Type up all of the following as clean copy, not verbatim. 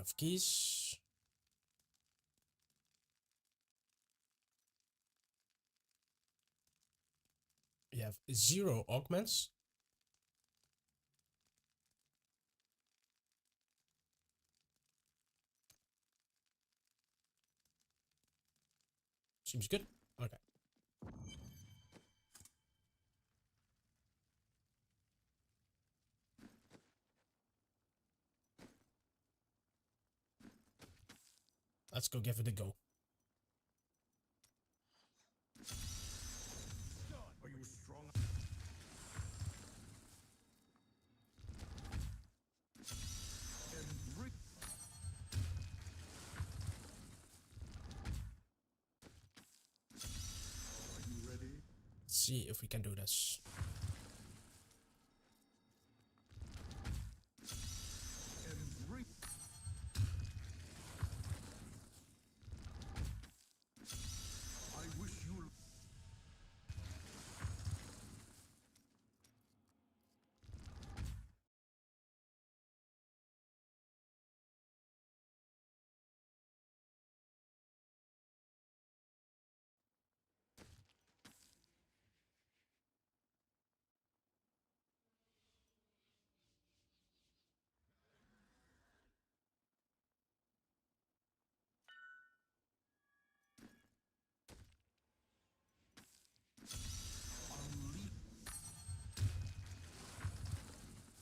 of keys. We have 0 augments. Seems good. Okay. Let's go give it a go. Are you strong? And break. Are you ready? Let's see if we can do this. And break. I wish you.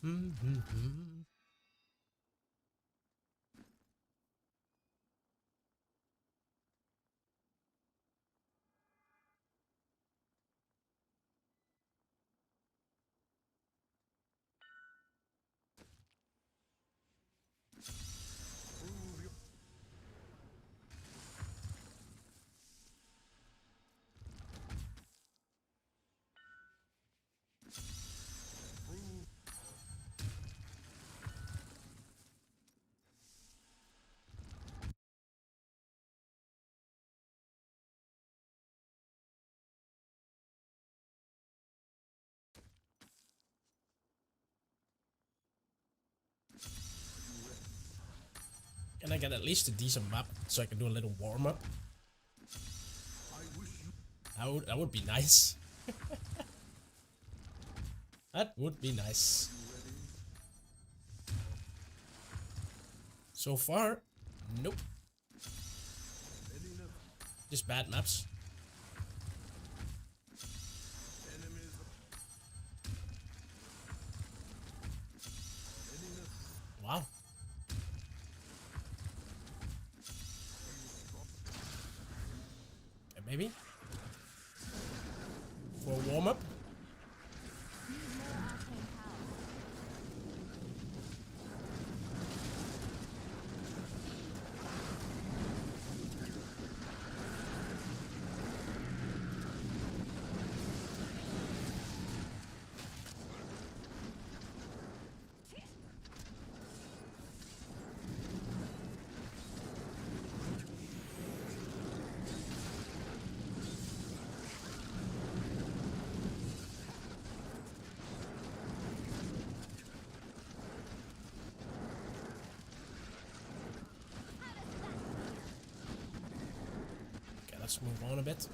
Prove your. Prove. Can I get at least a decent map so I can do a little warm up? I wish you. That would be nice. That would be nice. Ready? So far, nope. Any Just bad maps. enemies. Any. Wow. Okay, maybe. For a warm up. Let's move on a bit.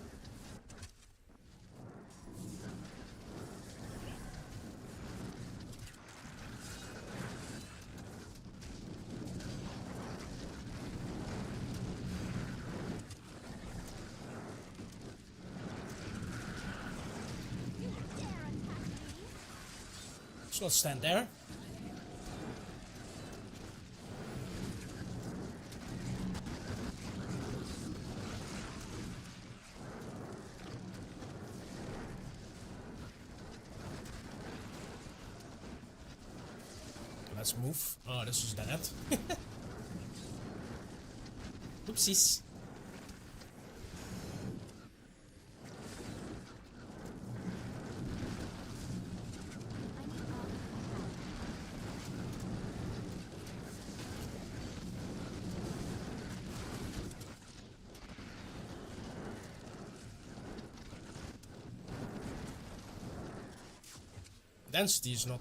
Just not stand there. Let's move. Oh, this is that. Oopsies. Density is not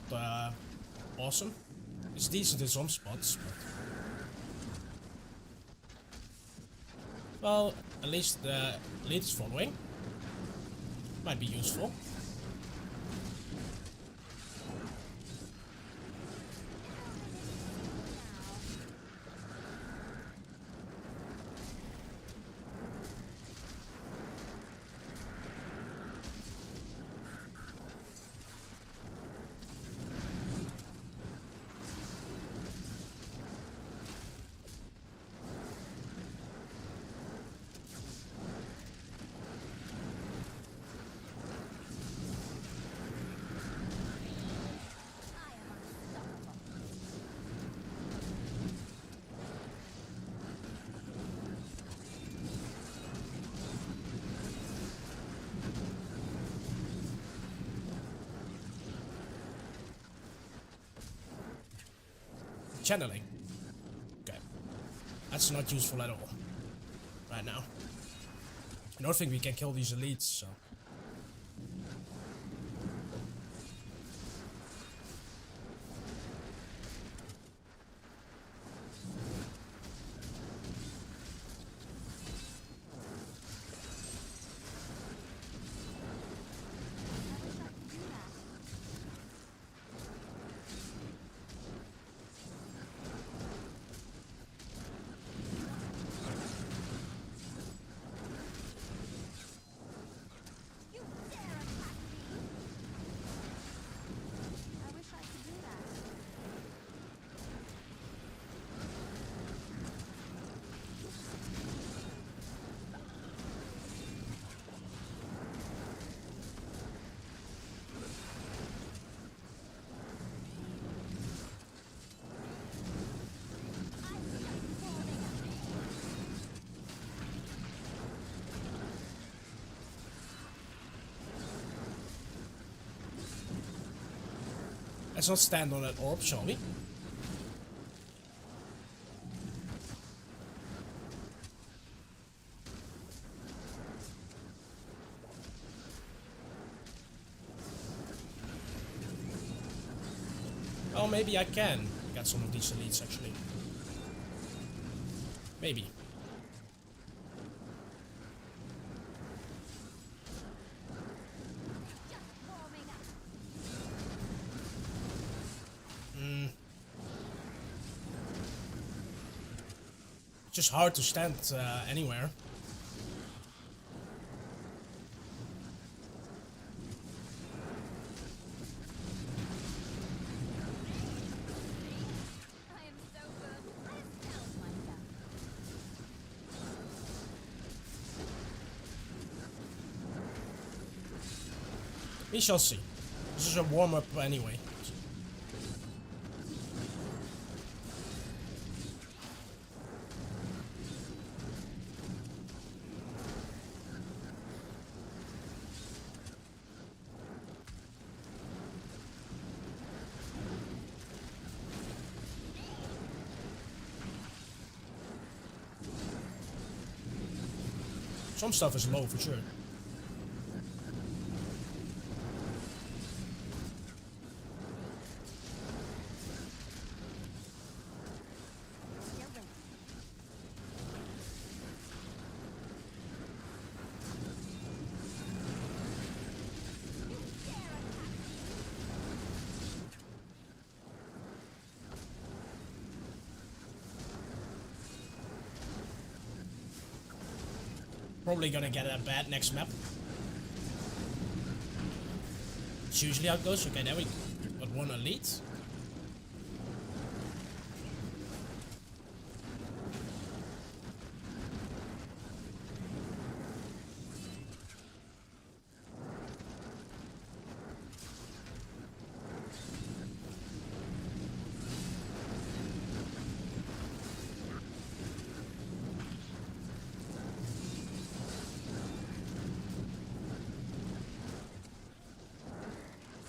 awesome. It's decent in some spots, but Well, at least the lead is following. Might be useful. Channeling. Okay. That's not useful at all. Right now. I don't think we can kill these elites, so. You dare attack me! I wish I could do that. I see you falling at me. Let's not stand on that orb, shall we? Oh, maybe I can get some of these elites actually. Maybe. Just warming up. It's just hard to stand anywhere. I am so good. I astound myself. We shall see. This is a warm-up anyway. Some stuff is low for sure. You're ready. You dare attack me! Probably gonna get a bad next map. It's usually how it goes. Okay, there we got one elite.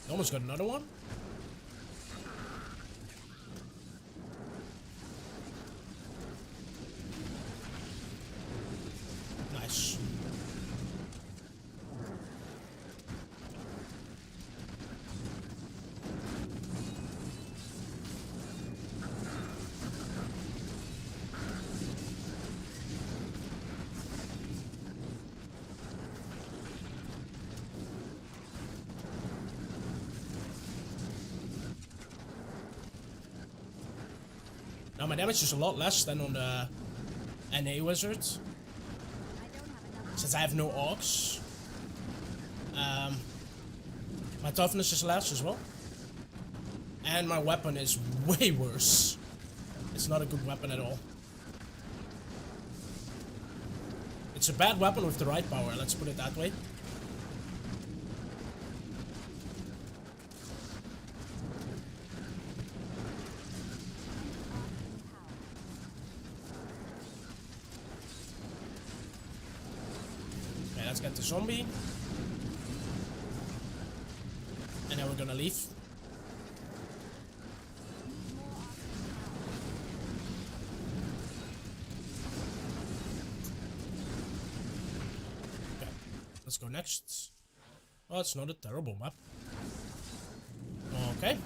Almost got another one. Nice. My damage is a lot less than on the NA wizard, I don't have enough. since I have no Augs. My toughness is less as well. And my weapon is way worse. It's not a good weapon at all. It's a bad weapon with the right power, let's put it that way. Okay, let's get the zombie. And then we're gonna leave. Okay, let's go next. Oh, it's not a terrible map. Okay.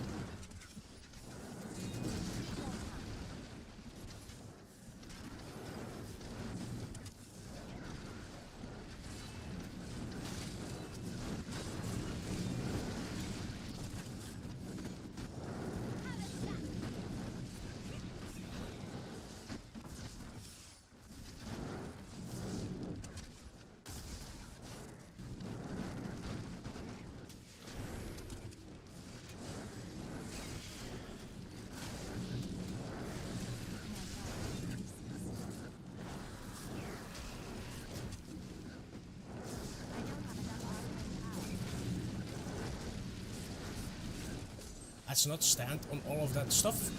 Let's not stand on all of that stuff.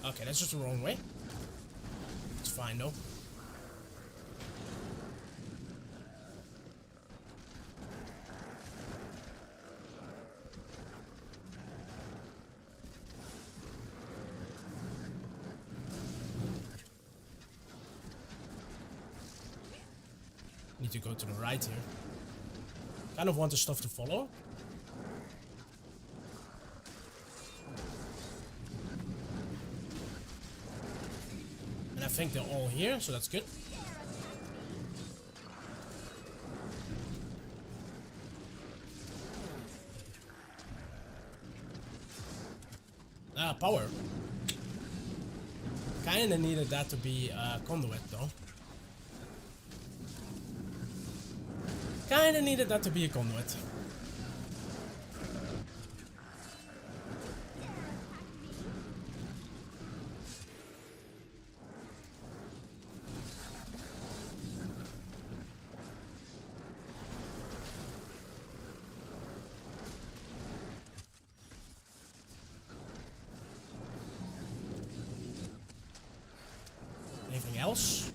Okay, that's just the wrong way. It's fine though. Need to go to the right here. Kind of want the stuff to follow. I think they're all here, so that's good. Ah, power. Kinda needed that to be conduit though. Kinda needed that to be a conduit. Anything else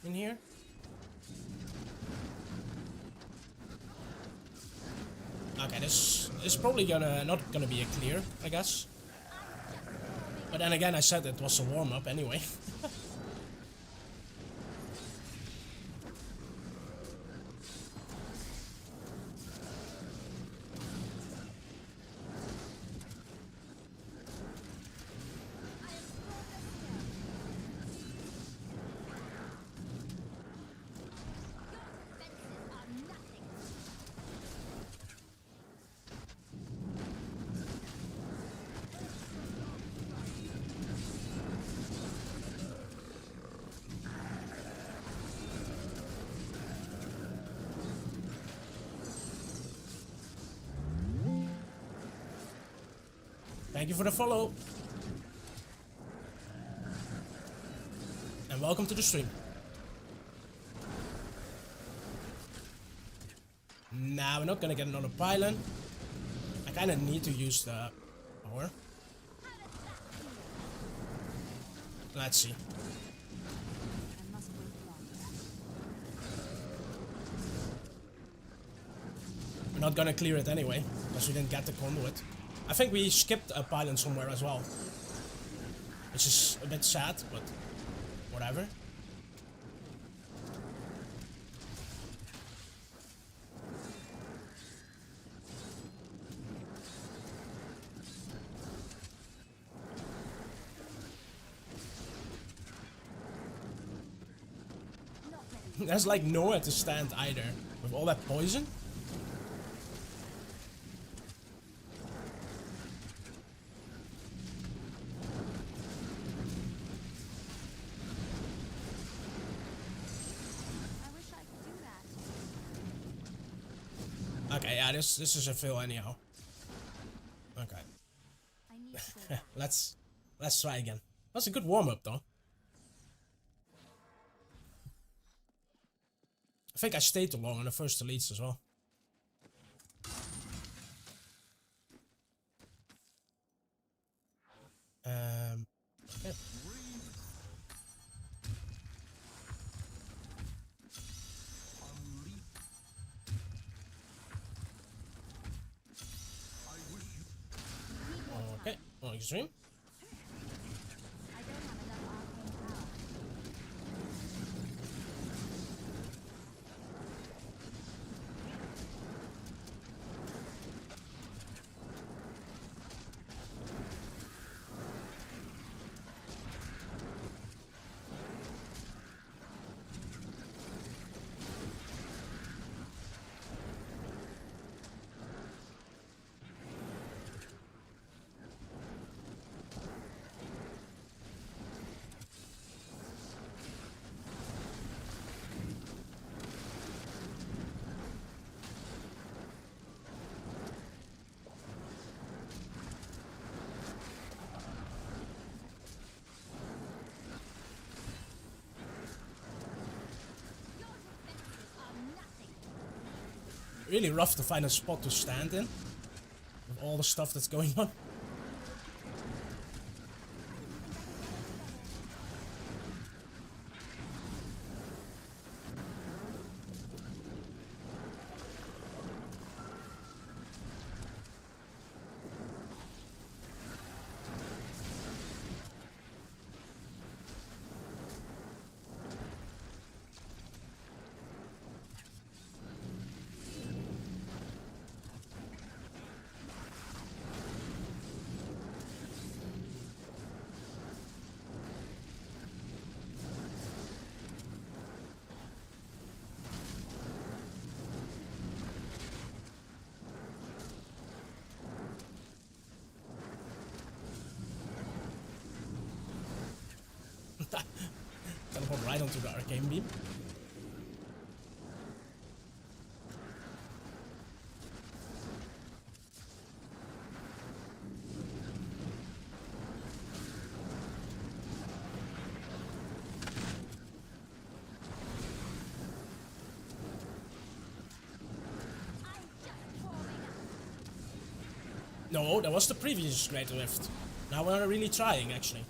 in here? Okay, this is probably not gonna be a clear, I guess. But then again, I said it was a warm-up anyway. Thank you for the follow. And welcome to the stream. Nah, we're not gonna get another pylon. I kinda need to use the power. Let's see. We're not gonna clear it anyway, because we didn't get the conduit. I think we skipped a pylon somewhere as well. Which is a bit sad, but whatever. There's like nowhere to stand either. With all that poison. I wish I could do that. Okay, yeah, this is a fail anyhow. Okay. I need to go back. let's try again. That's a good warm-up though. I think I stayed too long on the first elites as well. Okay. Okay, on extreme. I don't have enough arcane power. Your defenses are nothing. Really rough to find a spot to stand in. With all the stuff that's going on. Teleport right onto the arcane beam. I'm just warming up. No, that was the previous Great Rift. Now we're really trying, actually.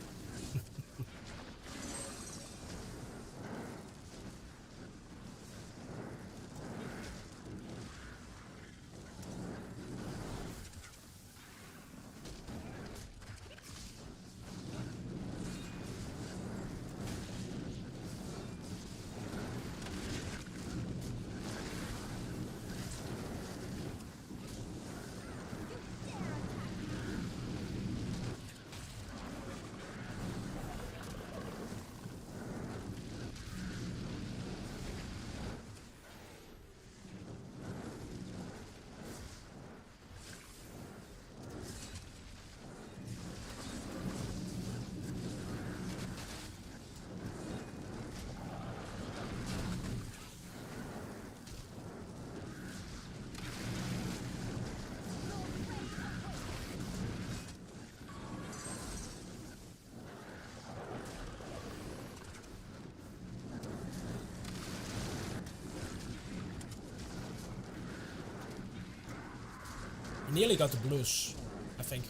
We nearly got the blues, I think.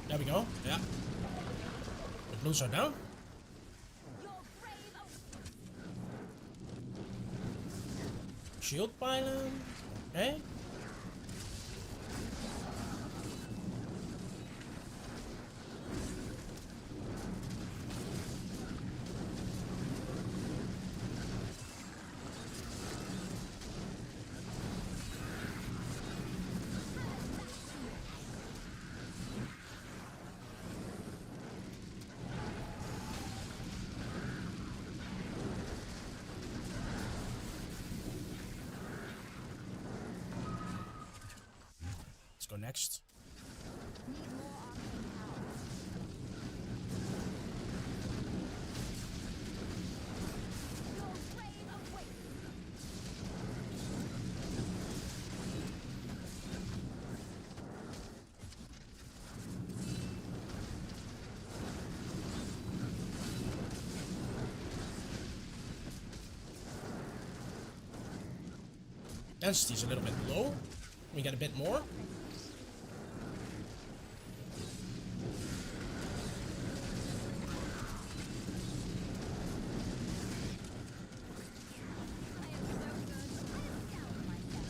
There we go, yeah. The blues are down. Your brave Shield pylon. Okay. Let's go next. Need more arcane power. Your grave awaits. Density's a little bit low. We get a bit more. I am so good. I doubt myself.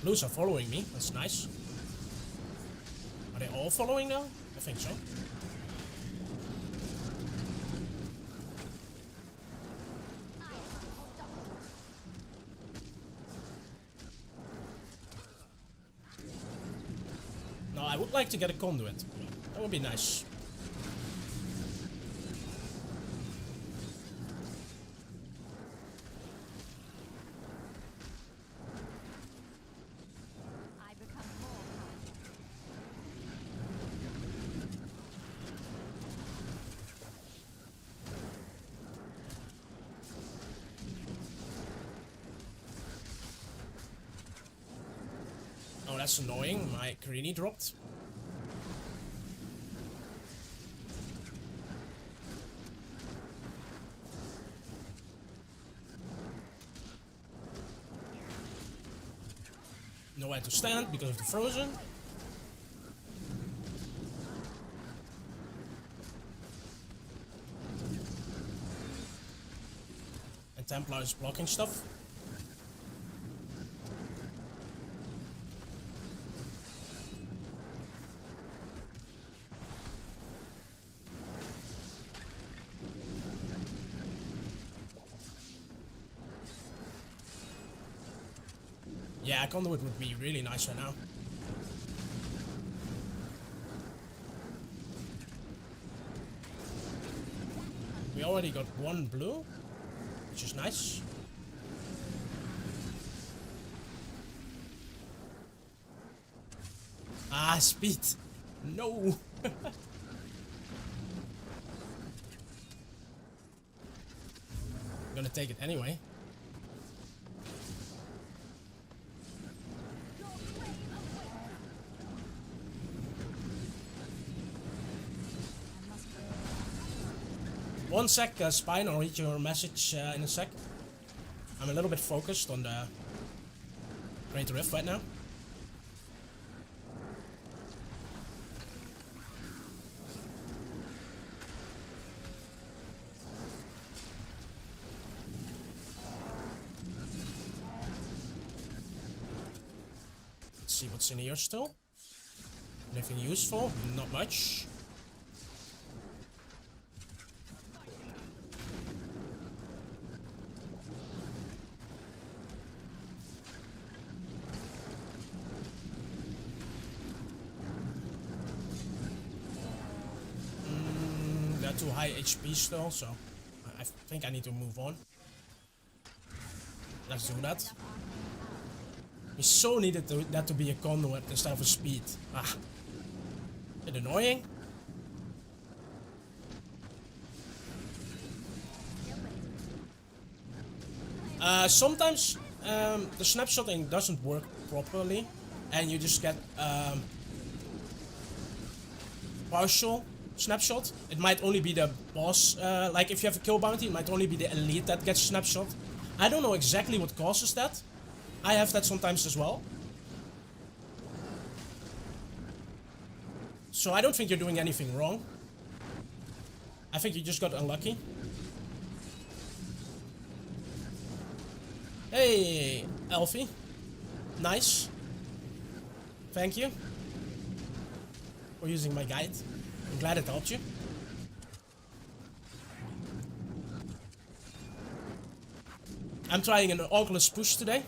Blues are following me. That's nice. Are they all following now? I think so. No, I would like to get a conduit. That would be nice. I become more powerful. Oh, that's annoying. My Carini dropped. Nowhere to stand because of the frozen. And Templar is blocking stuff. Yeah, conduit would be really nice right now. We already got one blue, which is nice. Ah, speed. No. I'm gonna take it anyway. One sec, Spine, I'll read your message in a sec. I'm a little bit focused on the Great Rift right now. Let's see what's in here still. Anything useful? Not much. Too high HP still, so I think I need to move on. Let's do that. We so needed that to be a conduit instead of a speed. Ah, bit annoying. Sometimes the snapshotting doesn't work properly, and you just get partial snapshot. It might only be the boss, like if you have a kill bounty, it might only be the elite that gets snapshot. I don't know exactly what causes that. I have that sometimes as well. So I don't think you're doing anything wrong. I think you just got unlucky. Hey, Elfie. Nice. Thank you for using my guide. I'm glad it helped you. I'm trying an Augless push today.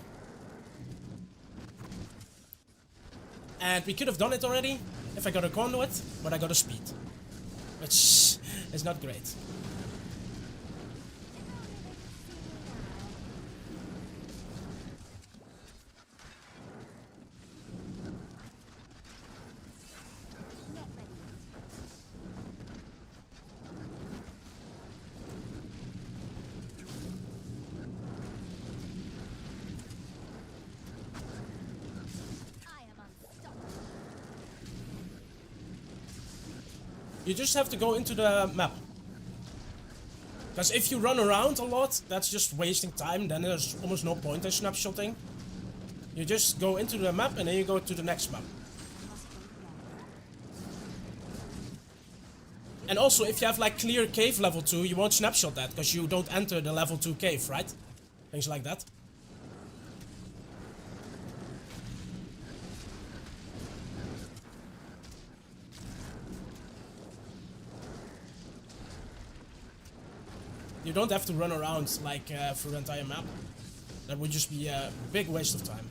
And we could have done it already if I got a conduit, but I got a speed. Which is not great. Get ready. I am unstoppable. You just have to go into the map. Because if you run around a lot, that's just wasting time. Then there's almost no point in snapshotting. You just go into the map and then you go to the next map. And also, if you have like clear cave level 2, you won't snapshot that because you don't enter the level 2 cave, right? Things like that. You don't have to run around like through the entire map. That would just be a big waste of time.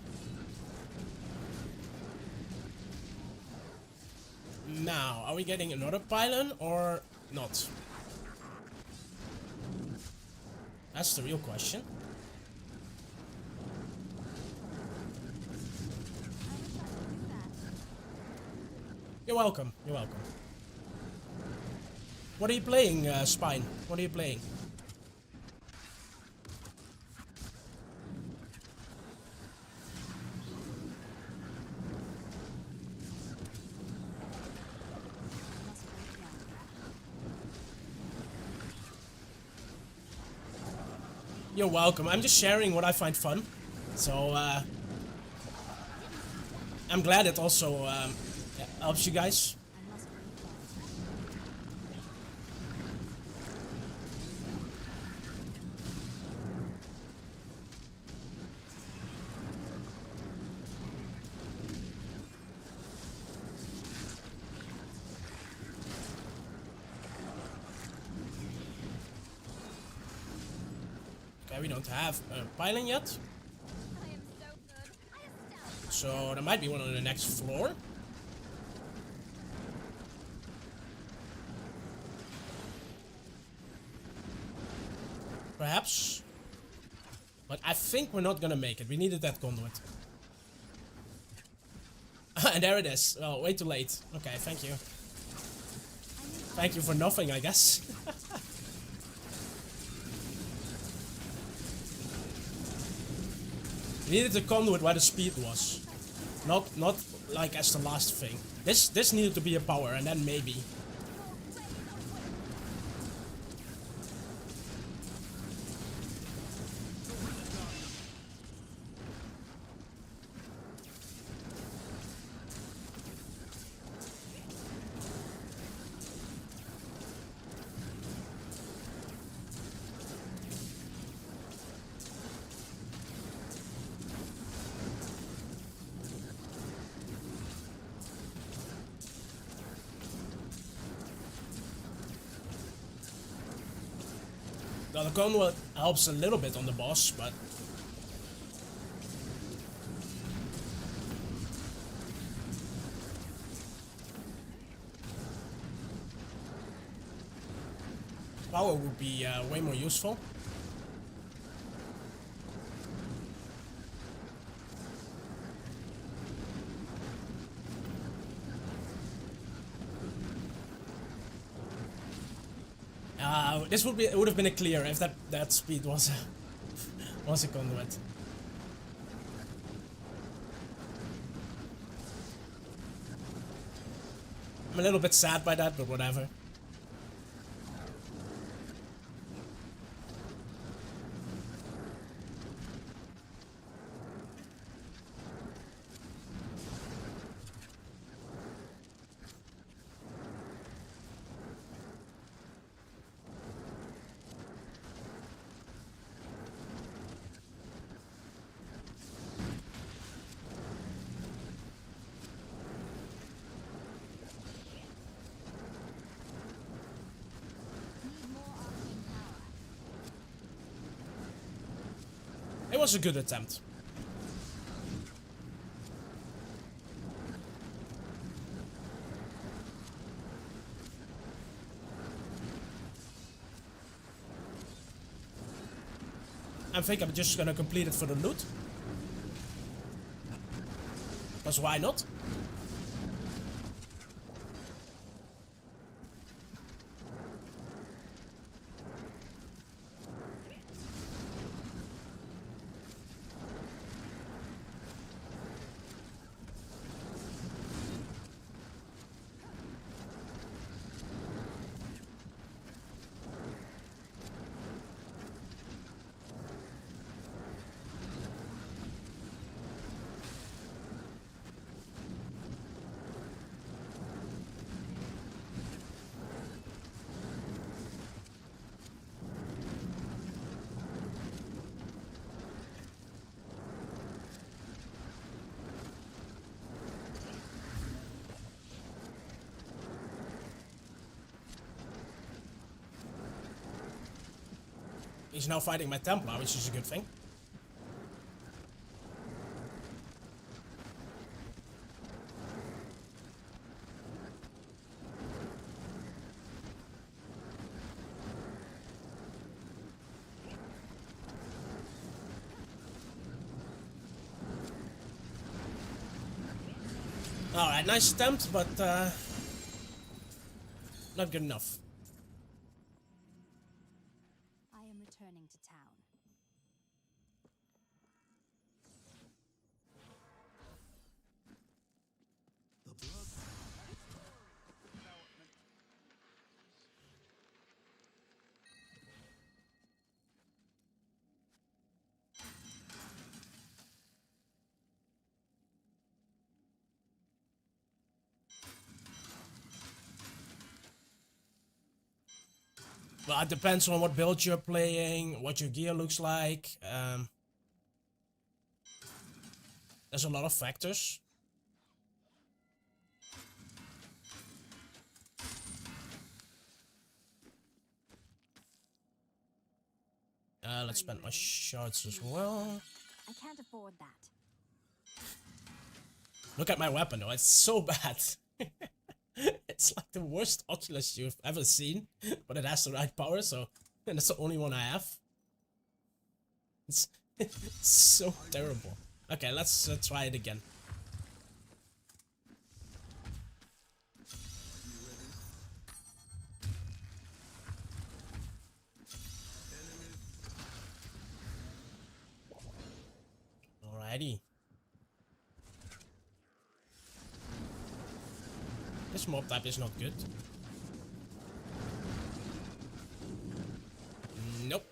Now, are we getting another pylon or not? That's the real question. You're welcome, you're welcome. What are you playing, Spine? What are you playing? You're welcome. I'm just sharing what I find fun. So, I'm glad it also helps you guys. Okay, we don't have a pylon yet. I am so good. I astound. So there might be one on the next floor. Perhaps. But I think we're not gonna make it. We needed that conduit. And there it is. Oh, way too late. Okay, thank you. Thank you for nothing, I guess. We needed the conduit where the speed was. Not like as the last thing. This needed to be a power, and then maybe. Now the conduit helps a little bit on the boss, but power would be way more useful. This would have been a clear if that speed was was a conduit. I'm a little bit sad by that, but whatever. It was a good attempt. I think I'm just gonna complete it for the loot. Because why not? He's now fighting my Templar, which is a good thing. Alright, nice attempt, but not good enough. I am returning to town. The blood. Well, it depends on what build you're playing, what your gear looks like. There's a lot of factors. Let's spend my shards as well. I can't afford that. Look at my weapon though, it's so bad. It's like the worst Oculus you've ever seen, but it has the right power, so and that's the only one I have. It's so terrible. Okay, let's try it again. Alrighty. This mob type is not good. Nope.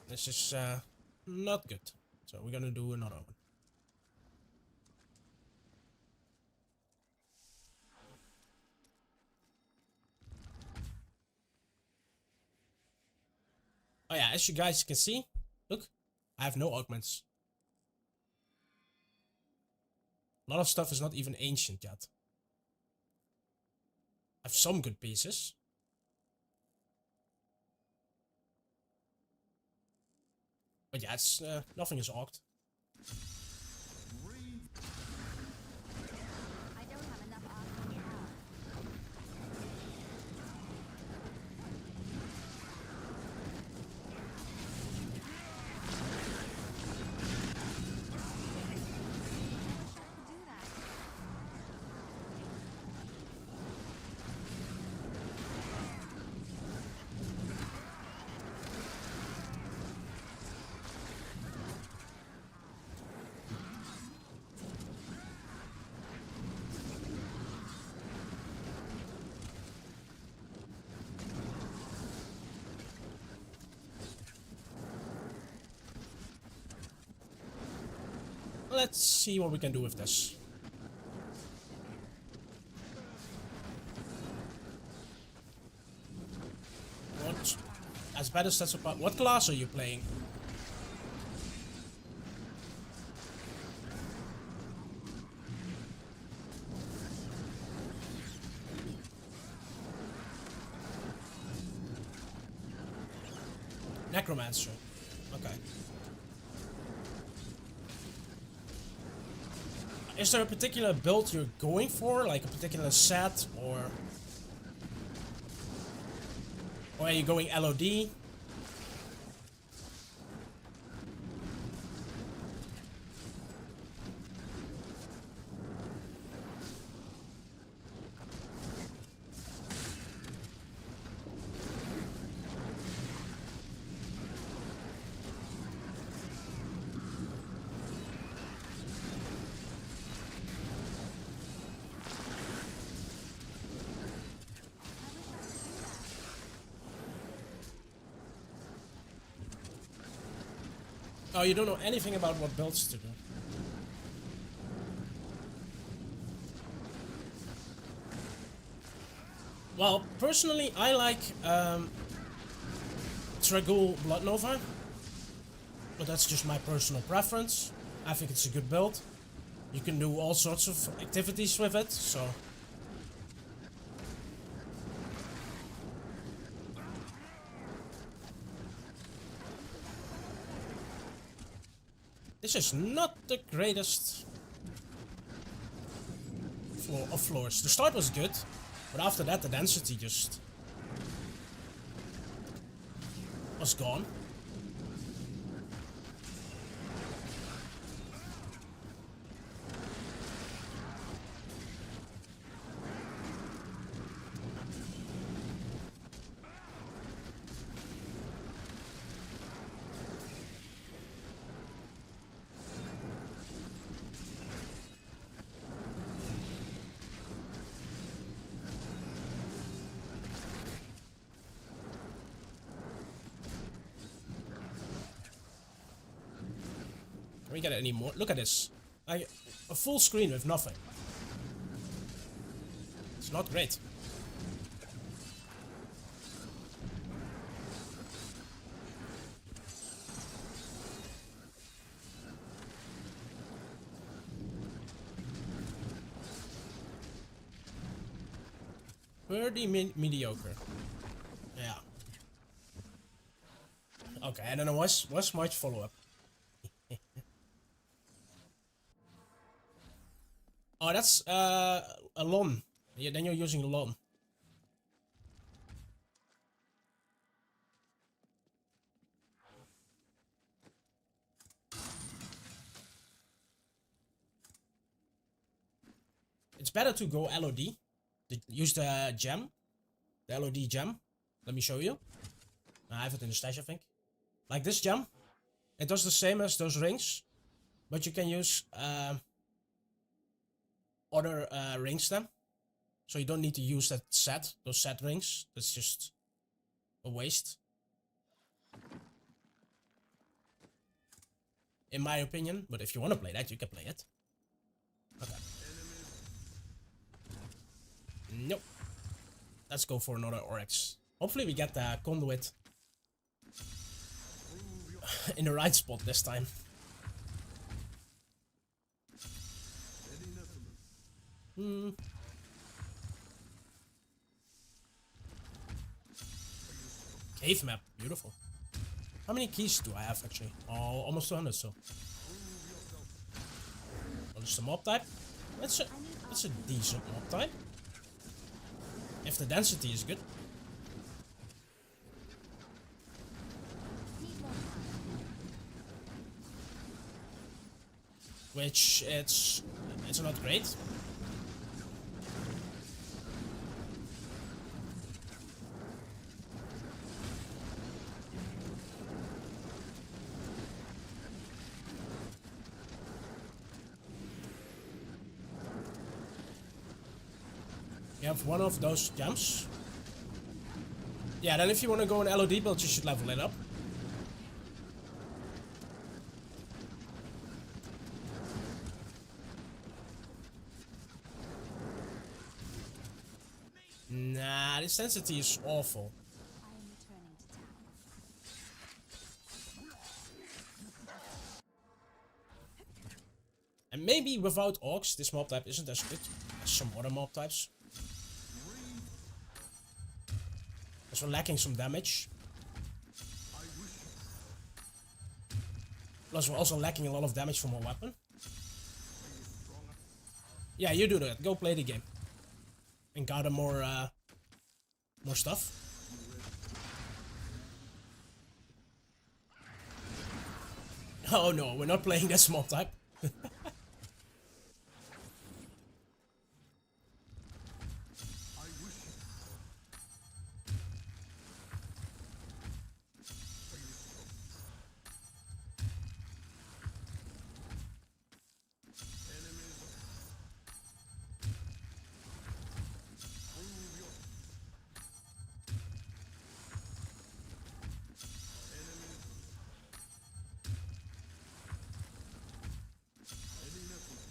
This is not good. So we're gonna do another one. Oh yeah, as you guys can see, look, I have no augments. A lot of stuff is not even ancient yet. I have some good pieces. But yeah, it's nothing is augged. I don't have enough arcane power. Do that. Let's see what we can do with this. What? As bad as that's about. What class are you playing? Necromancer. Okay. Is there a particular build you're going for, like a particular set, or are you going LOD? Oh, you don't know anything about what builds to do. Well, personally, I like Tragul Blood Nova, but that's just my personal preference. I think it's a good build. You can do all sorts of activities with it, so... This is not the greatest floor of floors. The start was good, but after that the density just was gone. Can we get it any more? Look at this. Like, a full screen with nothing. It's not great. Pretty mediocre. Yeah. Okay, and then there was much follow-up. Oh, that's a LON. Yeah, then you're using LON. It's better to go LOD. Use the gem. The LOD gem. Let me show you. I have it in the stash, I think. Like this gem. It does the same as those rings. But you can use other rings then. So you don't need to use that set. Those set rings. That's just a waste. In my opinion. But if you want to play that, you can play it. Okay. Nope. Let's go for another Augs. Hopefully we get the conduit in the right spot this time. Cave map, beautiful. How many keys do I have actually? Oh, almost 200, so. What is the mob type? That's a decent mob type. If the density is good. Which it's not great. You have one of those gems. Yeah, then if you want to go an LOD build, you should level it up. Nah, this density is awful. I am returning to town. And maybe without Augs, this mob type isn't as good as some other mob types. Because we're lacking some damage. Plus we're also lacking a lot of damage from our weapon. Yeah, you do that. Go play the game. And gather more stuff. Oh no, we're not playing that small type. I wish you enemies prove your enemies any nothing.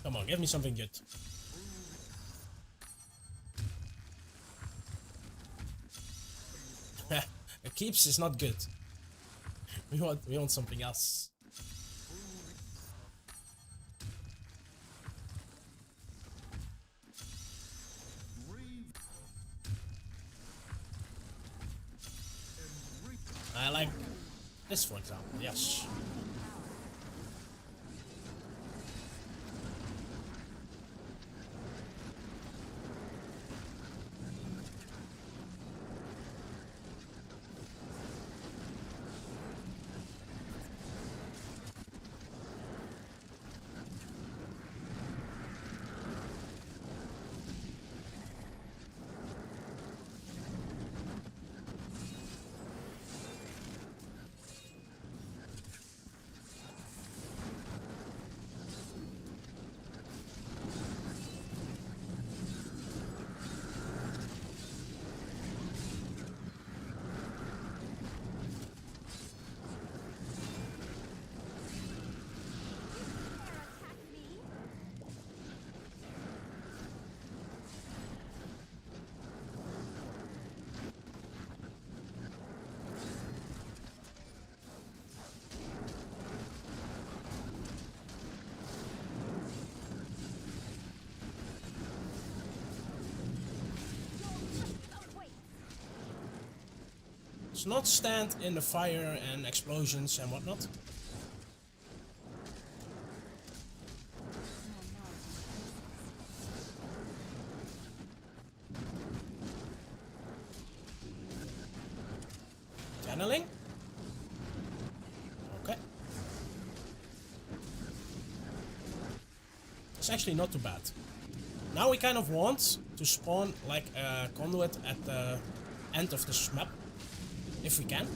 Come on, give me something good. It keeps is not good. We want something else. I like this, for example. Yes. Attack me. Oh wait. Let's not stand in the fire and explosions and whatnot. Channeling? Okay. It's actually not too bad. Now we kind of want to spawn like a conduit at the end of this map. If we can.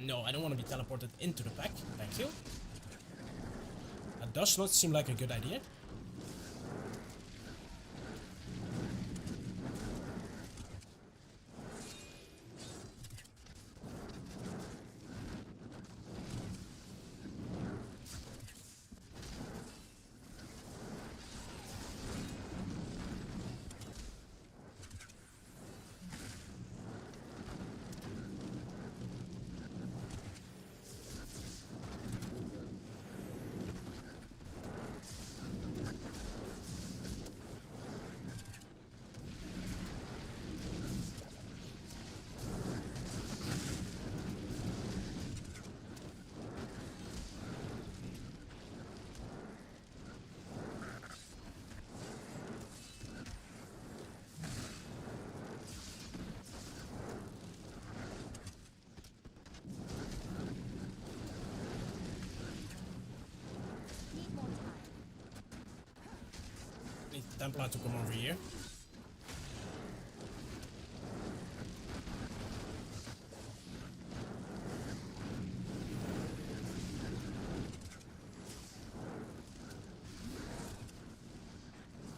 No, I don't want to be teleported into the pack. Thank you. That does not seem like a good idea. Need more time. Need the Templar to come over here.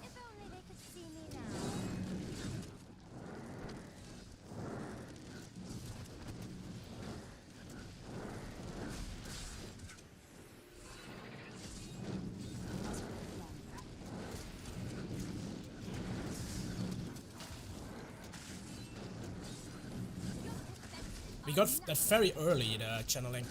If only they could see me now. We got that very early, the channeling.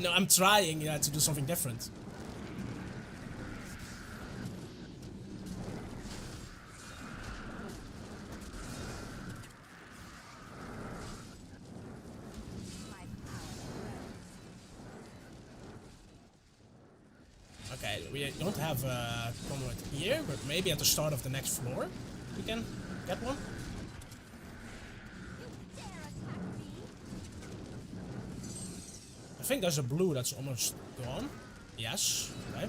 No, I'm trying to do something different. My power grows. Okay, we don't have a conduit here, but maybe at the start of the next floor we can get one. You dare attack me? I think there's a blue that's almost gone. Yes, okay.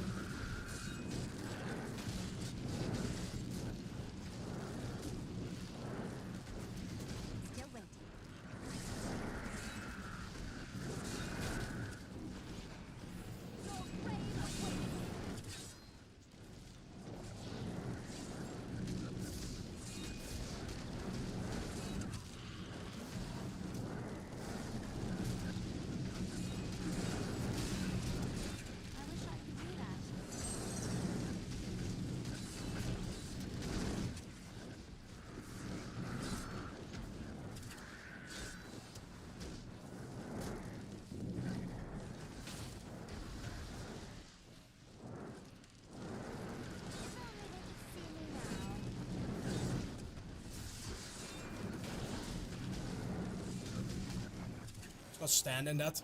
Still waiting. Your grave awaits. I wish I could do that. If only they could see me now. It's got stand in that.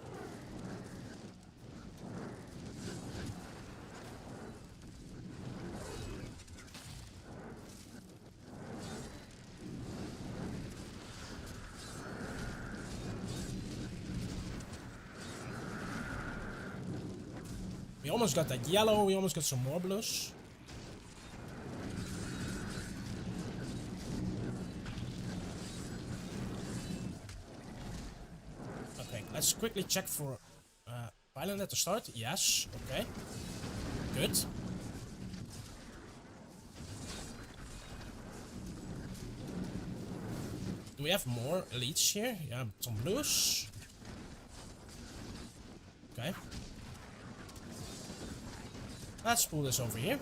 We almost got that yellow, we almost got some more blues. Okay, let's quickly check for Violent at the start. Yes, okay. Good. Do we have more elites here? Yeah, some blues. Okay. Let's pull this over here.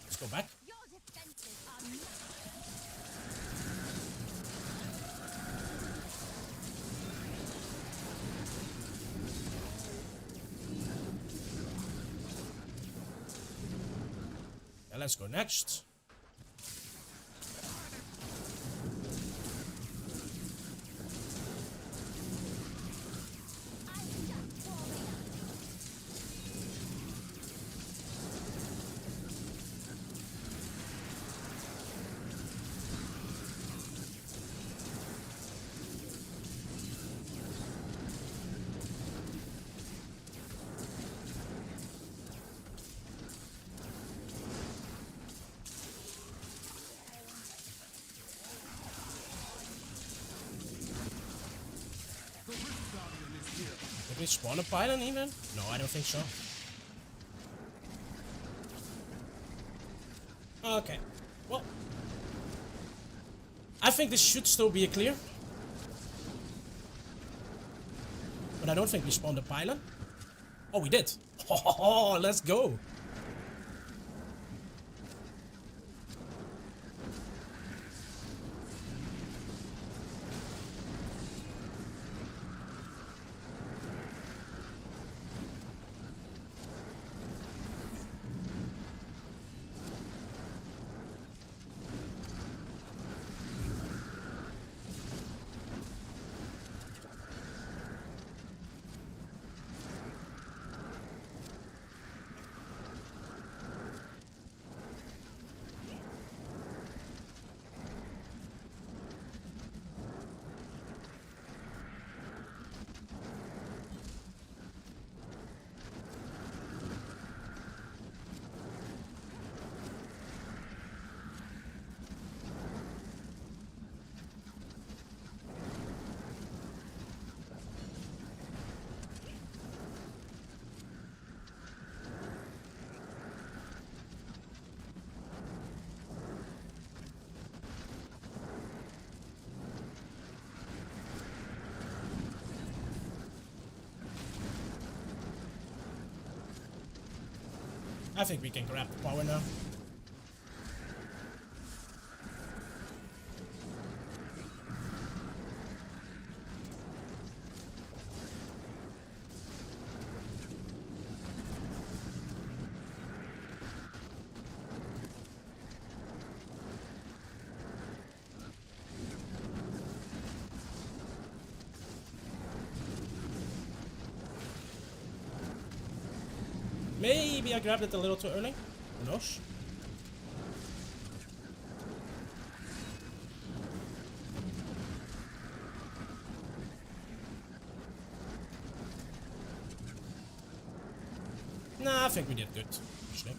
Let's go back. Your defenses are nothing. Yeah, let's go next. I'm just warming up. The Rift Guardian is here. Did we spawn a pylon even? No, I don't think so. Okay. Well. I think this should still be a clear. But I don't think we spawned a pylon. Oh, we did. Oh, let's go. I think we can grab the power now. Maybe I grabbed it a little too early. Who knows? Nah, I think we did good, actually.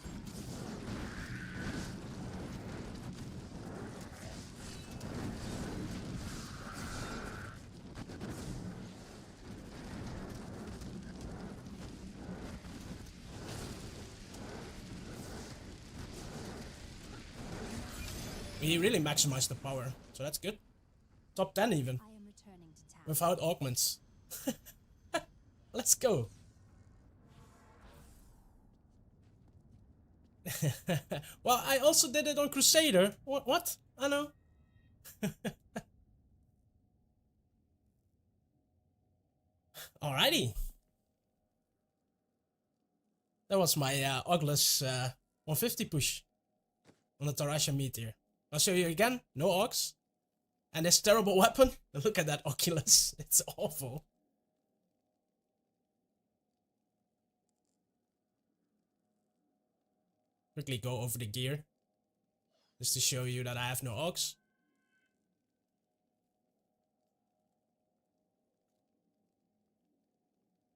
We really maximized the power, so that's good. Top 10 even, I am returning to town. without augments. Let's go. Well, I also did it on Crusader. What? I know. Alrighty. That was my Augless 150 push on the Tarasha Meteor. I'll show you again. No Augs. And this terrible weapon. Look at that Oculus. It's awful. Quickly go over the gear. Just to show you that I have no Augs.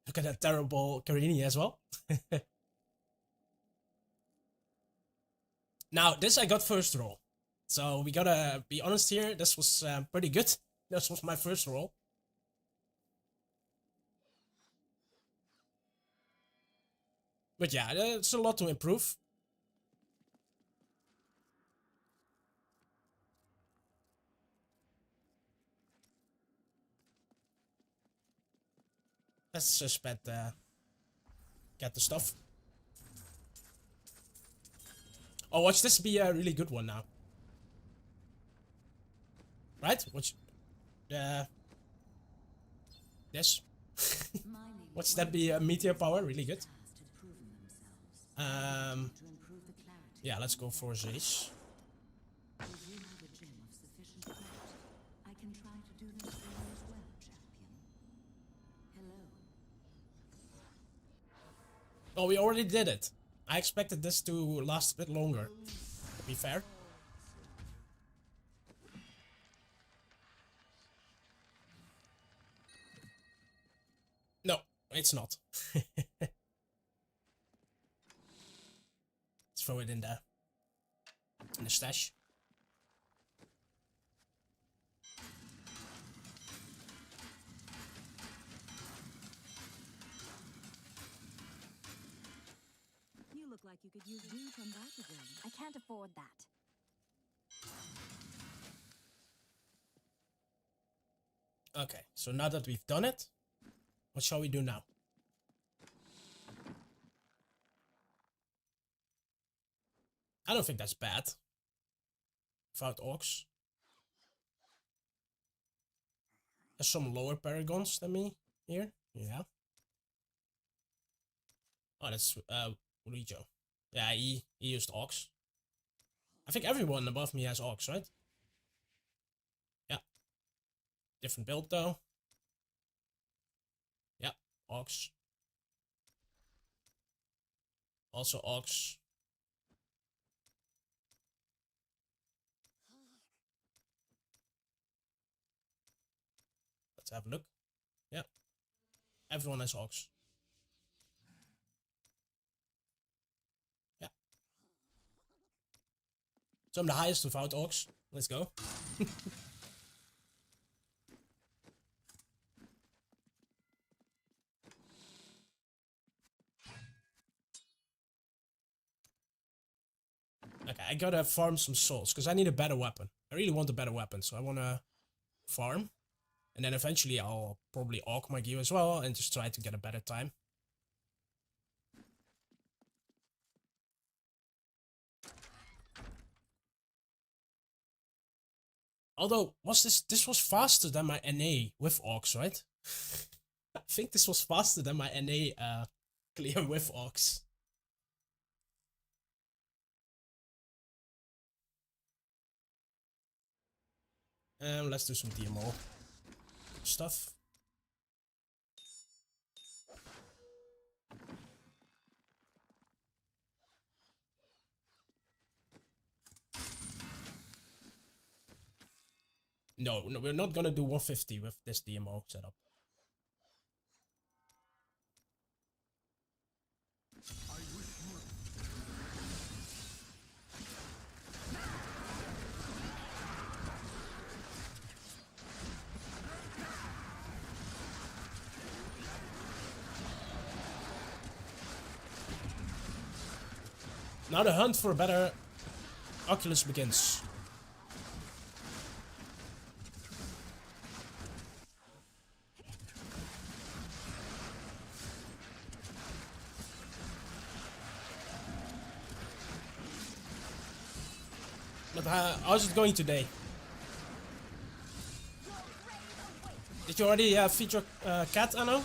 Look at that terrible Carini as well. Now, this I got first roll. So we gotta be honest here. This was pretty good. This was my first roll. But yeah, it's a lot to improve. Let's just get the stuff. Oh, watch this be a really good one now. Right? Watch. This. Watch that be a meteor power. Really good. Yeah, let's go for this. Oh, we already did it. I expected this to last a bit longer, to be fair. No, it's not. Let's throw it in the stash. You look like you could use you from back again. I can't afford that. Okay, so now that we've done it, what shall we do now? I don't think that's bad. Without Augs. There's some lower paragons than me here. Yeah. Oh, that's Rijo. Yeah, he used Augs. I think everyone above me has Augs, right? Yeah. Different build though. Yeah, Augs. Also Augs. Let's have a look. Yeah. Everyone has Augs. Yeah. So I'm the highest without Augs. Let's go. Okay, I gotta farm some souls, because I need a better weapon. I really want a better weapon, so I wanna farm. And then eventually I'll probably Aug my gear as well, and just try to get a better time. Although, this was faster than my NA with Augs, right? I think this was faster than my NA clear with Augs. Let's do some DMO stuff. No, we're not gonna do 150 with this DMO setup. Now the hunt for a better Oculus begins. But how's it going today? Did you already feature Cat, Anno?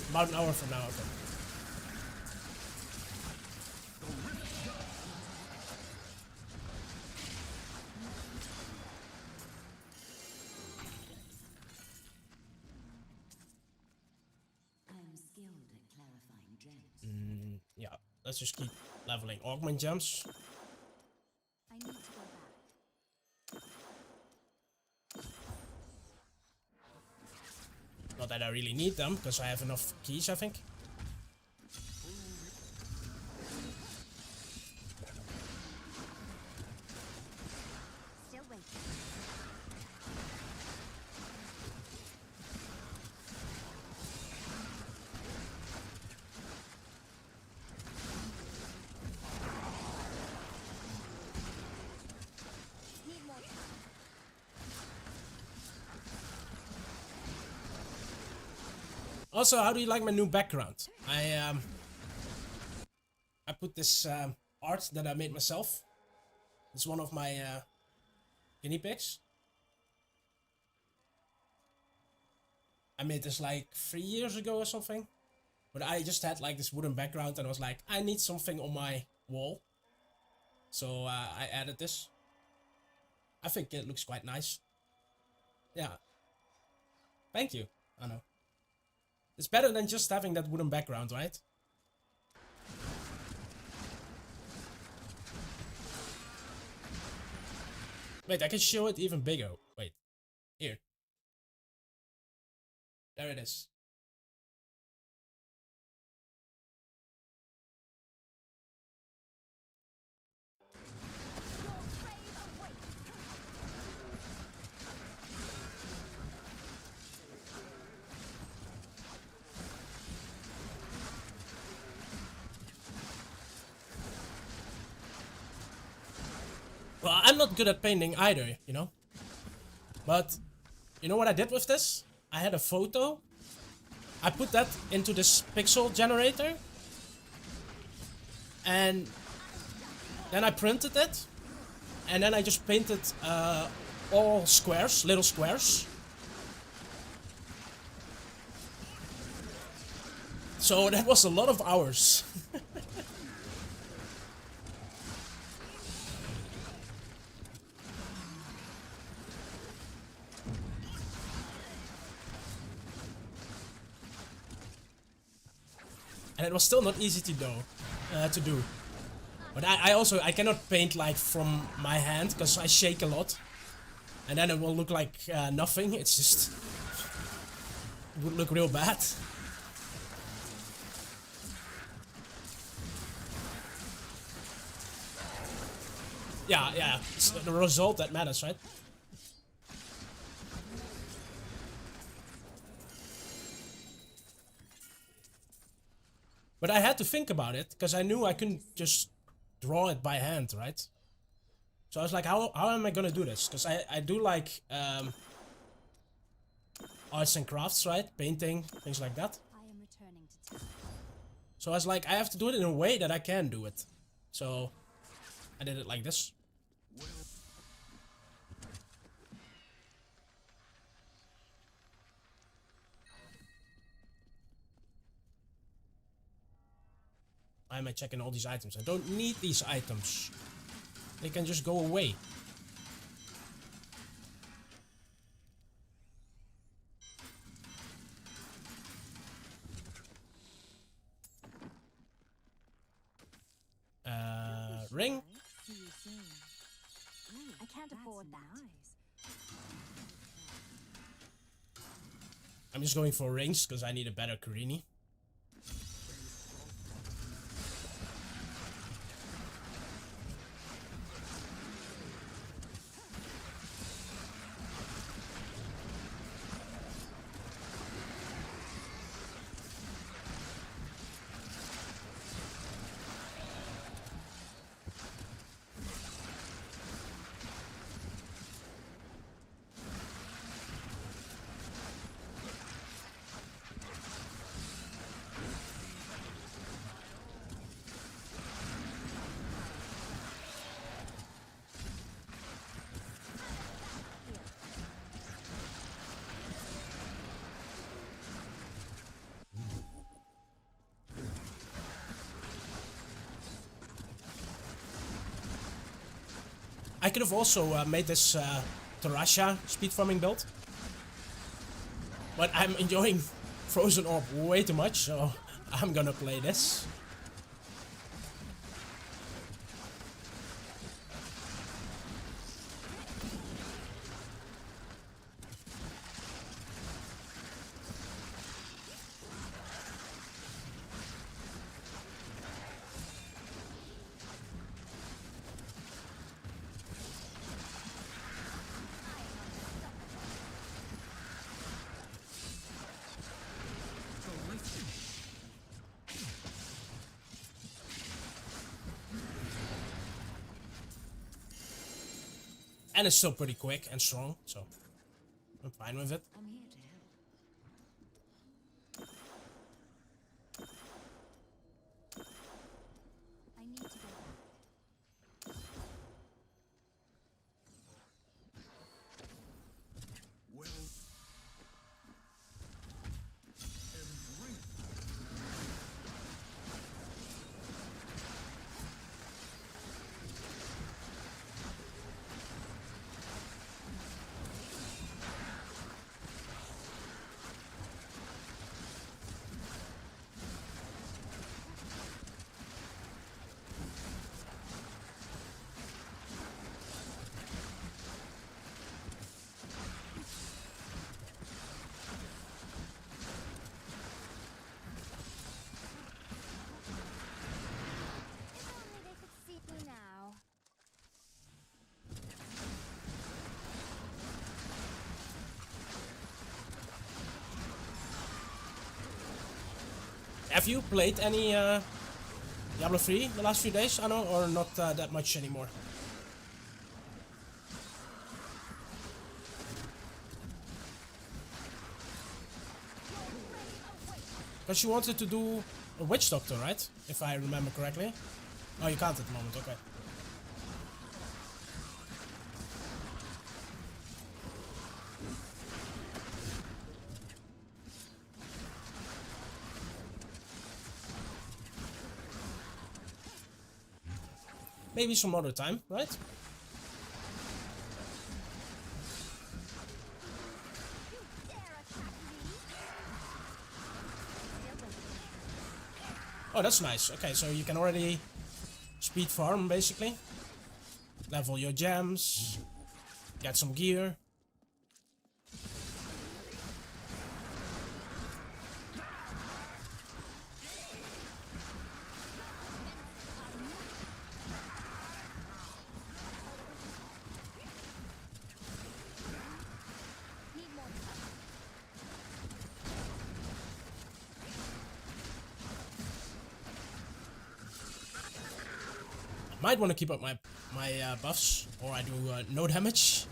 About an hour from now, okay. I'm skilled at clarifying gems. Yeah, let's just keep leveling augment gems. I need to go back. Not that I really need them, because I have enough keys, I think. Still waiting. Need more time. Also, how do you like my new background? I put this art that I made myself. It's one of my guinea pigs. I made this like 3 years ago or something. But I just had like this wooden background and I was like, I need something on my wall. So I added this. I think it looks quite nice. Yeah. Thank you, Anno. It's better than just having that wooden background, right? Wait, I can show it even bigger. Wait. Here. There it is. Well, I'm not good at painting either, you know? But, you know what I did with this? I had a photo. I put that into this pixel generator. And then I printed it. And then I just painted all squares, little squares. So that was a lot of hours. And it was still not easy to do. But I cannot paint like from my hand because I shake a lot. And then it will look like nothing. It's just, it would look real bad. Yeah, it's the result that matters, right? But I had to think about it, because I knew I couldn't just draw it by hand, right? So I was like, how am I gonna do this? Because I do like arts and crafts, right? Painting, things like that. I am returning to town. So I was like, I have to do it in a way that I can do it. So I did it like this. Why am I checking all these items? I don't need these items. They can just go away. Ring? See you soon. Ooh, I can't that's afford that. nice. I'm just going for rings because I need a better Karini. I could have also made this Tarasha speed farming build. But I'm enjoying Frozen Orb way too much, so I'm gonna play this. And it's still pretty quick and strong, so I'm fine with it. I'm here to help. I need to go back. Well, and drink. If only they could see me now. Have you played any Diablo 3 the last few days, Anno, or not that much anymore? Because you wanted to do a Witch Doctor, right? If I remember correctly. Oh, you can't at the moment, okay. Maybe some other time, right? Oh, that's nice. Okay, so you can already speed farm, basically. Level your gems. Get some gear. Need more time. Might want to keep up my buffs, or I do no damage.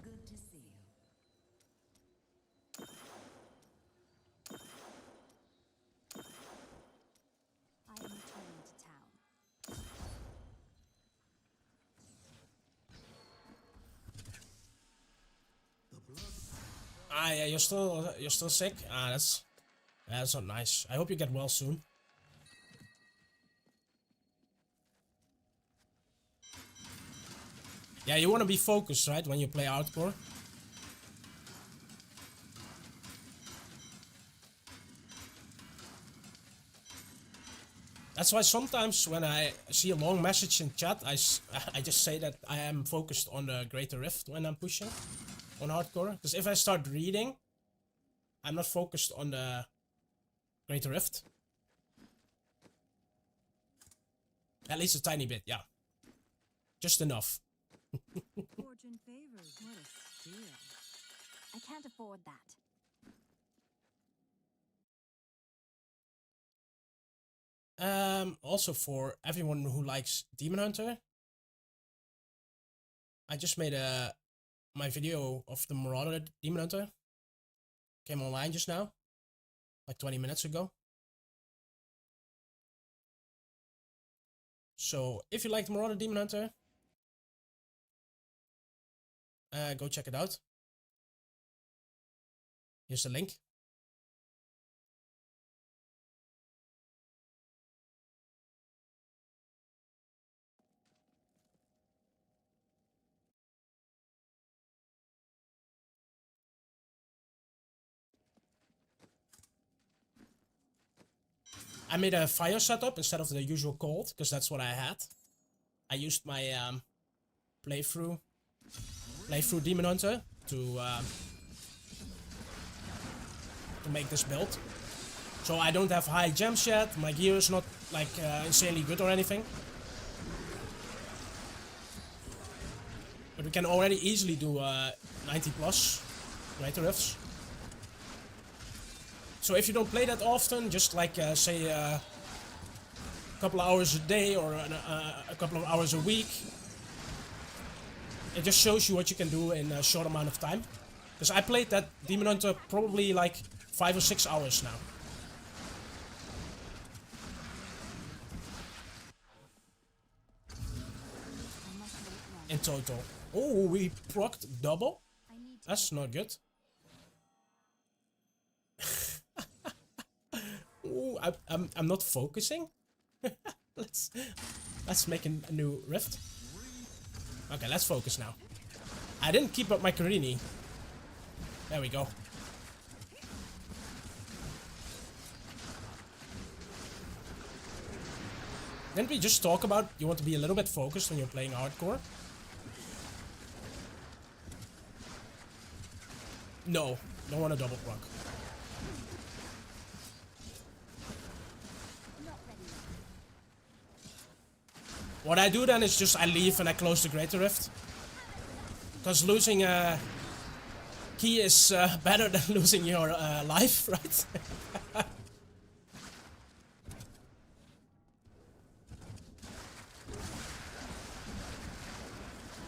Good to see you. I am returning to town. Ah, yeah, you're still sick. Ah, that's not nice. I hope you get well soon. Yeah, you want to be focused, right, when you play hardcore. That's why sometimes when I see a long message in chat, I just say that I am focused on the Greater Rift when I'm pushing on hardcore. Because if I start reading, I'm not focused on the Greater Rift. At least a tiny bit, yeah. Just enough. Fortune favors. What a steal. I can't afford that. Also for everyone who likes Demon Hunter, I just made my video of the Marauder Demon Hunter. Came online just now, like 20 minutes ago. So if you like the Marauder Demon Hunter, go check it out. Here's the link. I made a fire setup instead of the usual cold, because that's what I had. I used my playthrough Demon Hunter to make this build. So I don't have high gems yet, my gear is not like insanely good or anything. But we can already easily do 90 plus Greater Rifts. So if you don't play that often, just like say a couple of hours a day or a couple of hours a week, it just shows you what you can do in a short amount of time. Because I played that Demon Hunter probably like 5 or 6 hours now. I must wait longer. In total. Oh, we procced double? I need to That's not good. Ooh, I'm not focusing. let's make a new rift. Okay, let's focus now. I didn't keep up my Karini. There we go. Didn't we just talk about you want to be a little bit focused when you're playing hardcore? No, don't want to double proc. not ready yet. What I do then is just I leave and I close the Greater Rift. Because losing a key is better than losing your life, right?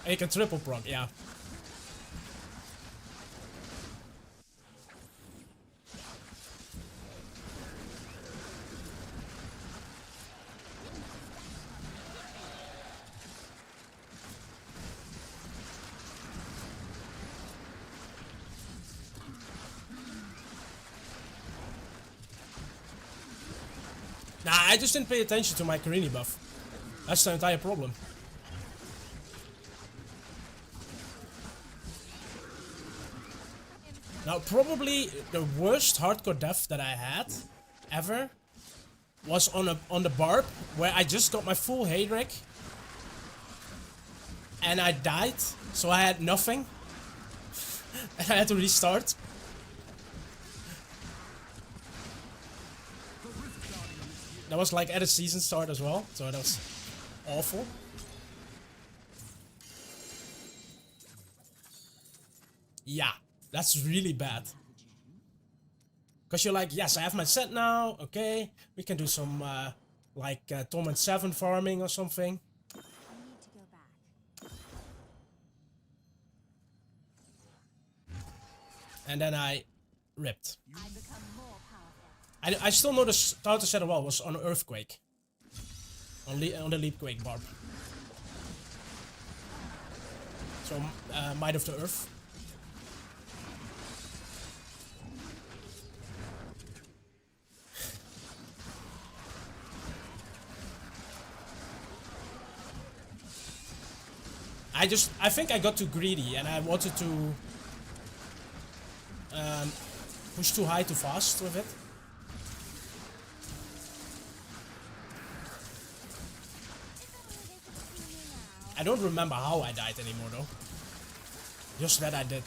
And you can triple proc, yeah. Nah, I just didn't pay attention to my Karini buff. That's the entire problem. Now, probably the worst hardcore death that I had ever was on the barb, where I just got my full Haedric and I died, so I had nothing and I had to restart. That was like at a season start as well, so that was awful. Yeah, that's really bad. Because you're like, yes, I have my set now, okay, we can do some Torment 7 farming or something. I need to go back. And then I ripped. I become more powerful. I still know the starter set as well was on Earthquake. On the Leapquake barb. So, Might of the Earth. I think I got too greedy and I wanted to push too high too fast with it. I don't remember how I died anymore though. Just that I did.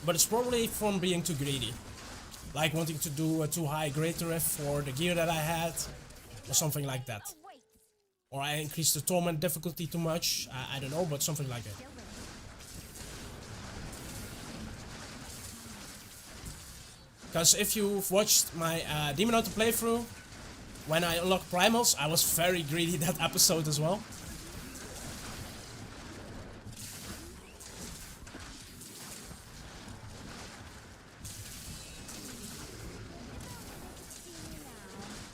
But it's probably from being too greedy. Like wanting to do a too high greater riff for the gear that I had. Or something like that. Or I increased the torment difficulty too much. I don't know, but something like that. Because if you've watched my Demon Hunter playthrough, when I unlocked primals, I was very greedy that episode as well.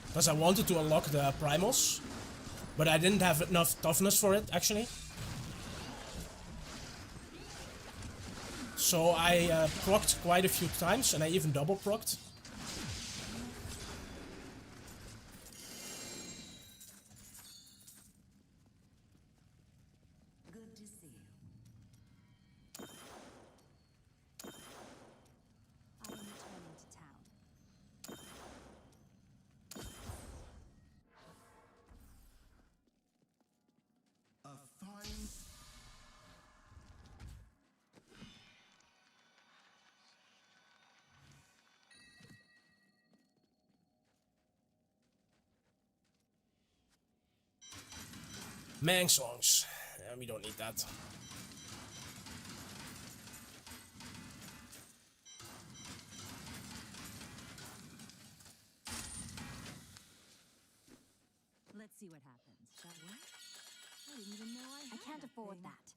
Because I wanted to unlock the primals, but I didn't have enough toughness for it actually. So I procced quite a few times, and I even double procced. Good to see you. I am returning to town. A fine Mang songs. We don't need that. Let's see what happens. That what? I didn't even know I I had can't that afford thing. that.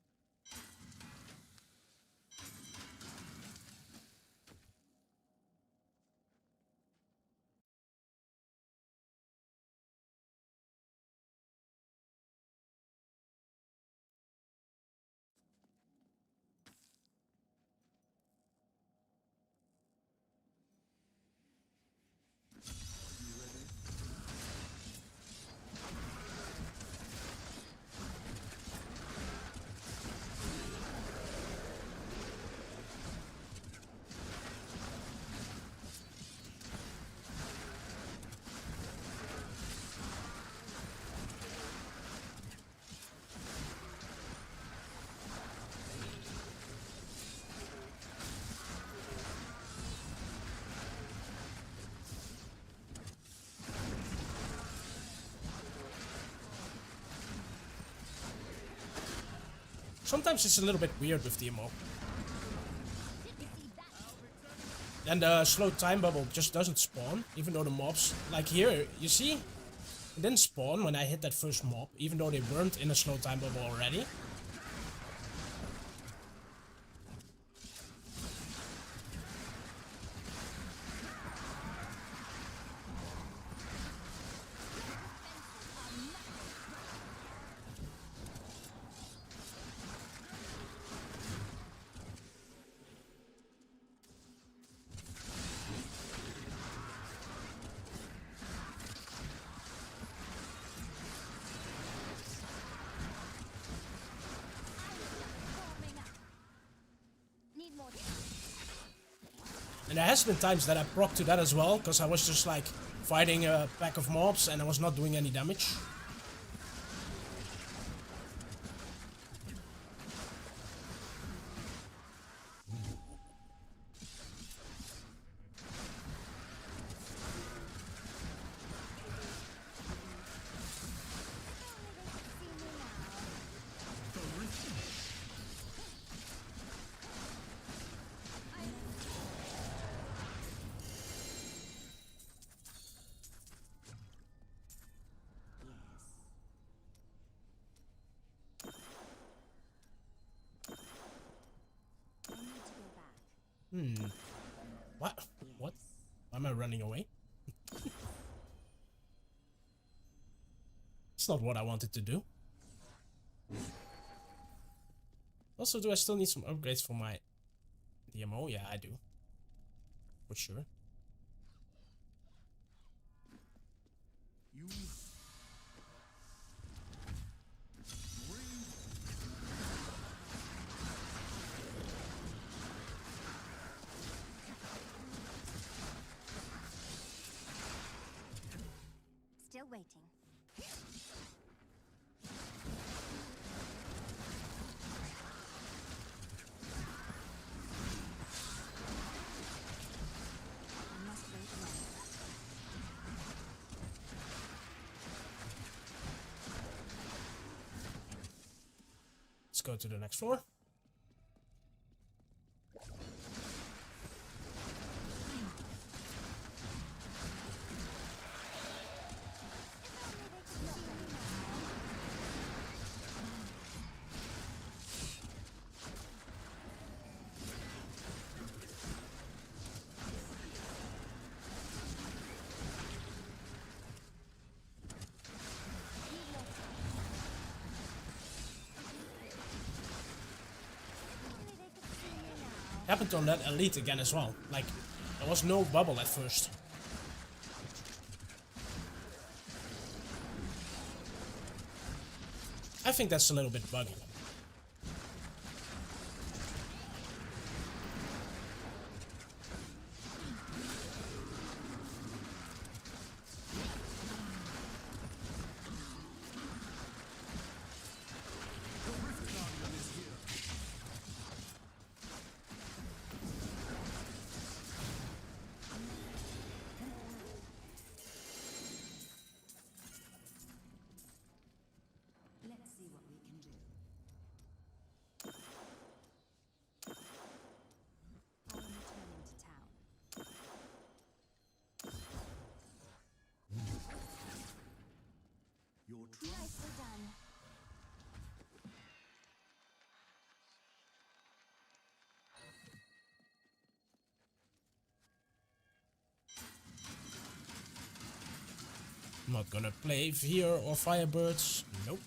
Sometimes it's a little bit weird with DMO. And the slow time bubble just doesn't spawn, even though the mobs... Like here, you see? It didn't spawn when I hit that first mob, even though they weren't in a slow time bubble already. Need more time. And there has been times that I proc to that as well, because I was just like fighting a pack of mobs and I was not doing any damage. What? What? Why am I running away? It's not what I wanted to do. Also, do I still need some upgrades for my DMO? Yeah, I do. For sure. You Still waiting. I must wait longer. Let's go to the next floor. Happened on that elite again as well. Like, there was no bubble at first. I think that's a little bit buggy. Let's see what we can do. I am returning to town. your trust. Nicely done. I'm not gonna play Veer or Firebirds. Nope.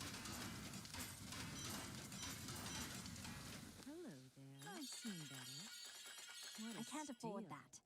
Hello there. I've seen better. What a I can't afford steal. that.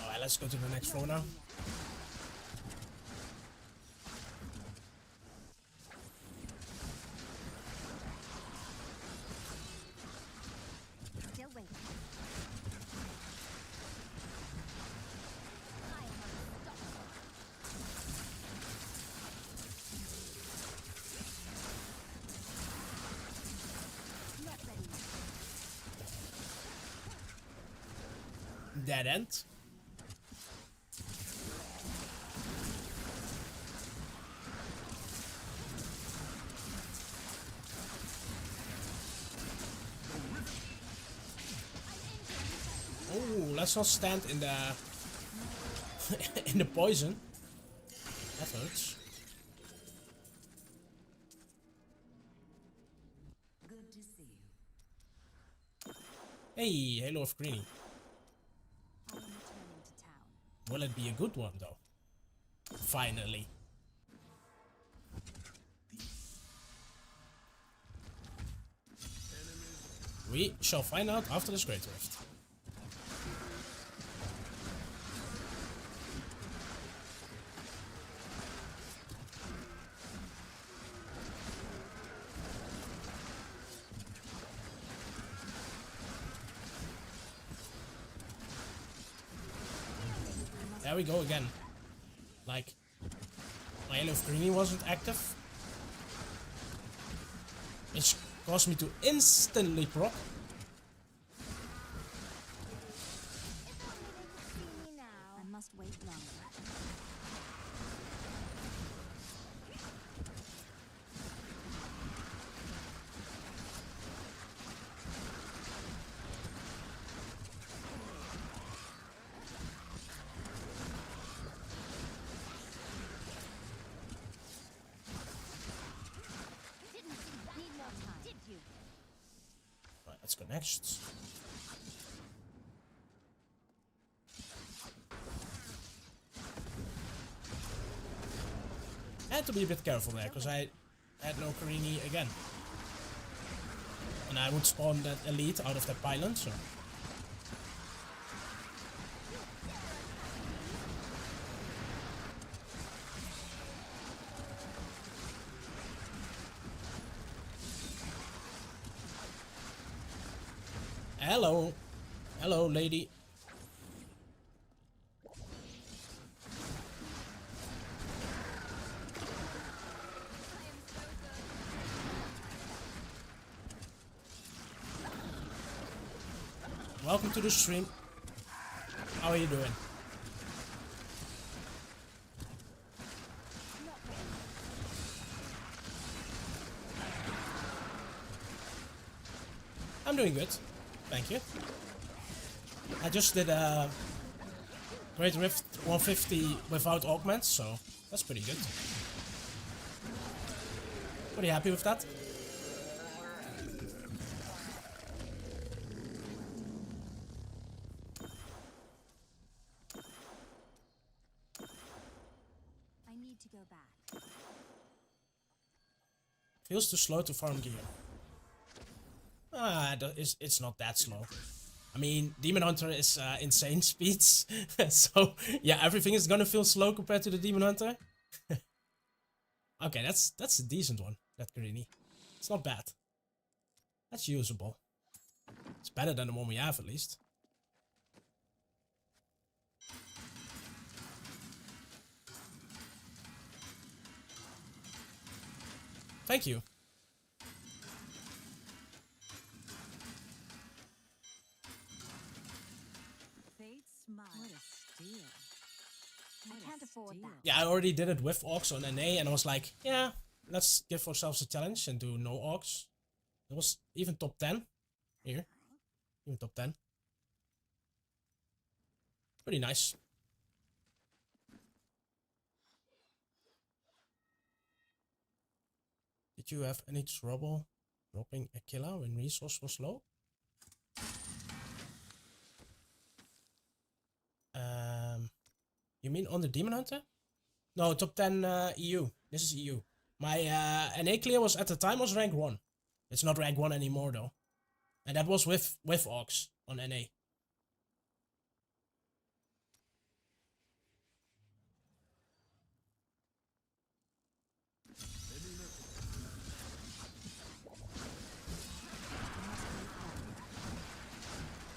Alright, let's go to the next floor now. Still waiting. I am unstoppable. Not ready yet. Dead end. Oh, let's not stand in the in the poison. That hurts. Good to see you. Hey, Halo of Greenie. I am returning to town. Will it be a good one though? Finally. We shall find out after this Great Rift. There we go again. Like, my Halo of Greenie wasn't active. Which caused me to instantly proc. See me now. I must wait longer. Need no time. Did you? Right, let's go next. I had to be a bit careful there, because I had no Karini again. And I would spawn that elite out of that pylon, so... Hello. Hello, lady. Welcome to the stream. How are you doing? I'm doing good. Thank you. I just did a Great Rift 150 without augments, so that's pretty good. Pretty happy with that. I need to go back. Feels too slow to farm gear. It's not that slow. I mean, Demon Hunter is insane speeds, so yeah, everything is gonna feel slow compared to the Demon Hunter. Okay, that's a decent one, that Greenie. It's not bad. That's usable. It's better than the one we have, at least. Thank you. Fate's smile. What a steal. I can't afford that. Yeah, I already did it with Augs on NA, and I was like, yeah, let's give ourselves a challenge and do no Augs. It was even top 10. Here. Even top 10. Pretty nice. Did you have any trouble dropping a killer when resource was low? You mean on the Demon Hunter? No, top 10 EU. This is EU. My NA clear was at the time was rank 1. It's not rank 1 anymore though. And that was with Augs on NA.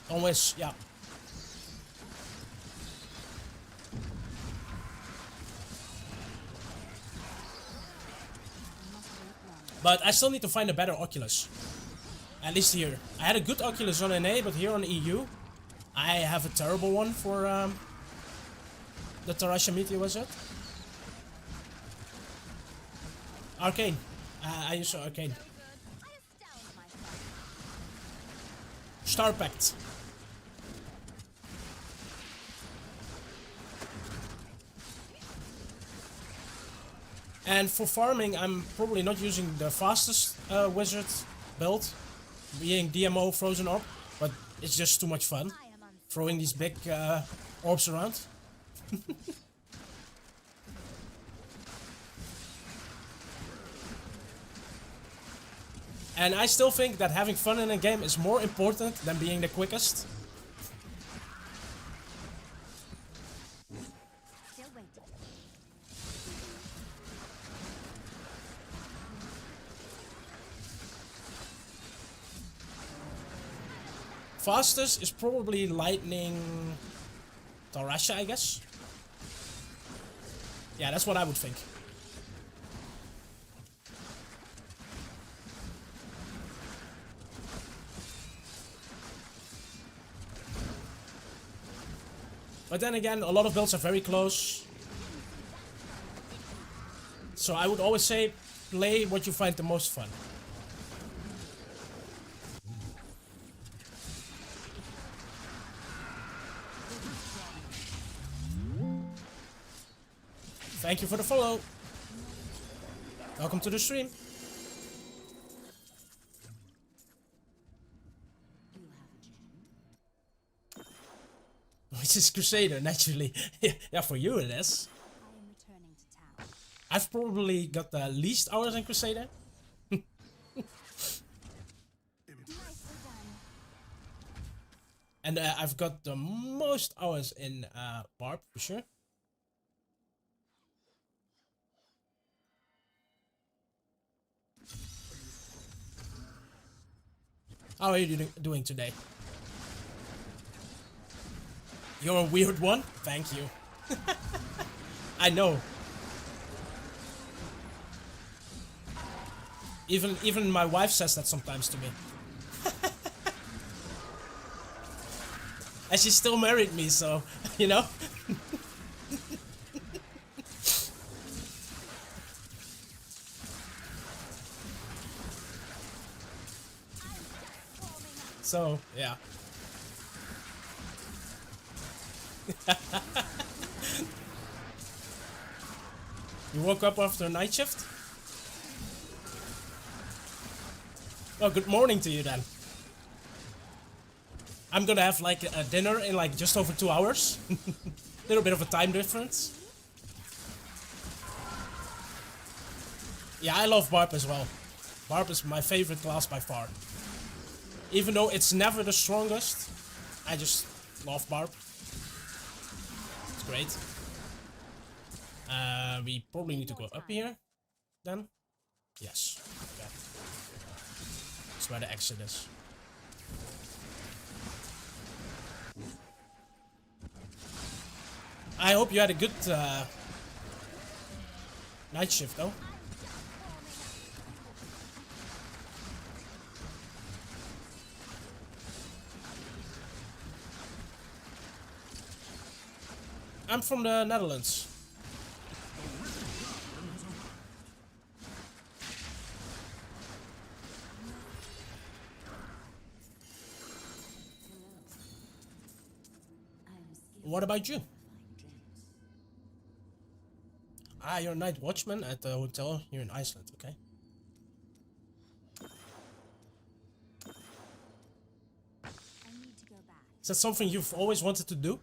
Always, yeah. But I still need to find a better Oculus. At least here. I had a good Oculus on NA, but here on EU, I have a terrible one for the Tarasha Meteor wizard. Arcane. I use Arcane. Star Pact. And for farming, I'm probably not using the fastest wizard build, being DMO Frozen Orb, but it's just too much fun, throwing these big orbs around. And I still think that having fun in a game is more important than being the quickest. Still waiting. Fastest is probably Lightning Tarasha, I guess. Yeah, that's what I would think. But then again, a lot of builds are very close. So I would always say, play what you find the most fun. Thank you for the follow. Welcome to the stream. Which is Crusader, naturally. Yeah, for you it is. I am returning to town. I've probably got the least hours in Crusader. Nicely done. And I've got the most hours in Barb, for sure. How are you doing today? You're a weird one? Thank you. I know. Even my wife says that sometimes to me. And she still married me, so, you know? So, yeah. You woke up after a night shift? Well, good morning to you then. I'm gonna have like a dinner in like just over 2 hours. Little bit of a time difference. Yeah, I love Barb as well. Barb is my favorite class by far. Even though it's never the strongest, I just love Barb. It's great. We probably need to go up here, then. Yes. Okay. That's where the exit is. I hope you had a good night shift, though. I'm from the Netherlands. What about you? Ah, you're a night watchman at the hotel here in Iceland, okay. I need to go back. Is that something you've always wanted to do?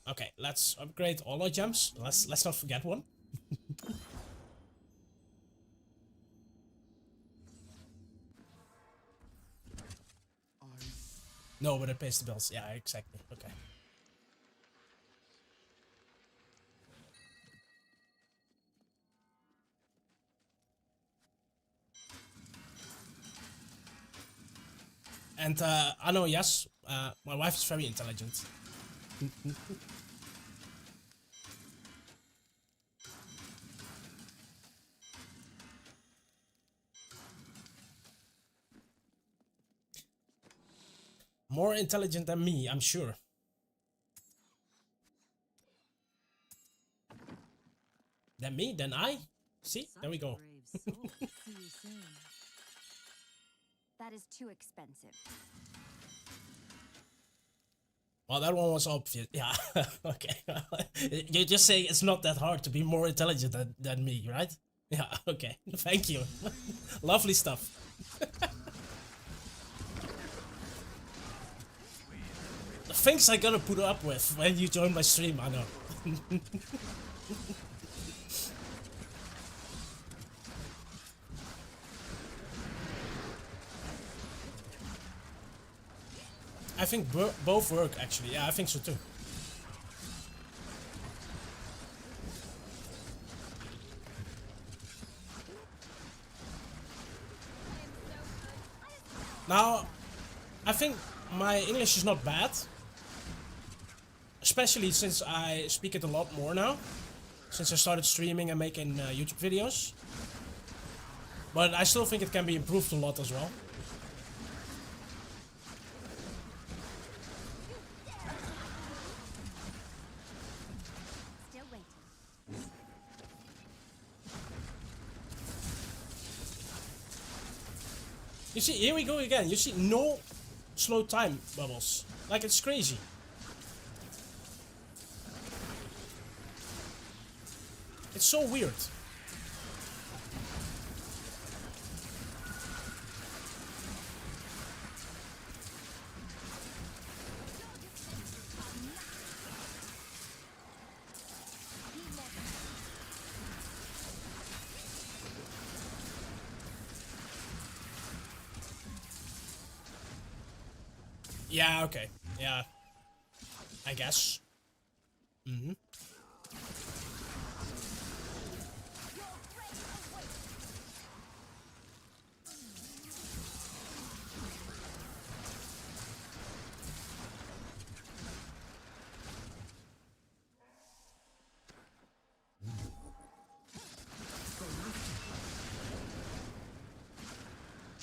Okay, let's upgrade all our gems. Let's not forget one. No, but it pays the bills. Yeah, exactly. Okay. And I know, yes, my wife is very intelligent. More intelligent than me, I'm sure. Than me, than I. See, there we go. Brave soul. See you soon. That is too expensive. Well, that one was obvious. Yeah, okay. You're just saying it's not that hard to be more intelligent than me, right? Yeah, okay. Thank you. Lovely stuff. The things I gotta put up with when you join my stream, I know. I think both work, actually. Yeah, I think so too. Now, I think my English is not bad. especially since I speak it a lot more now. Since I started streaming and making YouTube videos. But I still think it can be improved a lot as well. Still waiting. You see, here we go again. You see, no slow time bubbles. Like, it's crazy. It's so weird. Yeah, okay. Yeah. I guess. Mm-hmm.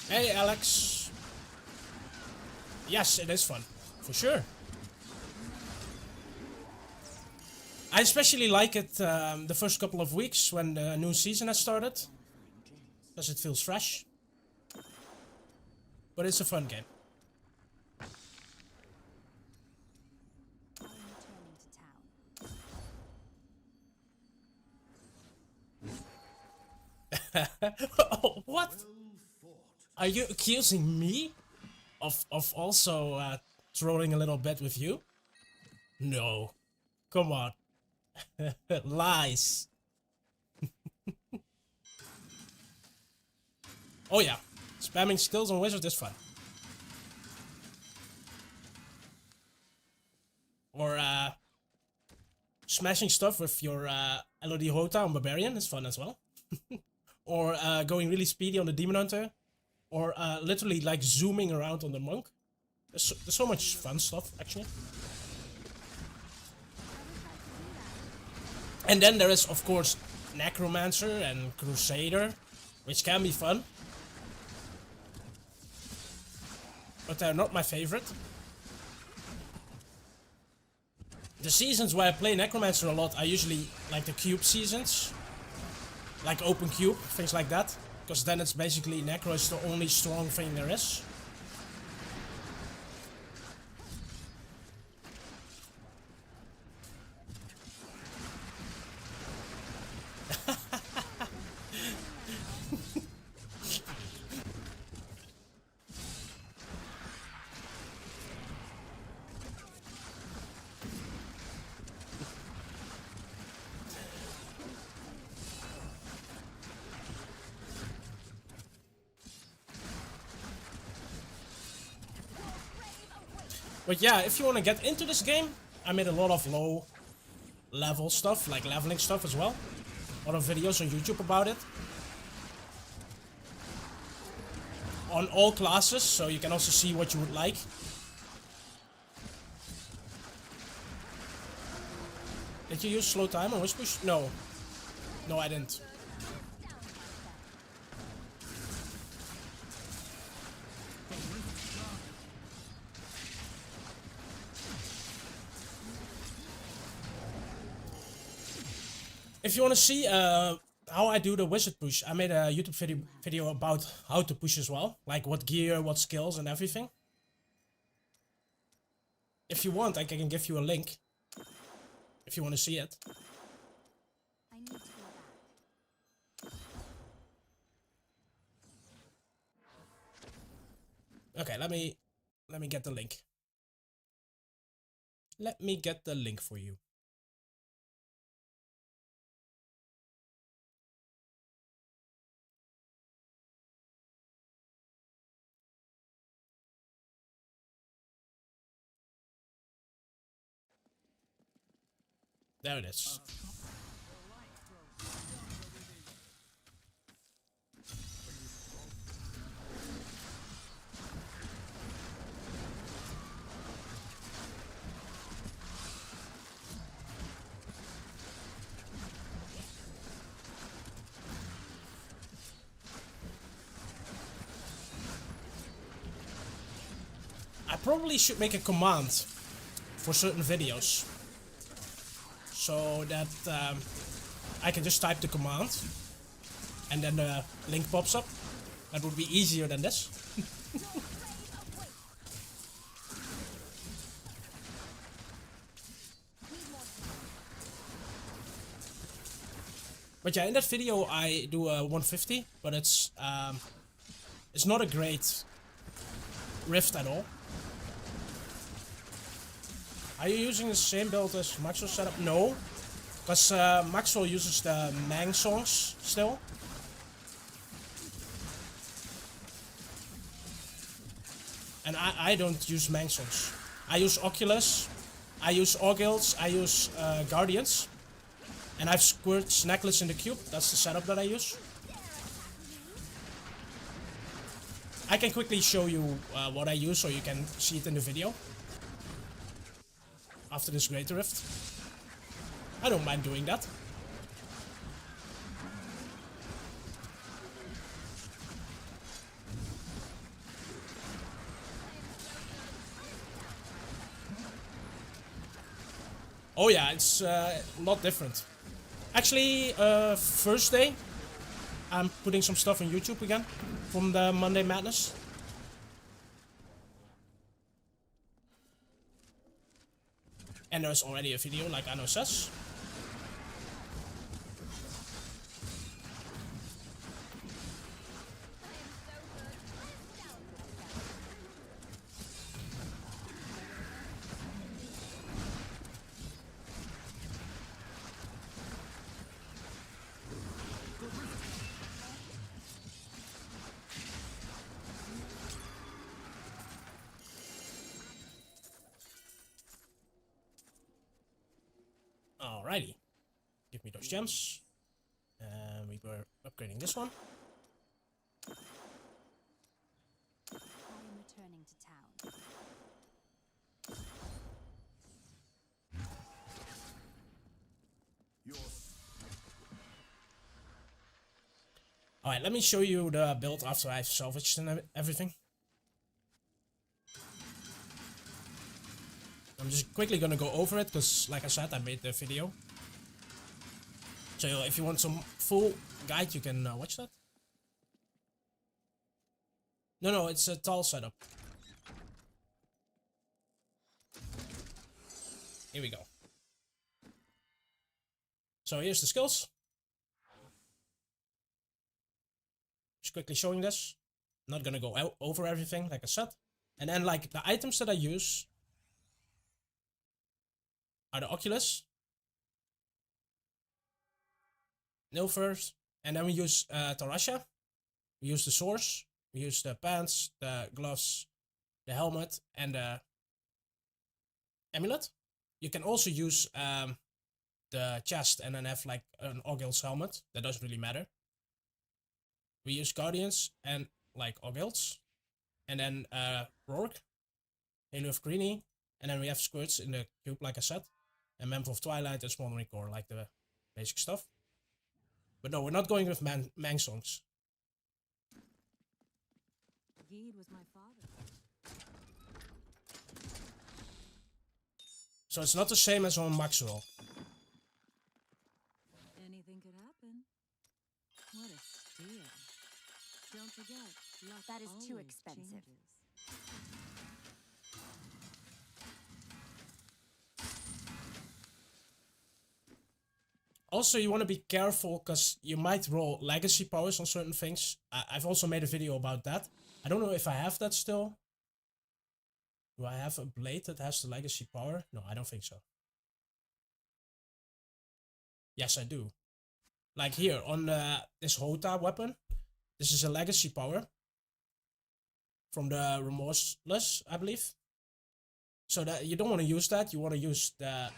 Hey, Alex. Yes, it is fun. For sure. I especially like it the first couple of weeks when the new season has started. Because it feels fresh. But it's a fun game. I am returning to town. Oh, what? Are you accusing me of also trolling a little bit with you? No. Come on. Lies. Oh yeah. Spamming skills on Wizard is fun. Or smashing stuff with your LOD Hota on Barbarian is fun as well. Or going really speedy on the Demon Hunter. Or literally like zooming around on the Monk. There's so much fun stuff actually. And then there is of course Necromancer and Crusader, which can be fun. But they're not my favorite. The seasons where I play Necromancer a lot are usually like the cube seasons. Like open cube, things like that. Because then it's basically Necro is the only strong thing there is. But yeah, if you want to get into this game, I made a lot of low level stuff, like leveling stuff as well. A lot of videos on YouTube about it. On all classes, so you can also see what you would like. Did you use slow time on Whisper? No. No, I didn't. If you want to see how I do the wizard push, I made a YouTube video about how to push as well. Like what gear, what skills and everything. If you want, I can give you a link. If you want to see it. I need to go back. Okay, let me get the link. Let me get the link for you. There it is. probably should make a command for certain videos. So that I can just type the command and then the link pops up. That would be easier than this. But yeah, in that video I do a 150, but it's not a great rift at all. Are you using the same build as Maxwell's setup? No, because Maxwell uses the Mang songs still. And I don't use Mang songs. I use Oculus, I use Augs, I use Guardians. And I've Squirt's necklace in the cube. That's the setup that I use. I can quickly show you what I use so you can see it in the video. After this Great Rift. I don't mind doing that. Oh yeah, it's a lot different. Actually, Thursday, I'm putting some stuff on YouTube again from the Monday Madness. And there's already a video, like Anno says. Alrighty. Give me those gems. And we were upgrading this one. I am returning to town. Alright, let me show you the build after I've salvaged and everything. I'm just quickly gonna go over it, because like I said, I made the video. So if you want some full guide, you can watch that. No, it's a tall setup. Here we go. So here's the skills. Just quickly showing this. Not gonna go over everything, like I said. And then like the items that I use are the Oculus, Nilfers, and then we use Tarasha. We use the swords, we use the pants, the gloves, the helmet, and the amulet. You can also use the chest and then have like an Augils helmet. That doesn't really matter. We use Guardians and like Augils, and then Rourke, Halo of Greenie, and then we have Squirts in the cube, like I said. And Member of Twilight and Smoldering Core, like the basic stuff. But no, we're not going with Mang songs. Geed was my father. So it's not the same as on Maxwell. Anything could happen. What a steal. Don't forget, luck That is too always expensive. changes. Also, you want to be careful because you might roll legacy powers on certain things. I've also made a video about that. I don't know if I have that still. Do I have a blade that has the legacy power? No, I don't think so. Yes, I do. Like here on this Hota weapon. This is a legacy power from the Remorseless, I believe. So that you don't want to use that. You want to use the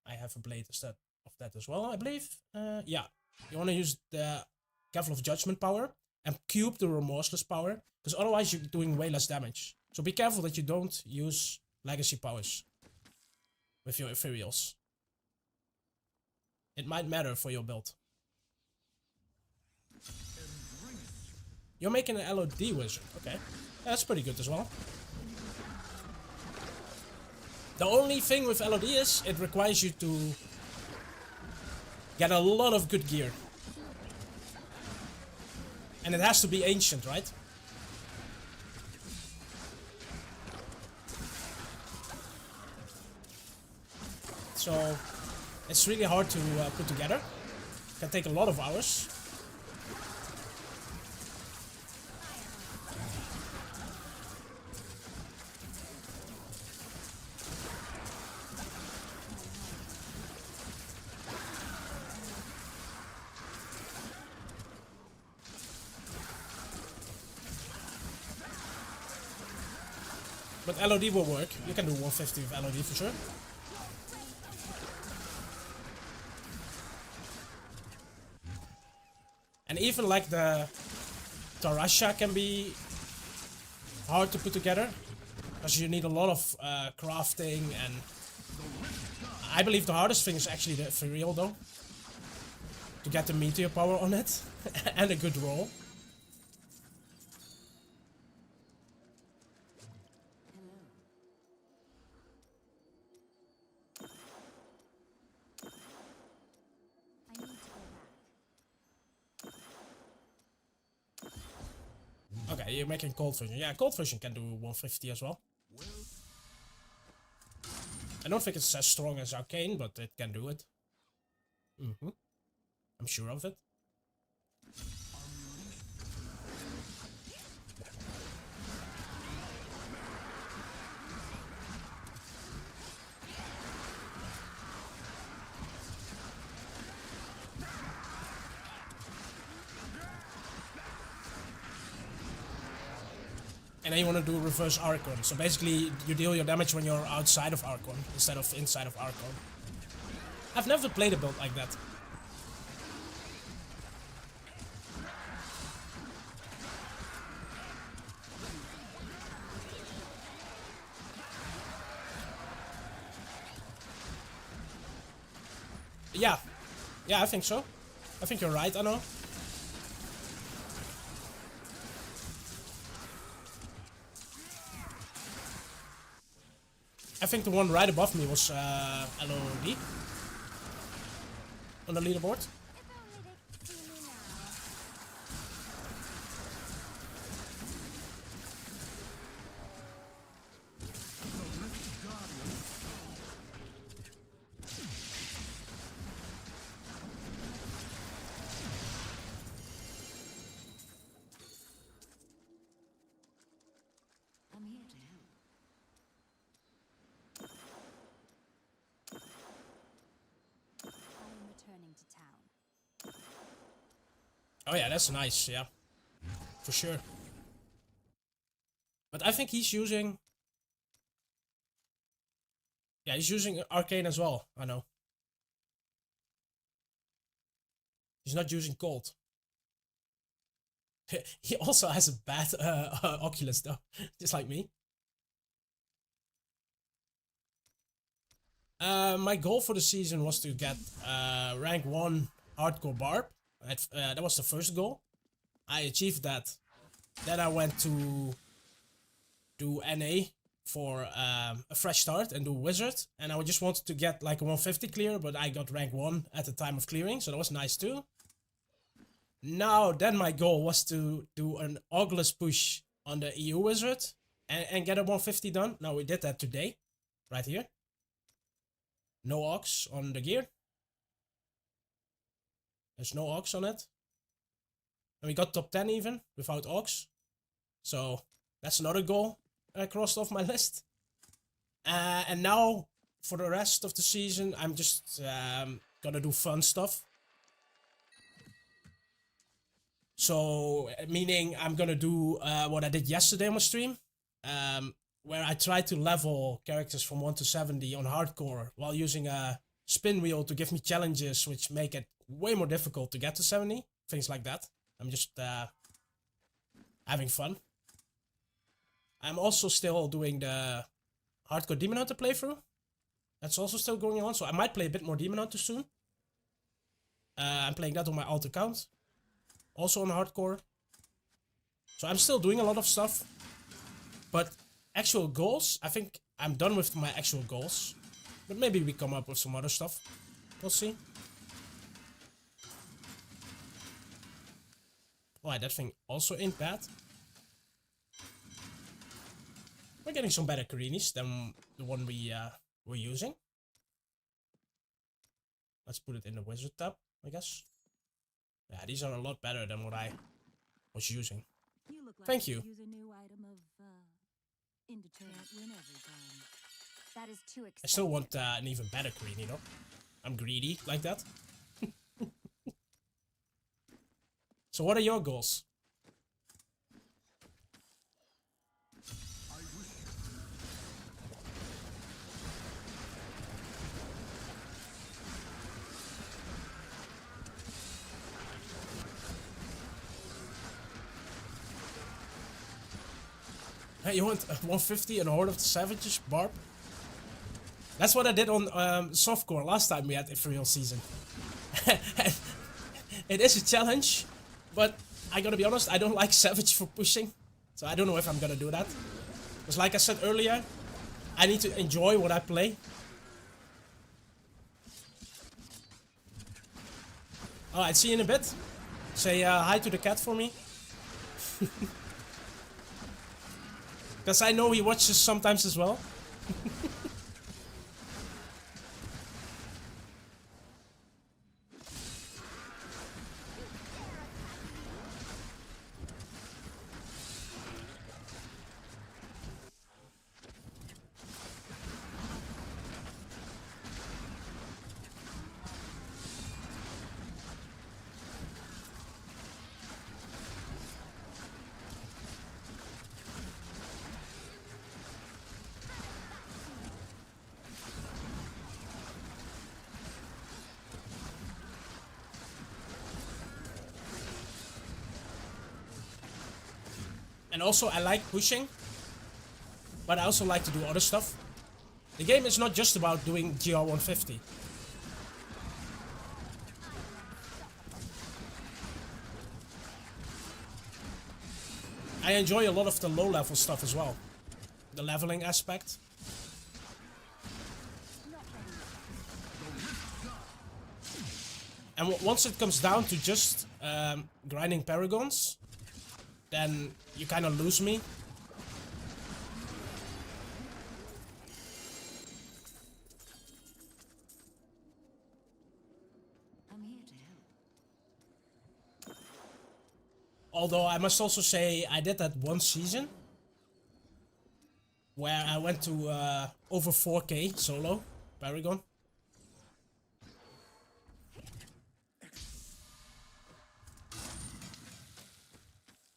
I have a blade instead of that as well, I believe. Yeah, you want to use the Gavel of Judgment power and cube the Remorseless power, because otherwise you're doing way less damage. So be careful that you don't use legacy powers with your ethereals. It might matter for your build. You're making an LOD wizard. Okay. That's pretty good as well. The only thing with LOD is it requires you to get a lot of good gear. And it has to be ancient, right? So it's really hard to put together. It can take a lot of hours. But LOD will work. You can do 150 with LOD for sure. And even like the Tarasha can be hard to put together. Because you need a lot of crafting, and I believe the hardest thing is actually the ethereal though. To get the meteor power on it. And a good roll. I need to go back. Okay, you're making cold fusion. Yeah, cold fusion can do 150 as well. I don't think it's as strong as arcane, but it can do it. I'm sure of it. And then you want to do reverse Archon. So basically, you deal your damage when you're outside of Archon instead of inside of Archon. I've never played a build like that. Yeah. Yeah, I think so. I think you're right, I know. I think the one right above me was LOD on the leaderboard. If only they could see me now. I'm here to help. I am returning to town. Oh yeah, that's nice, yeah. For sure. But I think he's using... Yeah, he's using Arcane as well, I know. He's not using Cold. He also has a bad Oculus though, just like me. My goal for the season was to get rank 1 hardcore barb. That was the first goal. I achieved that. Then I went to do NA for a fresh start and do wizard. And I just wanted to get like a 150 clear, but I got rank 1 at the time of clearing, so that was nice too. Now, then my goal was to do an Augless push on the EU wizard and get a 150 done. Now we did that today, right here. No Augs on the gear. There's no Augs on it. And we got top 10 even, without Augs. So, that's another goal crossed off my list. And now, for the rest of the season, I'm just gonna do fun stuff. So, meaning I'm gonna do what I did yesterday on my stream. Where I tried to level characters from 1 to 70 on hardcore while using a spin wheel to give me challenges which make it way more difficult to get to 70. Things like that. I'm just having fun. I'm also still doing the hardcore Demon Hunter playthrough. That's also still going on, so I might play a bit more Demon Hunter soon. I'm playing that on my alt account. Also on hardcore. So I'm still doing a lot of stuff. But actual goals, I think I'm done with my actual goals. But maybe we come up with some other stuff. We'll see. Oh, that thing also ain't bad. We're getting some better greenies than the one we were using. Let's put it in the wizard tab, I guess. Yeah, these are a lot better than what I was using. You look like Thank you you. could use a new item of indeterminate win every time. That is too expensive. I still want an even better greenie, though. I'm greedy like that. So what are your goals? Hey, you want 150 and a Horde of the Savages, Barb? That's what I did on softcore last time we had Ethereal Season. It is a challenge, but I gotta be honest, I don't like Savage for pushing. So I don't know if I'm gonna do that. Because like I said earlier, I need to enjoy what I play. Alright, see you in a bit. Say hi to the cat for me. Because I know he watches sometimes as well. And also, I like pushing, but I also like to do other stuff. The game is not just about doing GR 150. I enjoy a lot of the low level stuff as well. The leveling aspect. And once it comes down to just grinding paragons, then you kind of lose me. I'm here to help. Although I must also say I did that one season where I went to over 4k solo paragon.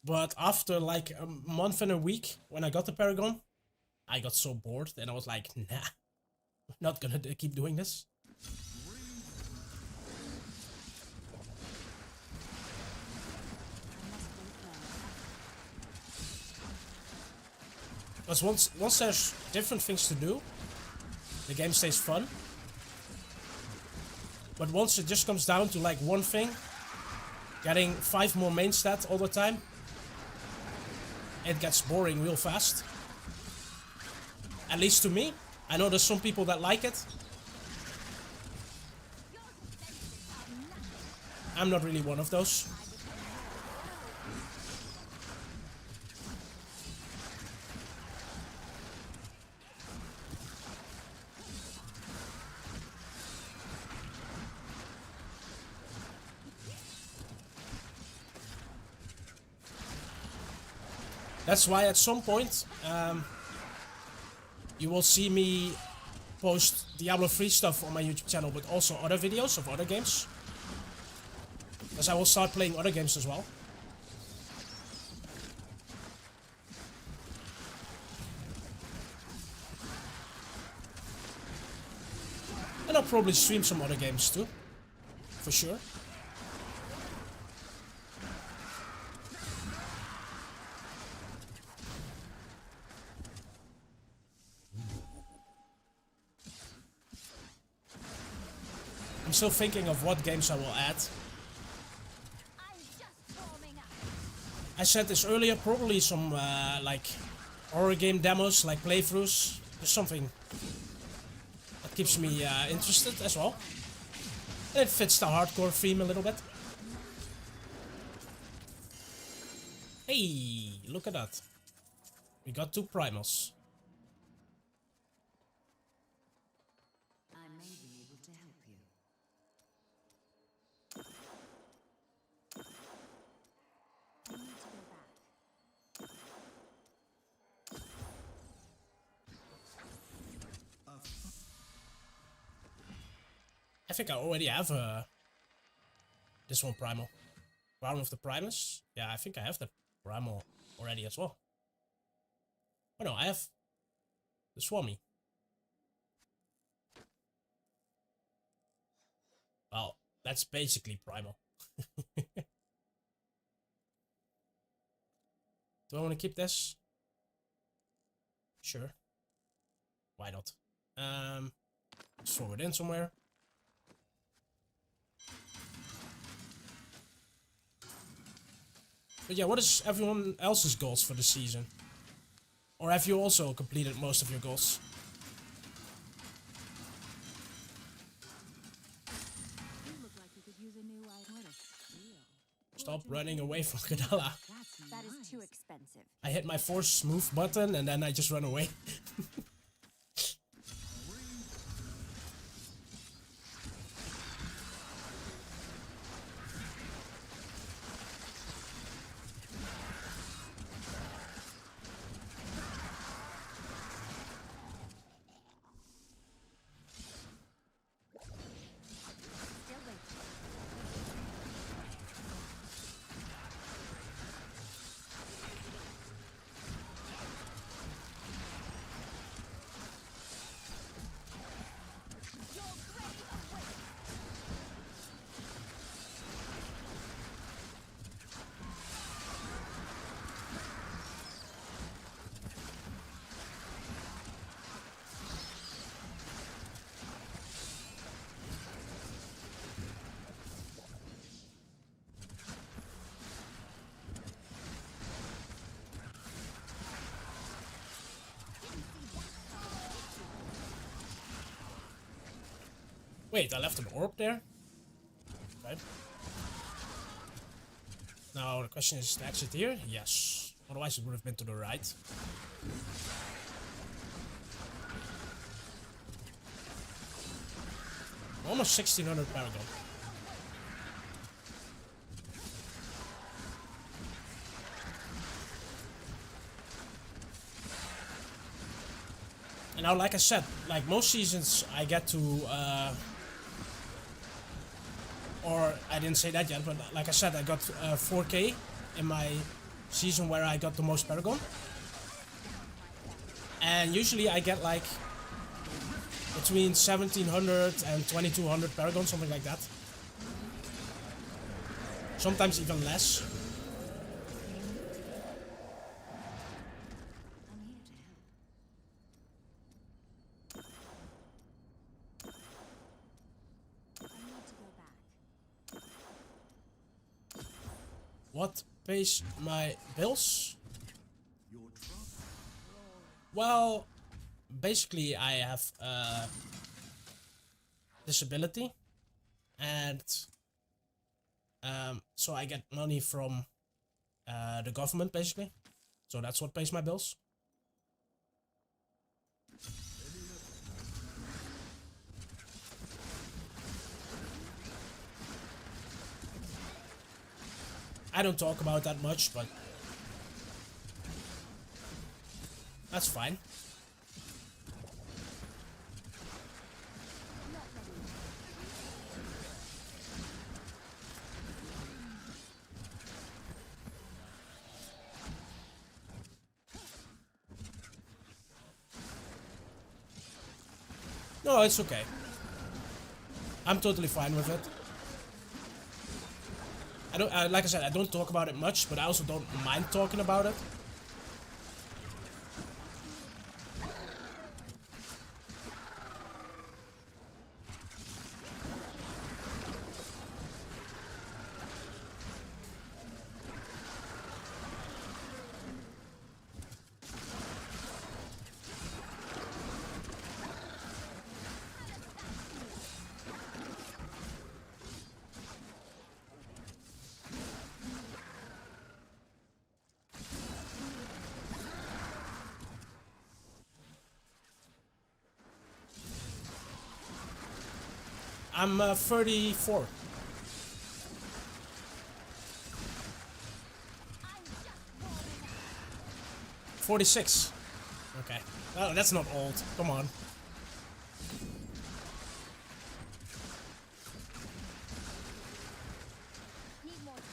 But after like a month and a week, when I got the Paragon, I got so bored and I was like, nah, I'm not gonna keep doing this. Because once there's different things to do, the game stays fun. But once it just comes down to like one thing, getting 5 more main stats all the time, it gets boring real fast. At least to me. I know there's some people that like it. I'm not really one of those. That's why at some point you will see me post Diablo 3 stuff on my YouTube channel, but also other videos of other games. Because I will start playing other games as well. And I'll probably stream some other games too. For sure. I'm still thinking of what games I will add. I'm just warming up. I said this earlier, probably some like horror game demos, like playthroughs. Just something that keeps me interested as well. And it fits the hardcore theme a little bit. Hey, look at that. We got 2 primals. I may be able to help you. I need to go back. I think I already have this one primal. Crown of the Primus? Yeah, I think I have the primal already as well. Oh no, I have the Swami. Well, that's basically primal. Do I want to keep this? Sure. Why not? Let's throw it in somewhere. But yeah, what is everyone else's goals for the season? Or have you also completed most of your goals? You look like you could use a new item. What a steal. Stop running away from Kadala. That's That is nice. too expensive. I hit my force move button and then I just run away. Still waiting. Wait, I left an orb there? Right. Now the question is, the exit here? Yes. Otherwise it would have been to the right. Almost 1600 Paragon. And now, like I said, like most seasons I get to, or I didn't say that yet, but like I said, I got 4K in my season where I got the most Paragon. And usually I get like between 1700 and 2200 Paragon, something like that. Sometimes even less. I'm here to help. I need to go back. What pays my bills? Your trust. Well, basically I have disability, and so I get money from the government basically. So that's what pays my bills. I don't talk about that much, but that's fine. No, it's okay. I'm totally fine with it. I don't, like I said, I don't talk about it much, but I also don't mind talking about it. I'm 34. I'm just warming up. 46. Okay. Oh, that's not old. Come on. Need more time.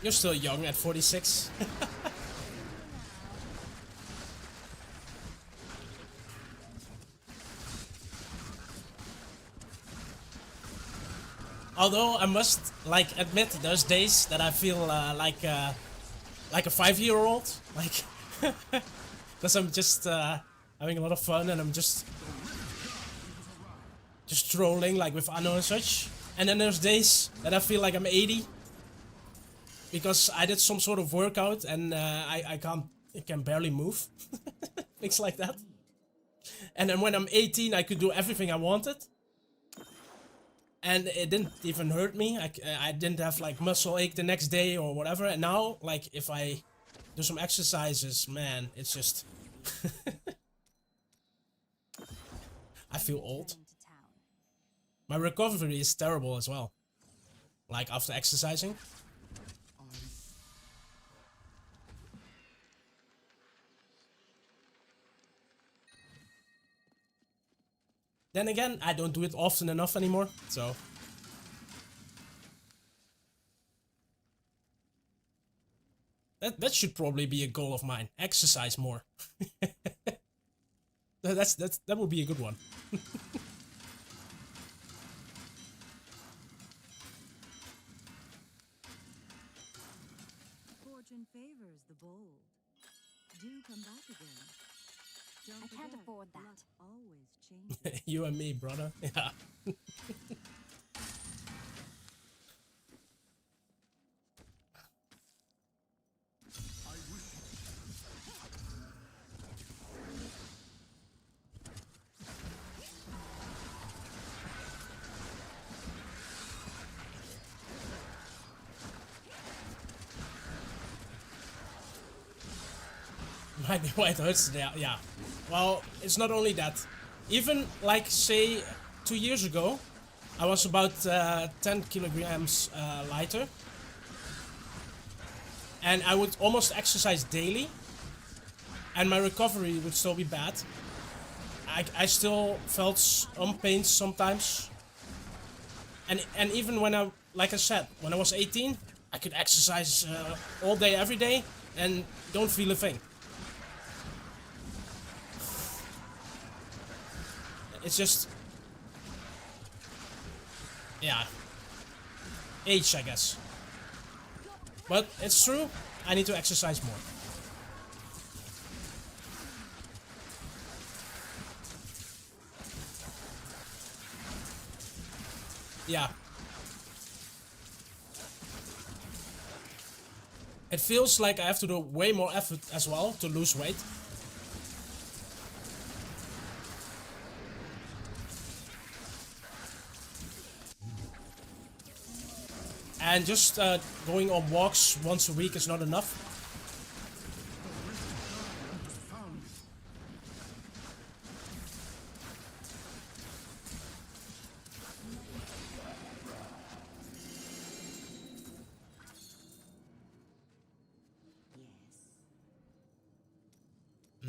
You're still young at 46. Although I must like admit, there's days that I feel like a 5-year-old, like because I'm just having a lot of fun and I'm just trolling like with Anno and such. And then there's days that I feel like I'm 80 because I did some sort of workout and I can barely move, things like that. And then when I'm 18, I could do everything I wanted. And it didn't even hurt me. I didn't have like muscle ache the next day or whatever. And now, like, if I do some exercises, man, it's just... I feel old. Returning to town. My recovery is terrible as well. Like, after exercising. Then again, I don't do it often enough anymore, so... That should probably be a goal of mine. Exercise more. That would be a good one. Fortune favors the bold. Do come back again. Don't I can't forget, afford that. luck always changes. You and me, brother. Yeah. I wish Might be why it hurts there, yeah. Well, it's not only that. Even, like, say, 2 years ago, I was about 10 kilograms lighter. And I would almost exercise daily. And my recovery would still be bad. I still felt some pains sometimes. And even when I, like I said, when I was 18, I could exercise all day, every day, and don't feel a thing. It's just... yeah. Age, I guess. But it's true, I need to exercise more. Yeah. It feels like I have to do way more effort as well to lose weight. And just going on walks once a week is not enough.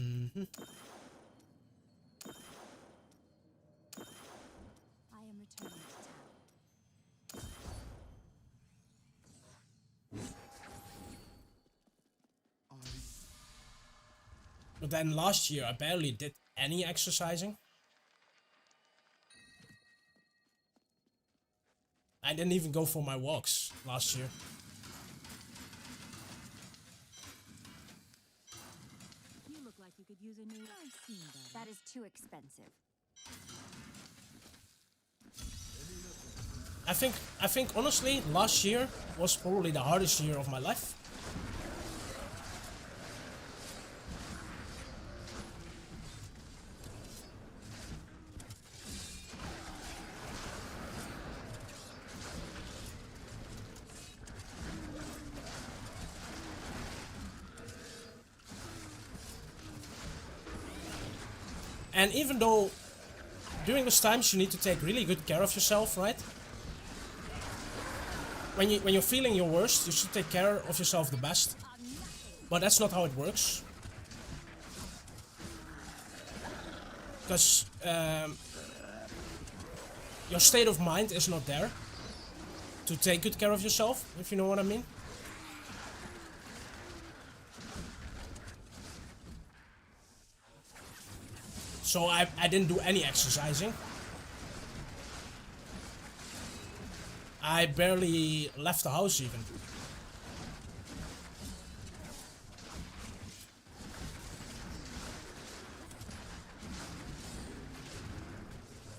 found I am returning to town. But then last year I barely did any exercising. I didn't even go for my walks last year. You look like you could use a new. I've seen that. That is too expensive. I think honestly last year was probably the hardest year of my life. And even though during those times you need to take really good care of yourself, right? When you're feeling your worst, you should take care of yourself the best. But that's not how it works. Because your state of mind is not there to take good care of yourself, if you know what I mean. So I didn't do any exercising. I barely left the house even.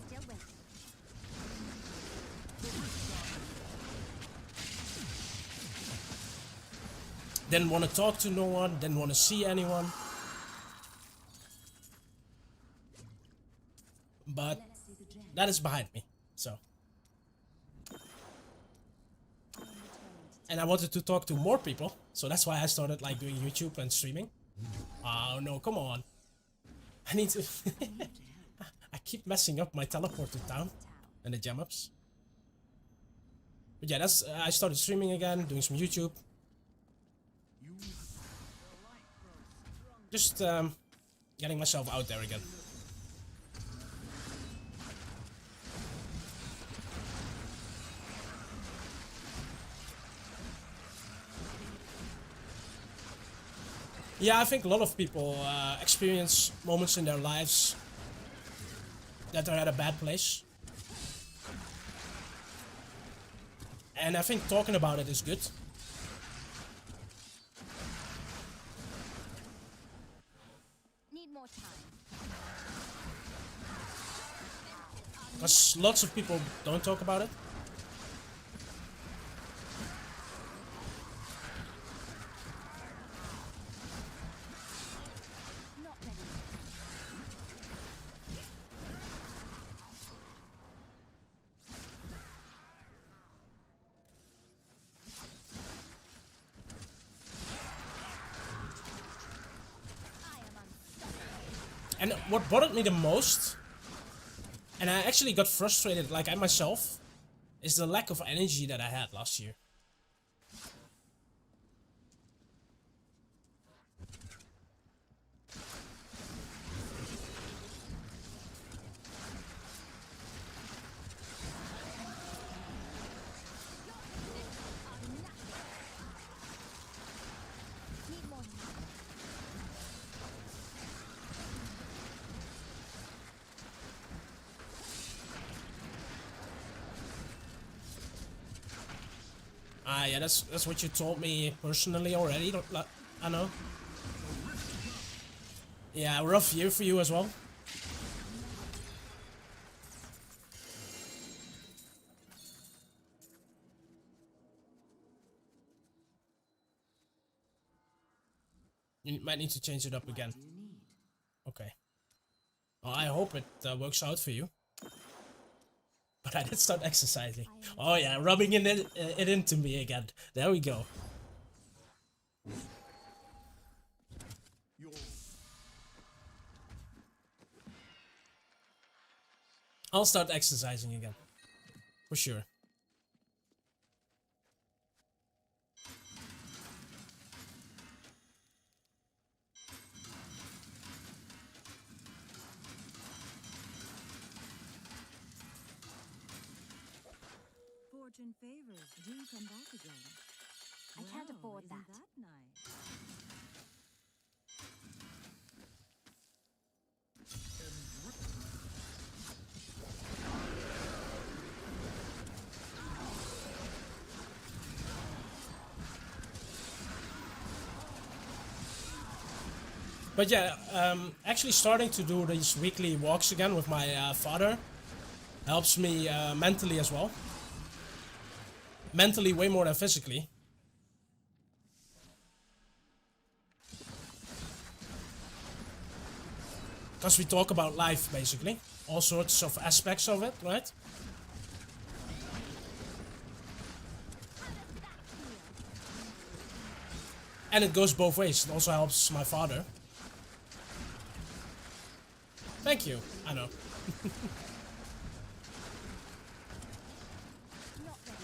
Still with me. Didn't want to talk to no one, didn't want to see anyone. But that is behind me, so. And I wanted to talk to more people, so that's why I started like doing YouTube and streaming. Oh no, come on. I need to... I keep messing up my teleport to town and the gem ups. But yeah, that's... I started streaming again, doing some YouTube. Just getting myself out there again. Yeah, I think a lot of people experience moments in their lives that are at a bad place. And I think talking about it is good. Need more time. Because lots of people don't talk about it. Not ready. I am unstoppable. And what bothered me the most, and I actually got frustrated like at myself, is the lack of energy that I had last year. Need more time. Ah, yeah, that's what you told me personally already. I know. Yeah, rough year for you as well. You might need to change it up again. Okay. Well, I hope it works out for you. But I did start exercising. Oh yeah, rubbing it into me again. There we go. I'll start exercising again. For sure. Fortune favors. Do come back again. I can't Well, afford isn't that. that nice? But yeah, actually starting to do these weekly walks again with my father helps me mentally as well. Mentally way more than physically. Because we talk about life basically. All sorts of aspects of it, right? And it goes both ways. It also helps my father. Thank you. I know. Not ready.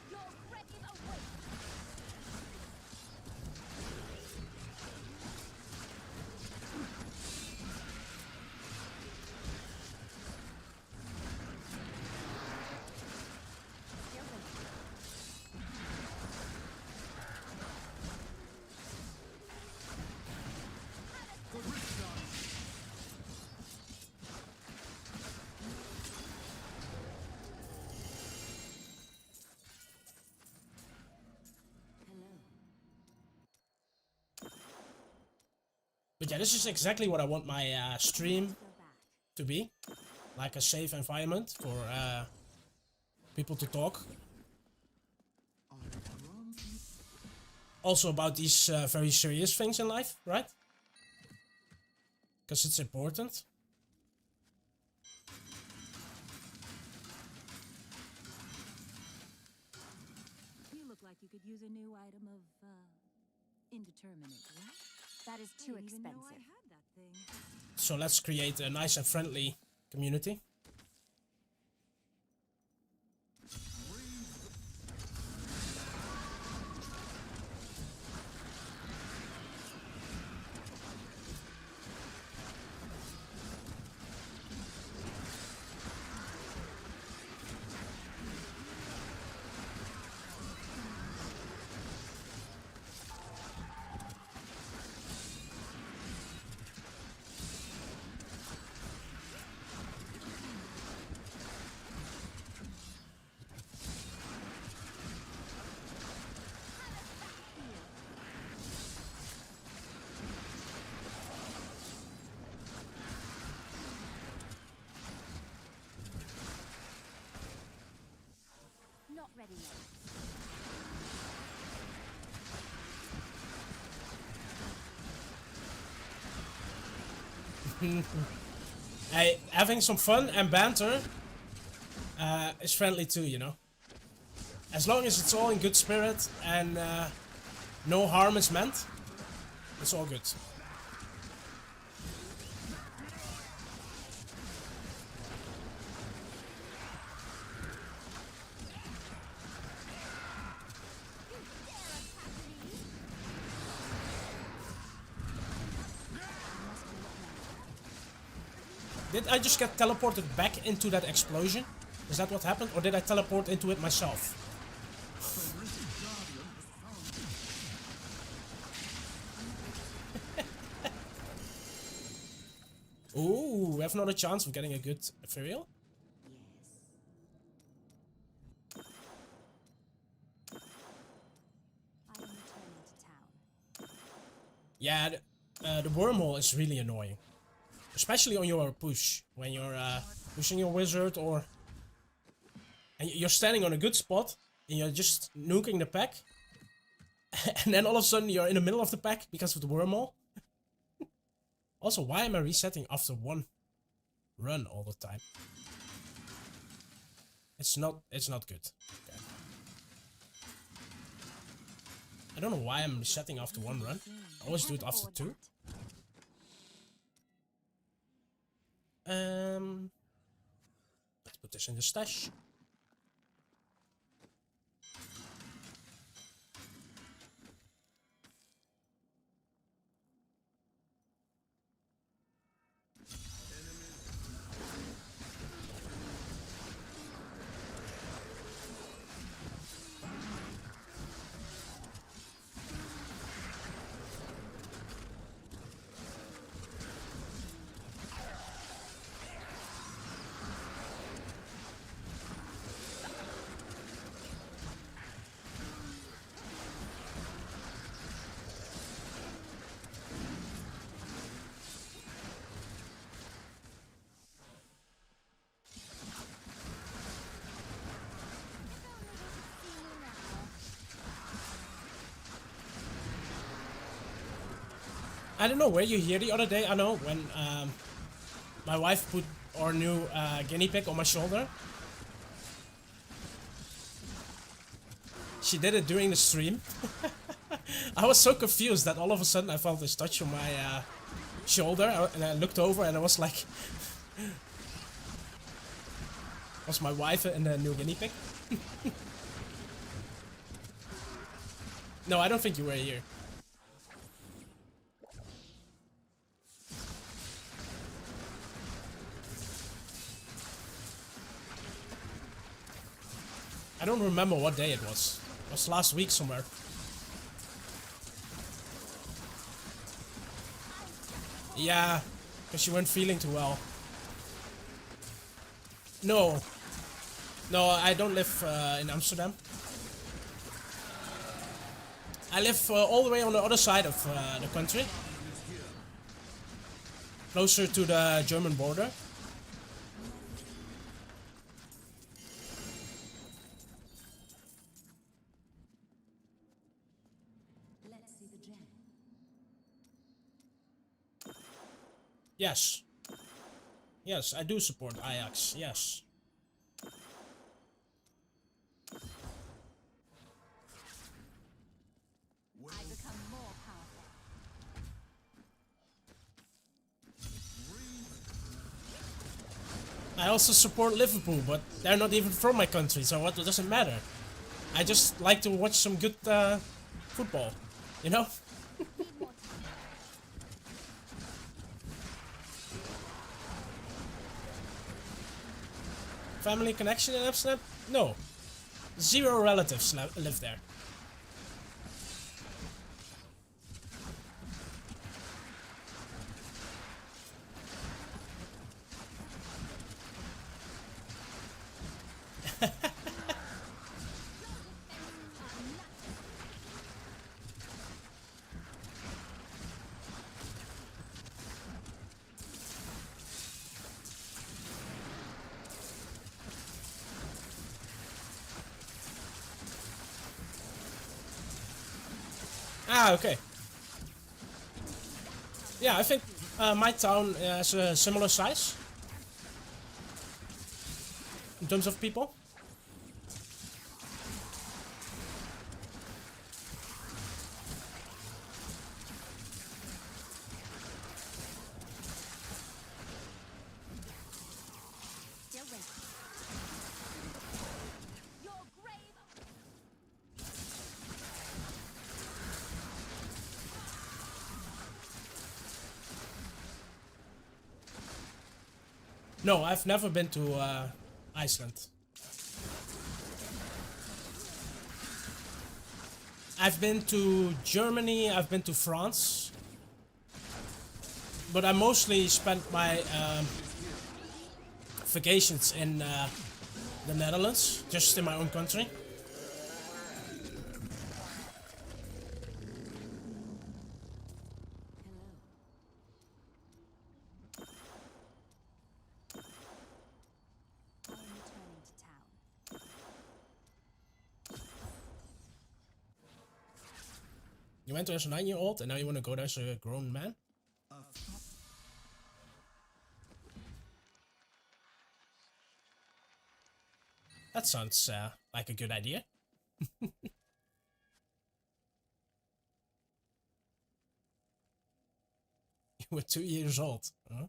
Your grave awaits. Still waiting. The Richter. Hello. But yeah, this is exactly what I want my stream Go back. to be. Like a safe environment for people to talk. I grant you Also about these very serious things in life, right? Because it's important. You look like you could use a new item of, indeterminate, right? That is I too didn't even know I expensive. had that thing. So let's create a nice and friendly community. Not ready yet. Hey, having some fun and banter is friendly too, you know. As long as it's all in good spirit and no harm is meant, it's all good. Did I just get teleported back into that explosion? Is that what happened? Or did I teleport into it myself? Ooh, we have another chance of getting a good ethereal. Yes. I am returning to town. Yeah, the wormhole is really annoying. Especially on your push. When you're pushing your wizard or... And you're standing on a good spot and you're just nuking the pack. And then all of a sudden you're in the middle of the pack because of the wormhole. Also, why am I resetting after one run all the time? It's not good. Okay. I don't know why I'm resetting after one run. I always do it Can't after afford two. that. Let's put this in the stash. I don't know where you hear the other day. I know when my wife put our new guinea pig on my shoulder. She did it during the stream. I was so confused that all of a sudden I felt this touch on my shoulder, and I looked over and I was like, was my wife and the new guinea pig? No, I don't think you were here. I don't remember what day it was. It was last week somewhere. Yeah, because you weren't feeling too well. No. No, I don't live in Amsterdam. I live all the way on the other side of the country. Closer to the German border. Let's see the gem. Yes. Yes, I do support Ajax. Yes. I become more powerful. I also support Liverpool, but they're not even from my country, so what? It doesn't matter. I just like to watch some good football, you know? Need more time. Family connection in Amsterdam? No. Zero relatives live there. Ah, okay. Yeah, I think my town has a similar size in terms of people. Still ready. Your grave. No, I've never been to Iceland. I've been to Germany, I've been to France. But I mostly spent my vacations in the Netherlands, just in my own country. I am returning to town. You went there as a 9-year-old and now you want to go there as a grown man? That sounds like a good idea. You were 2 years old. Huh?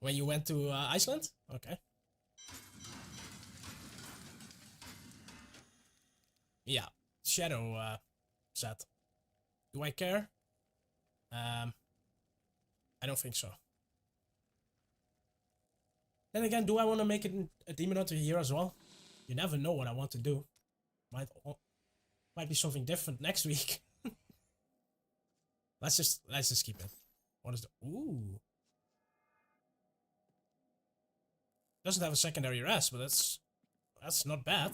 When you went to Iceland? Okay. Yeah. Shadow said. Do I care? I don't think so. Then again, do I want to make it a Demon Hunter here as well? You never know what I want to do. Might be something different next week. let's just keep it. What is the ooh? Doesn't have a secondary rest, but that's not bad.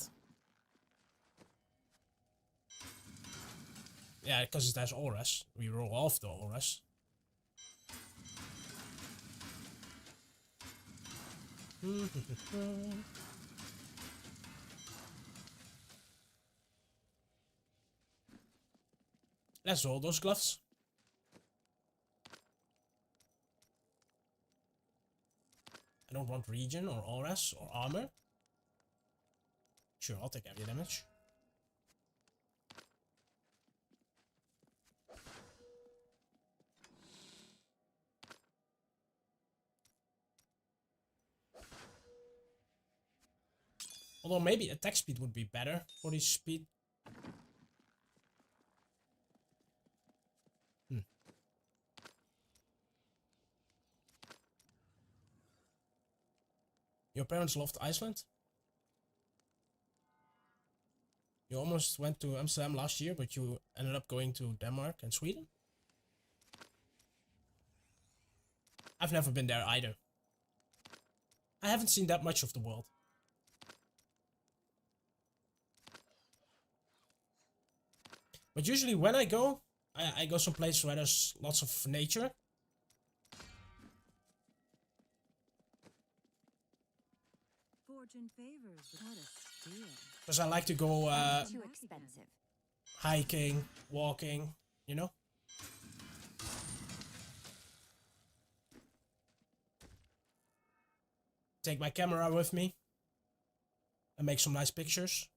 Yeah, because it has all rest. We roll off the all rest. Let's roll those gloves. I don't want region or auras or armor. Sure, I'll take heavy damage. Although maybe attack speed would be better for this speed. Your parents loved Iceland? You almost went to Amsterdam last year, but you ended up going to Denmark and Sweden? I've never been there either. I haven't seen that much of the world. But usually when I go, I go someplace where there's lots of nature. Fortune favors. What a steal. Because I like to go Too expensive. hiking, walking, you know? Take my camera with me and make some nice pictures.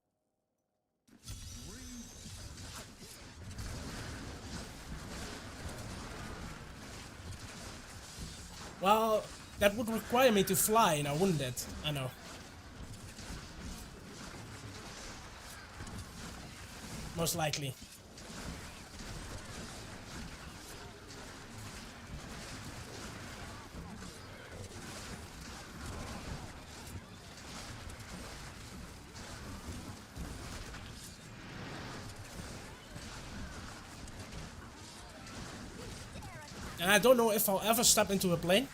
Well, that would require me to fly now, wouldn't it? I know. Most likely. And I don't know if I'll ever step into a plane.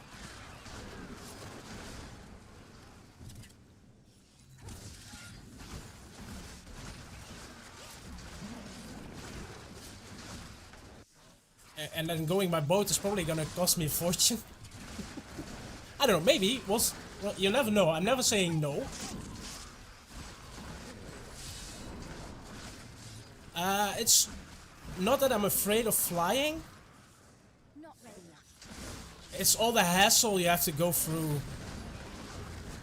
And then going by boat is probably gonna cost me a fortune. I don't know, maybe. Well, you never know. I'm never saying no. It's not that I'm afraid of flying. Not ready yet. It's all the hassle you have to go through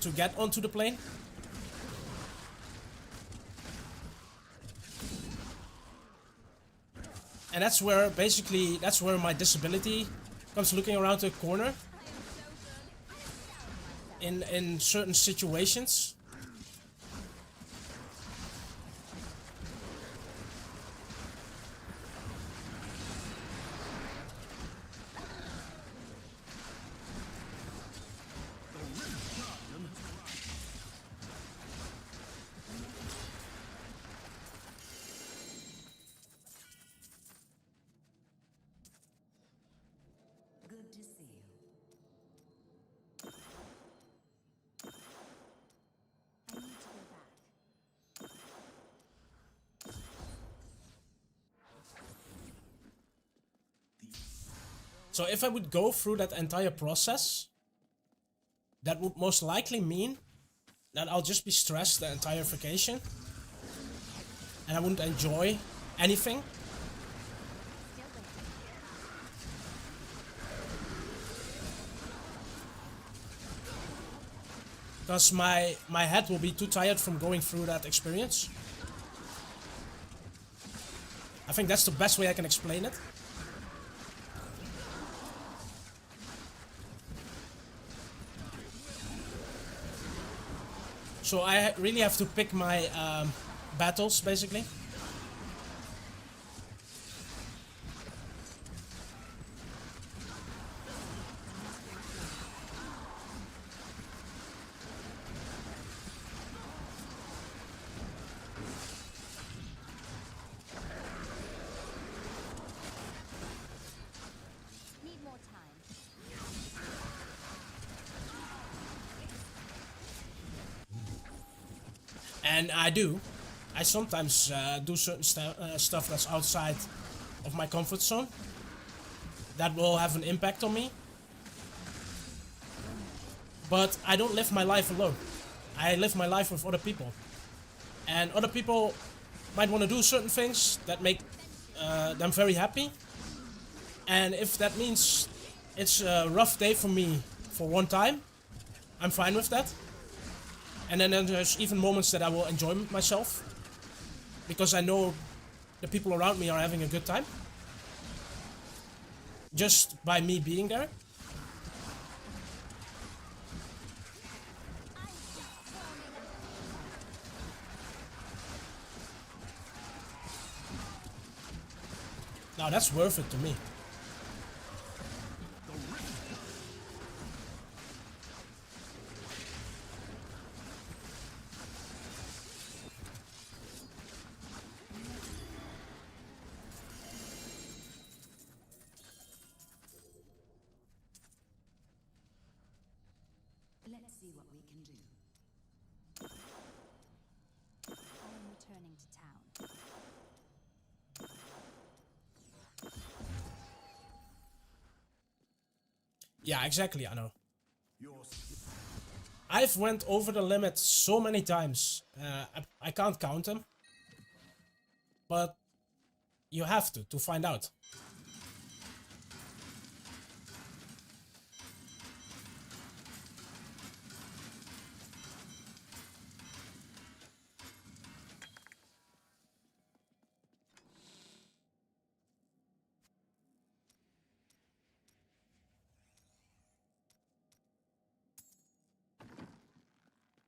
to get onto the plane. And that's where, basically, that's where my disability comes looking around the corner. In certain situations. Good to see you. I need to go back. So if I would go through that entire process, that would most likely mean that I'll just be stressed the entire vacation. And I wouldn't enjoy anything. Still there. Because my head will be too tired from going through that experience. I think that's the best way I can explain it. So I really have to pick my battles, basically. Need more time. And I do. I sometimes do certain stuff that's outside of my comfort zone. That will have an impact on me. But I don't live my life alone. I live my life with other people. And other people might want to do certain things that make them very happy. And if that means it's a rough day for me for one time, I'm fine with that. And then there's even moments that I will enjoy myself. Because I know the people around me are having a good time. Just by me being there. Now that's worth it to me. Let's see what we can do. I am returning to town. Yeah, exactly, I know. Your I've went over the limit so many times. I can't count them. But you have to find out.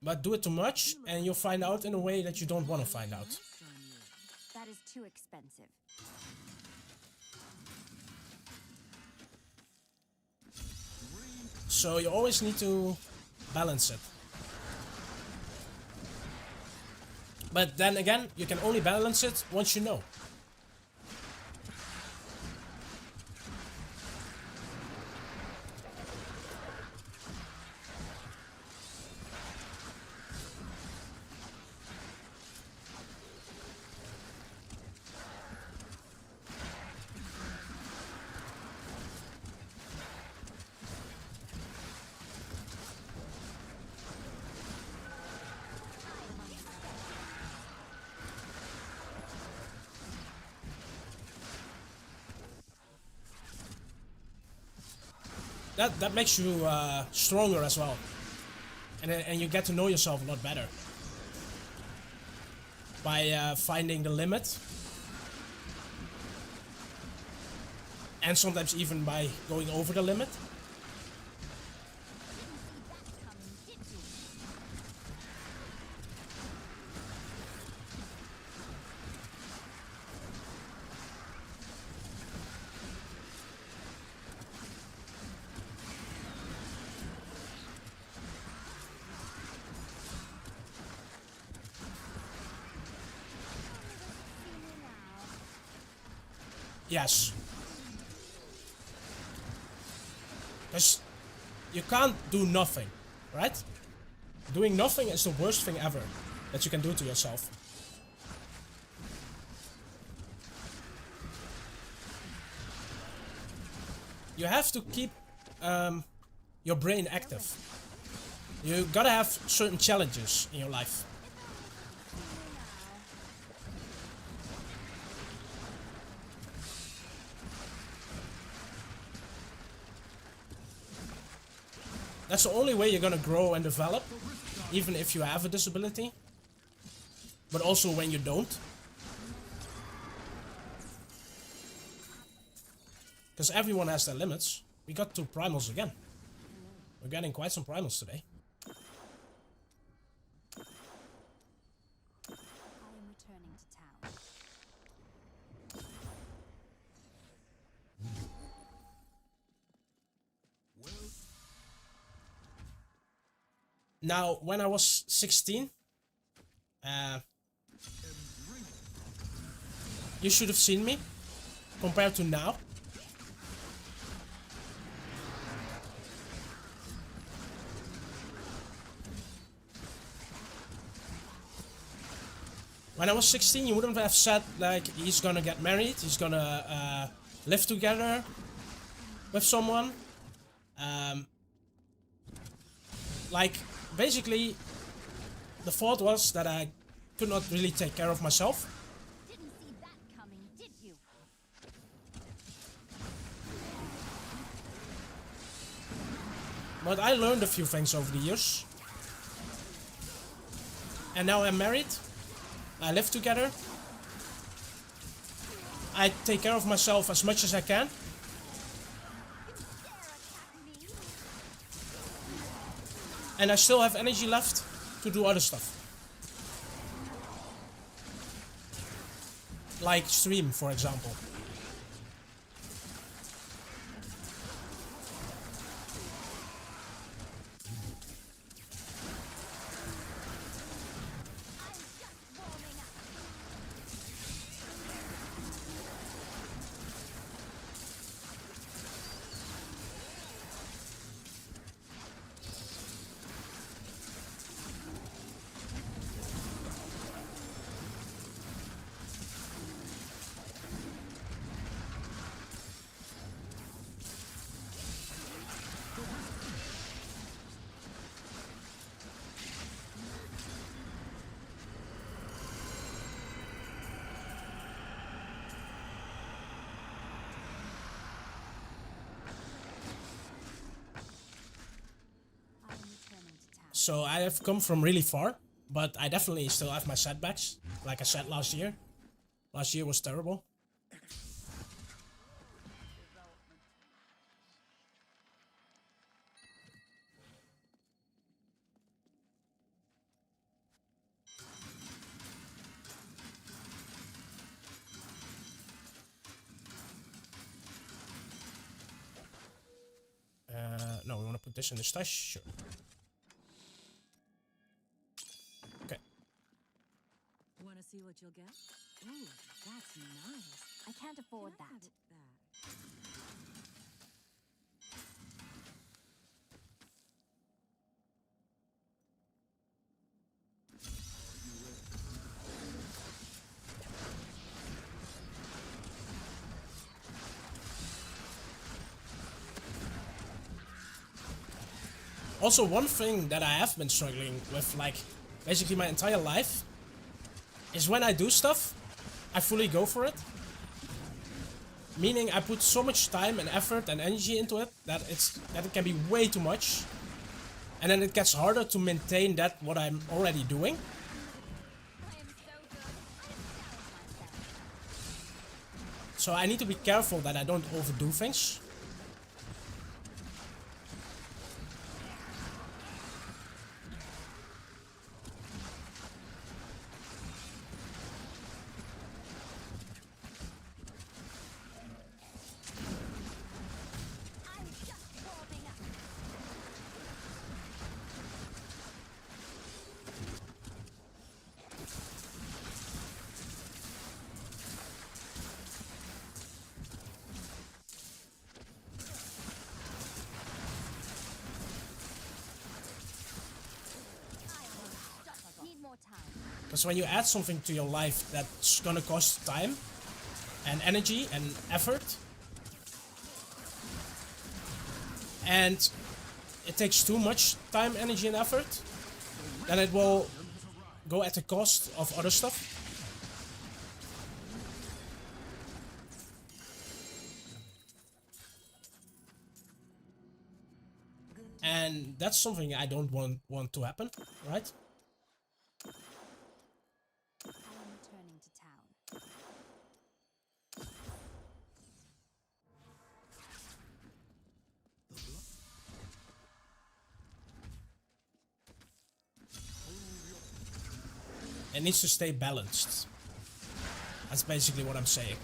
But do it too much and you'll find out in a way that you don't want to find out. That is too expensive. So you always need to balance it. But then again, you can only balance it once you know. That makes you stronger as well, and you get to know yourself a lot better by finding the limit, and sometimes even by going over the limit. Yes. Because you can't do nothing, right? Doing nothing is the worst thing ever that you can do to yourself. You have to keep your brain active. You gotta have certain challenges in your life. That's the only way you're gonna grow and develop, even if you have a disability, but also when you don't. Because everyone has their limits. We got 2 primals again. We're getting quite some primals today. I am returning to town. Now, when I was 16, you should have seen me compared to now. When I was 16, you wouldn't have said, like, he's gonna get married, he's gonna live together with someone. Like, basically, the thought was that I could not really take care of myself. Didn't see that coming, did you? But I learned a few things over the years. And now I'm married. I live together. I take care of myself as much as I can. And I still have energy left to do other stuff. Like stream, for example. So I have come from really far, but I definitely still have my setbacks. Like I said last year. Last year was terrible. No, we want to put this in the stash. Sure. Okay. Want to see what you'll get? Ooh, that's nice. I can't afford Can I have that. it back? Also, one thing that I have been struggling with, like, basically my entire life, is when I do stuff, I fully go for it. Meaning I put so much time and effort and energy into it that it can be way too much. And then it gets harder to maintain that what I'm already doing. I am so good. I embarrass myself. So I need to be careful that I don't overdo things. I'm just warming up. Need more time. Because when you add something to your life that's gonna cost time and energy and effort, and it takes too much time, energy, and effort, then it will go at the cost of other stuff. And that's something I don't want to happen, right? I am returning to town. It needs to stay balanced. That's basically what I'm saying.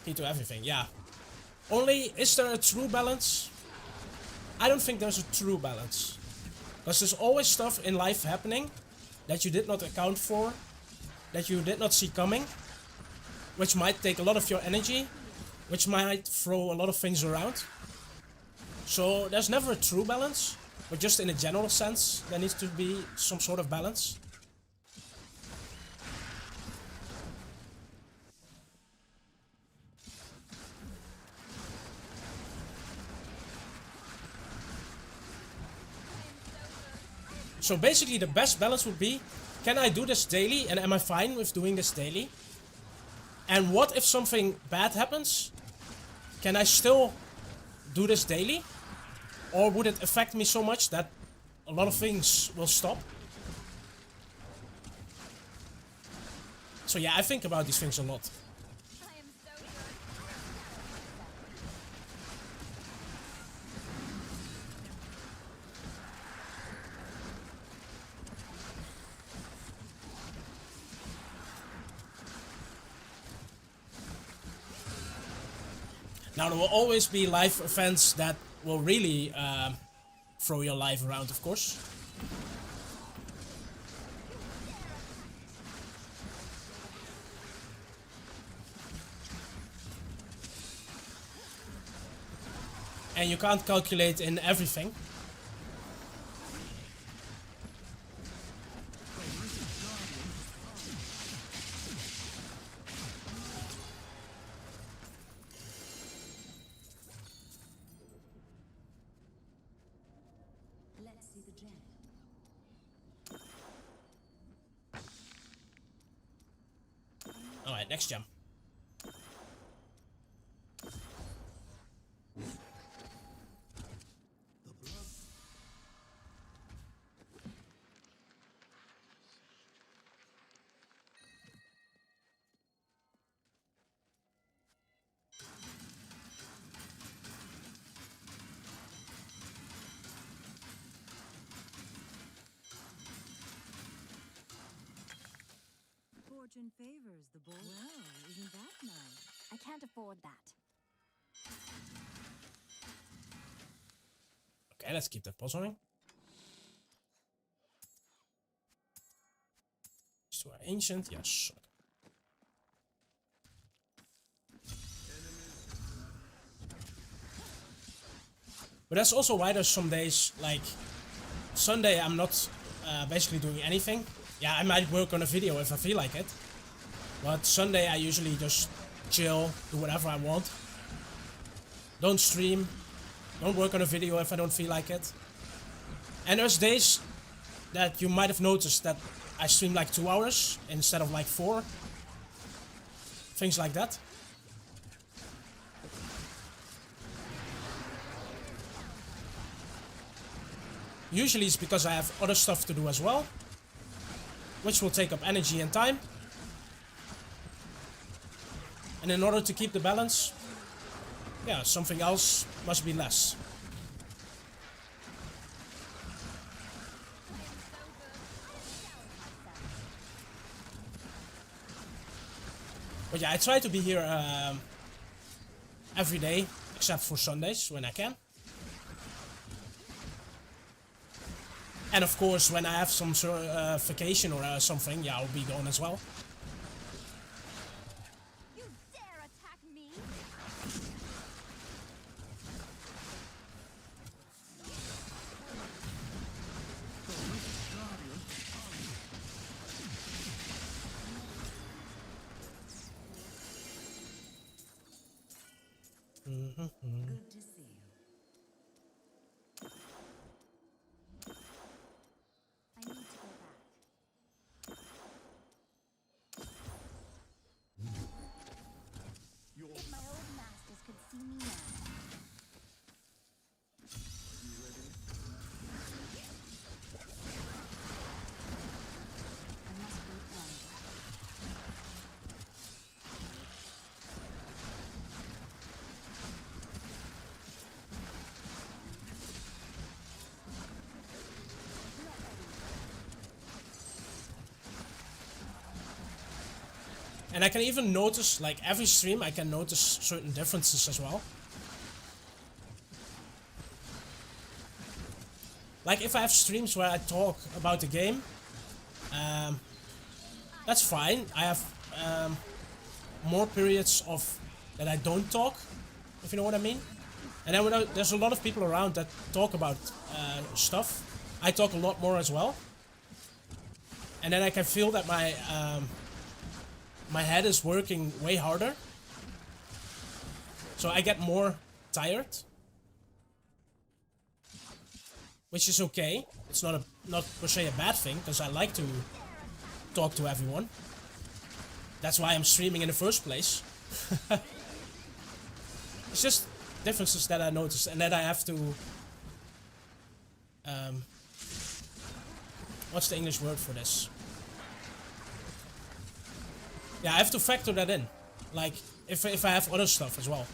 Key to everything, yeah. Only, is there a true balance? I don't think there's a true balance. Because there's always stuff in life happening that you did not account for, that you did not see coming, which might take a lot of your energy, which might throw a lot of things around. So there's never a true balance, but just in a general sense, there needs to be some sort of balance. So basically the best balance would be, can I do this daily and am I fine with doing this daily? And what if something bad happens? Can I still do this daily? Or would it affect me so much that a lot of things will stop? So yeah, I think about these things a lot. I am so good. Now there will always be life events that will really throw your life around, of course. And you can't calculate in everything. Let's see see the gem. Alright, next gem. The blood. Fortune favors the bold. Well, isn't that nice? I can't afford that. Okay, let's keep that pulse running. These two are ancient, yes. But that's also why there's some days, like Sunday, I'm not basically doing anything. Yeah, I might work on a video if I feel like it. But Sunday, I usually just chill, do whatever I want. Don't stream. Don't work on a video if I don't feel like it. And there's days that you might have noticed that I stream like 2 hours instead of like 4. Things like that. Usually it's because I have other stuff to do as well, which will take up energy and time. And in order to keep the balance, yeah, something else must be less. But yeah, I try to be here every day, except for Sundays when I can. And of course, when I have some sort of vacation or something, yeah, I'll be gone as well. You dare attack me? Good to see you. I need to go back. Your If my old masters could see me now. you ready? I must wait longer. And I can even notice, like every stream, I can notice certain differences as well. Like if I have streams where I talk about the game, that's fine. I have more periods of that I don't talk, if you know what I mean. And then when there's a lot of people around that talk about stuff, I talk a lot more as well. And then I can feel that my head is working way harder. So I get more tired. Which is okay. It's not per se a bad thing, because I like to talk to everyone. That's why I'm streaming in the first place. It's just differences that I notice and that I have to... what's the English word for this? Yeah, I have to factor that in. Like, if I have other stuff as well.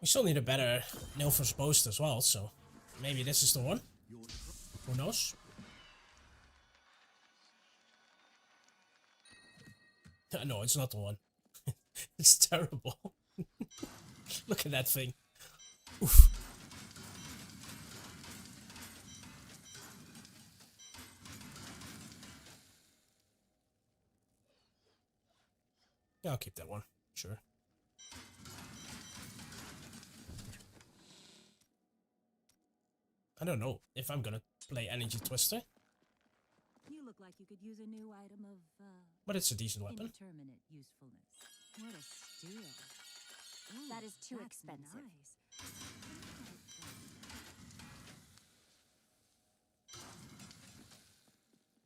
still need a better Nilf's boast as well, so maybe this is the one. Who knows? No, it's not the one. It's terrible. Look at that thing. Oof. Yeah, I'll keep that one. Sure. I don't know if I'm gonna play Energy Twister, You look like you could use a new item of, but it's a decent weapon. indeterminate usefulness. What a steal. Ooh, That is too that's expensive. Nice.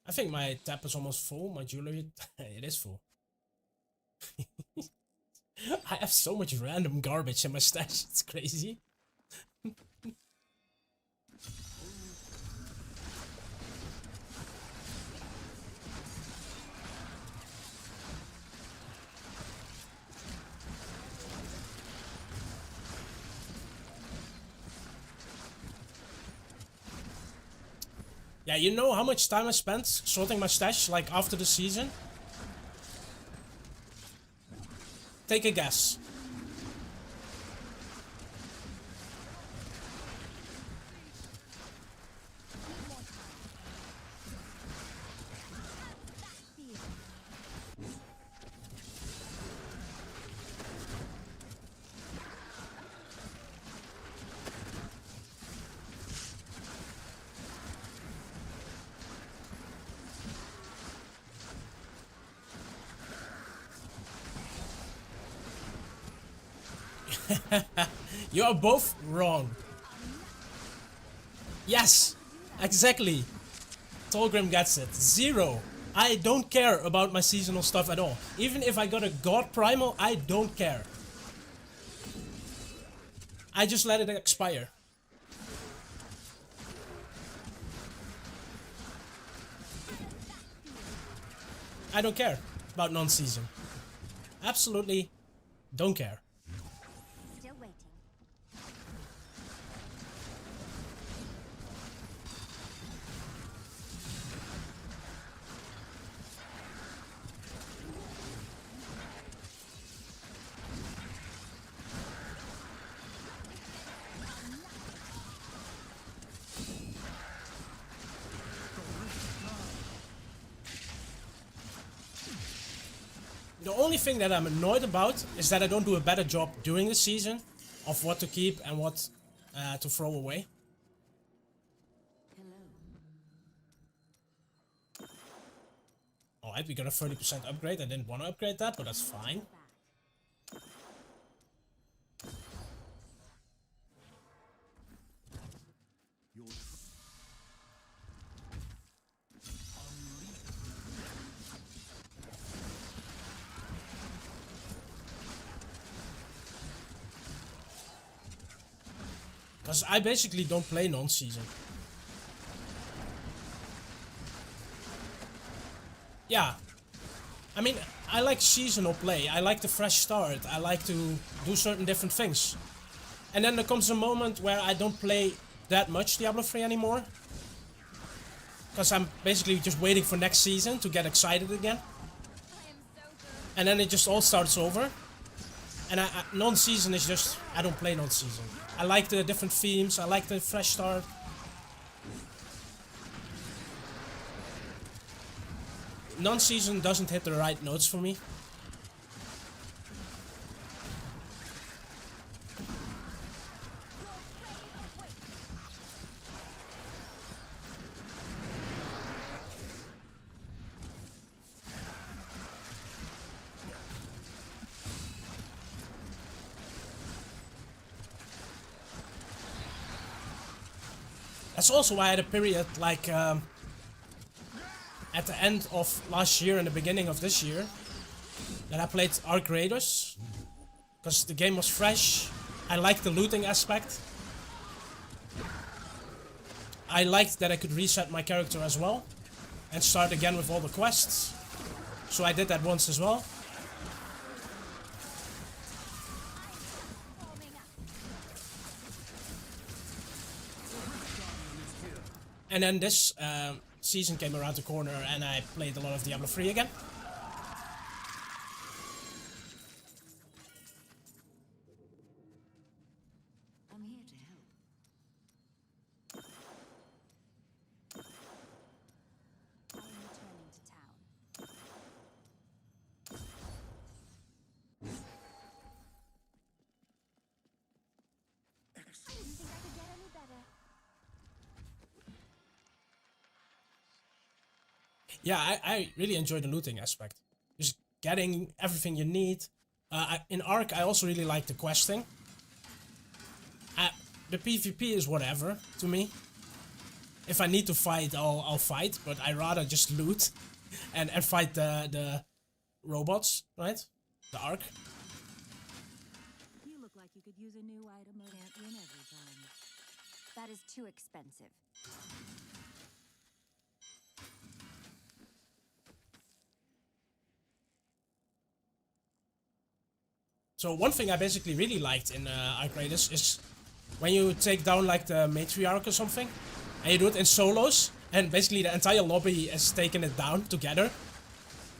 I think my tap is almost full. My jewelry, it is full. I have so much random garbage in my stash. It's crazy. Yeah, you know how much time I spent sorting my stash, like, after the season? Take a guess. You are both wrong. Yes, exactly. Tolgrim gets it. 0. I don't care about my seasonal stuff at all. Even if I got a God Primal, I don't care. I just let it expire. I don't care about non-season. Absolutely don't care. Still waiting. The only thing that I'm annoyed about is that I don't do a better job during the season of what to keep and what to throw away. Hello. Alright, we got a 30% upgrade. I didn't want to upgrade that, but that's fine. Your Because I basically don't play non-season. Yeah. I mean, I like seasonal play. I like the fresh start. I like to do certain different things. And then there comes a moment where I don't play that much Diablo 3 anymore. Because I'm basically just waiting for next season to get excited again. And then it just all starts over. And non-season is just, I don't play non-season. I like the different themes, I like the fresh start. Non-season doesn't hit the right notes for me. That's also why I had a period like at the end of last year and the beginning of this year that I played Arc Raiders because the game was fresh. I liked the looting aspect. I liked that I could reset my character as well and start again with all the quests. So I did that once as well. And then this season came around the corner and I played a lot of Diablo 3 again. I'm here to help. I am returning to town. I didn't think I could get any better. Yeah, I really enjoy the looting aspect. Just getting everything you need. In Ark, I also really like the questing. The PvP is whatever to me. If I need to fight, I'll fight, but I rather just loot and fight the robots, right? The Ark. You look like you could use a new item or champion every time. That is too expensive. So one thing I basically really liked in Ark Raiders is when you take down like the Meteor or something, and you do it in solos, and basically the entire lobby is taking it down together.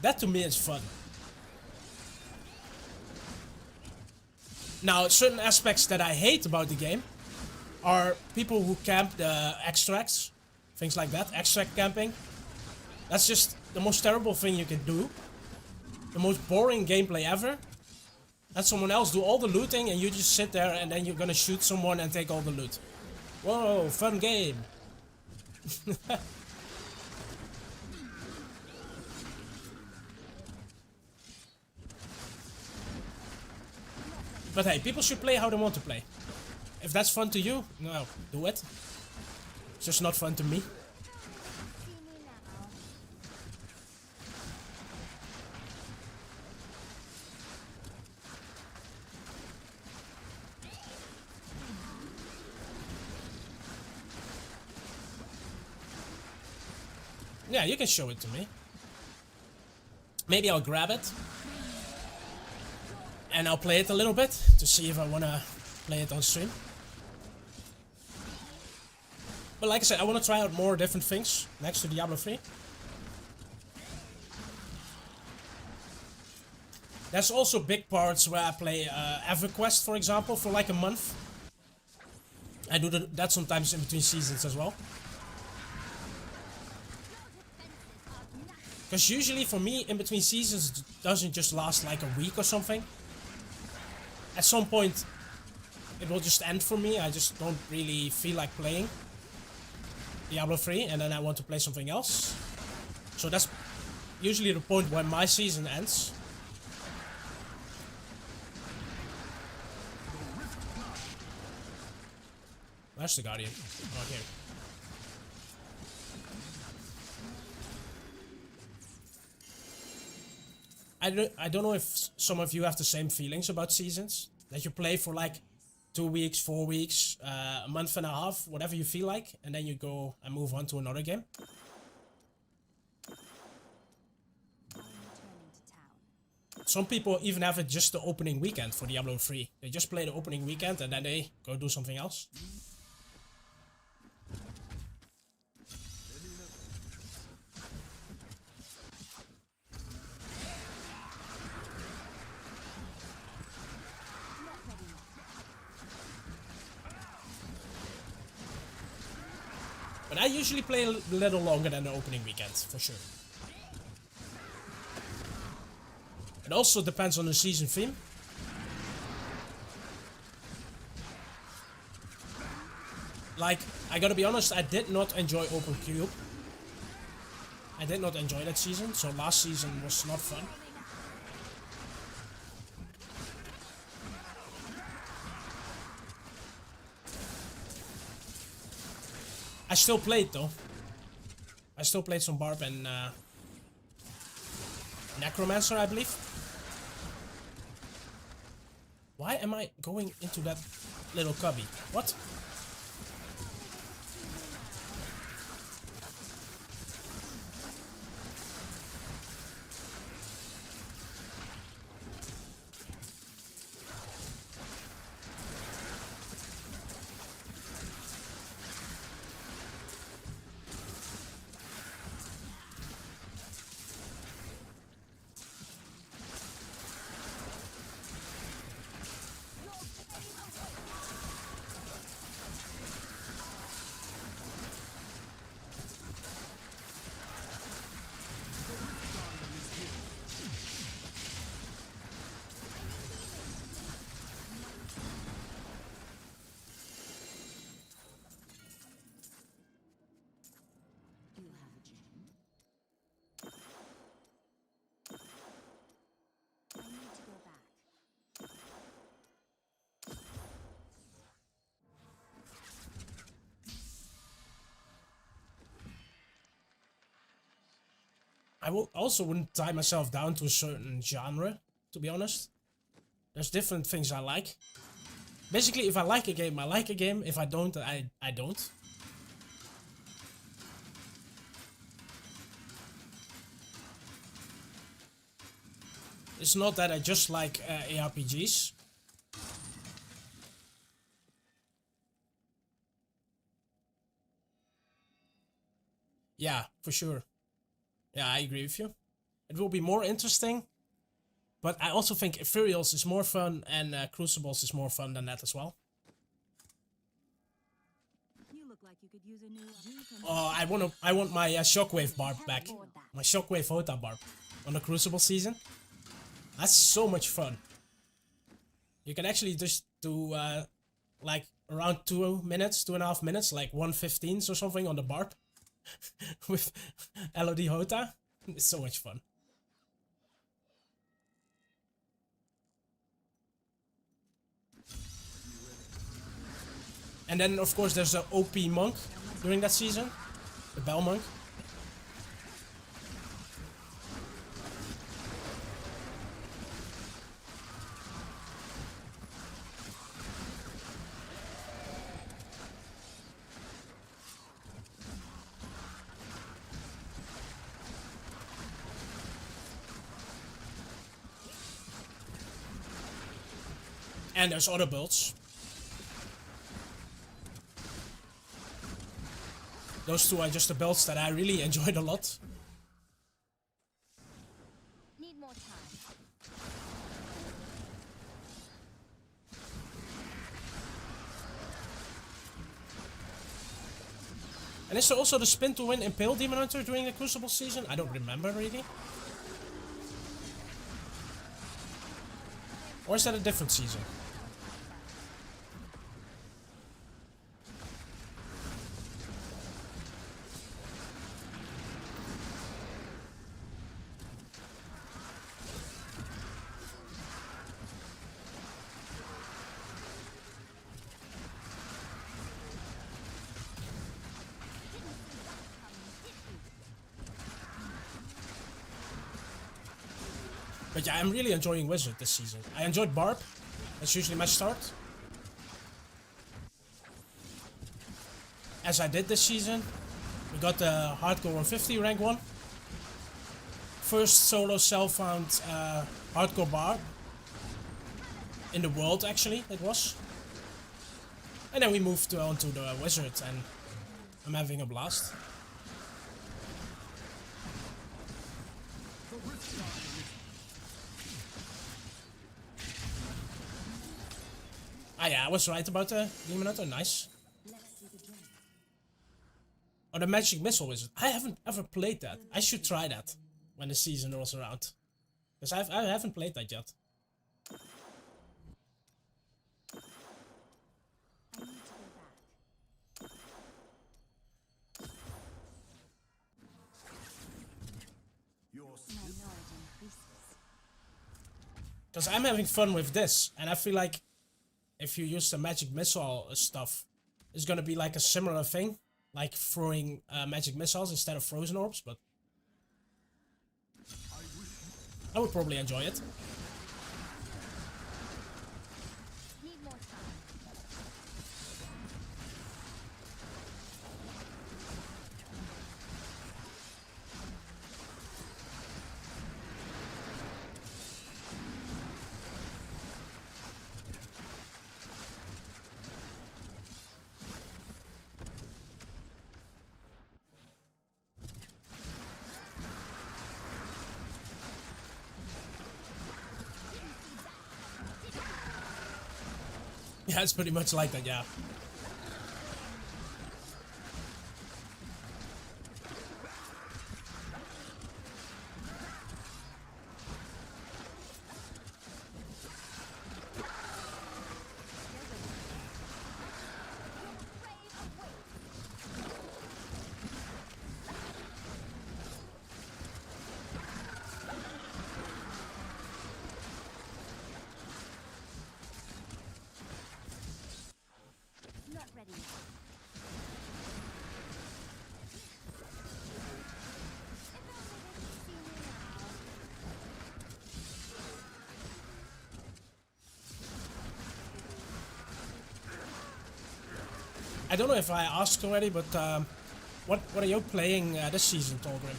That to me is fun. Now, certain aspects that I hate about the game are people who camp the extracts, things like that, extract camping. That's just the most terrible thing you can do. The most boring gameplay ever. Let someone else do all the looting and you just sit there and then you're gonna shoot someone and take all the loot. Whoa, fun game. But hey, people should play how they want to play. If that's fun to you, no, do it. It's just not fun to me. See me now. Yeah, you can show it to me. Maybe I'll grab it. And I'll play it a little bit to see if I wanna play it on stream. But like I said, I wanna try out more different things next to Diablo 3. There's also big parts where I play EverQuest, for example, for like a month. I do that sometimes in between seasons as well. Because usually for me, in between seasons, it doesn't just last like a week or something. At some point, it will just end for me. I just don't really feel like playing Diablo 3, and then I want to play something else. So that's usually the point when my season ends. Where's the Guardian? Oh, here. I don't know if some of you have the same feelings about seasons. That you play for like 2 weeks, 4 weeks, a month and a half, whatever you feel like, and then you go and move on to another game. I am returning to town. Some people even have it just the opening weekend for Diablo 3. They just play the opening weekend and then they go do something else. But I usually play a little longer than the opening weekend, for sure. It also depends on the season theme. Like, I gotta be honest, I did not enjoy Open Cube. I did not enjoy that season, so last season was not fun. I still played though. I still played some Barb and Necromancer, I believe. Why am I going into that little cubby? What? I also wouldn't tie myself down to a certain genre, to be honest. There's different things I like. Basically, if I like a game, I like a game. If I don't, I don't. It's not that I just like ARPGs. Yeah, for sure. Yeah, I agree with you. It will be more interesting. But I also think Ethereals is more fun and Crucibles is more fun than that as well. You look like you could use a new. Oh, I want my Shockwave barb back. My Shockwave Hota barb on the Crucible season. That's so much fun. You can actually just do like around 2 minutes, 2.5 minutes, like 1:15 or something on the barb with LOD Hota. It's so much fun. And then of course there's the OP monk during that season, the Bell monk. And there's other builds. Those two are just the builds that I really enjoyed a lot. Need more time. And is there also the spin to win Impale Demon Hunter during the Crucible season? I don't remember really. Or is that a different season? But yeah, I'm really enjoying Wizard this season. I enjoyed Barb. That's usually my start. As I did this season, we got the Hardcore 150 rank 1. First solo self-found Hardcore Barb. In the world, actually, it was. And then we moved on to the Wizard, and I'm having a blast. Ah yeah, I was right about the Demon Hunter, nice. Oh, the Magic Missile Wizard. I haven't ever played that. I should try that when the season rolls around. Because I haven't played that yet. I need to go back. Your My knowledge increases. Because I'm having fun with this, and I feel like if you use the Magic Missile stuff, it's gonna be like a similar thing. Like throwing magic missiles instead of frozen orbs, but I would probably enjoy it. Need more time. Yeah, it's pretty much like that, yeah. I don't know if I asked already, but what are you playing this season, Tolgrim?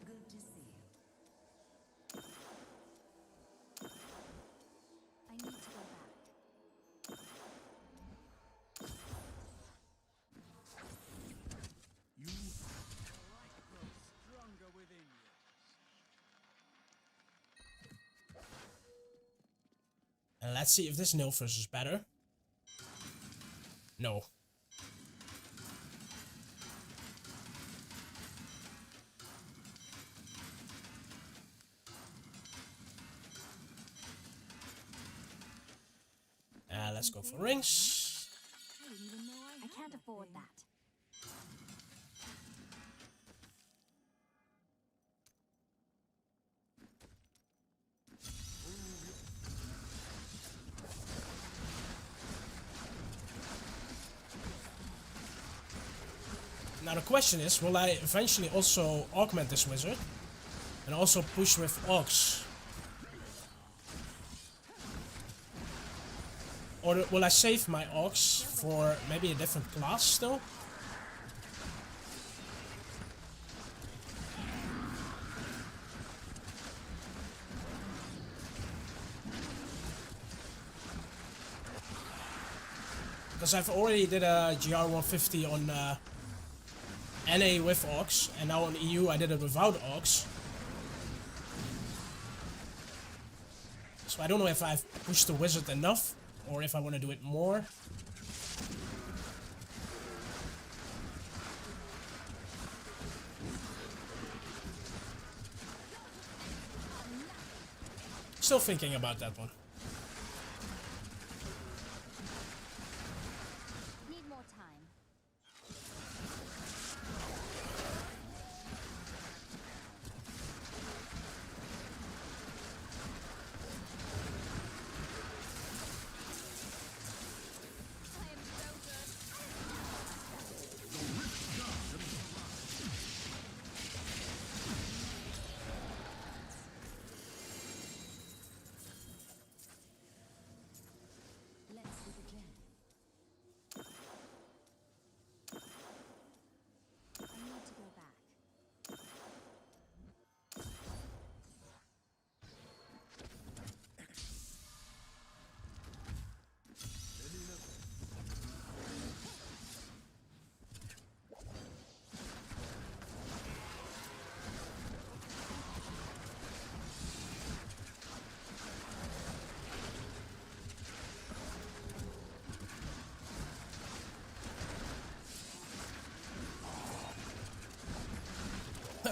Good to see you. I need to go back. You Stronger within you. And let's see if this Nilfus is better. No. Let's go for rings. I didn't even know I I had can't that afford thing. that. Now the question is, will I eventually also augment this wizard? And also push with Augs? Or will I save my Augs for maybe a different class still? Because I've already did a GR150 on NA with Augs, and now on EU I did it without Augs. So I don't know if I've pushed the wizard enough, or if I want to do it more. Still thinking about that one. Need more time. I am so good. Let's begin. I need to go back.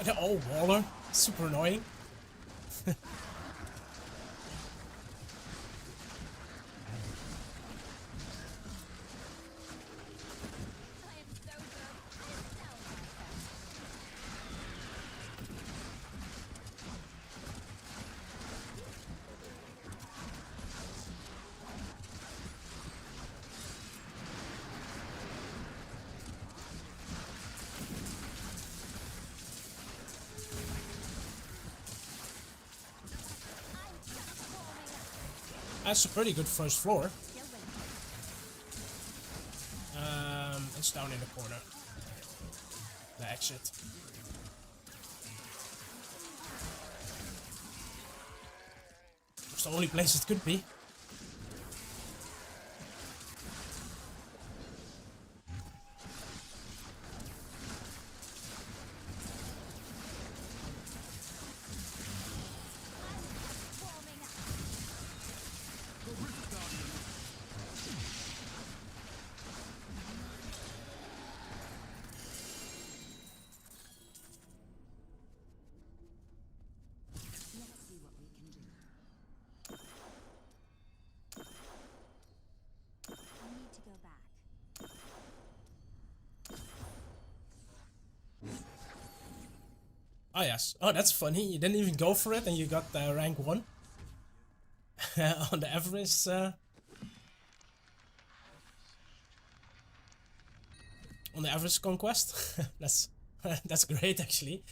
The old waller. Super annoying. I am so good. I excel myself. That's a pretty good first floor. Still waiting. It's down in the corner. The exit. It's the only place it could be. Warming up. Let's see what we can do. I need to go back. Oh yes. Oh, that's funny. You didn't even go for it and you got rank 1. on the Everest. On the Everest conquest. That's that's great actually.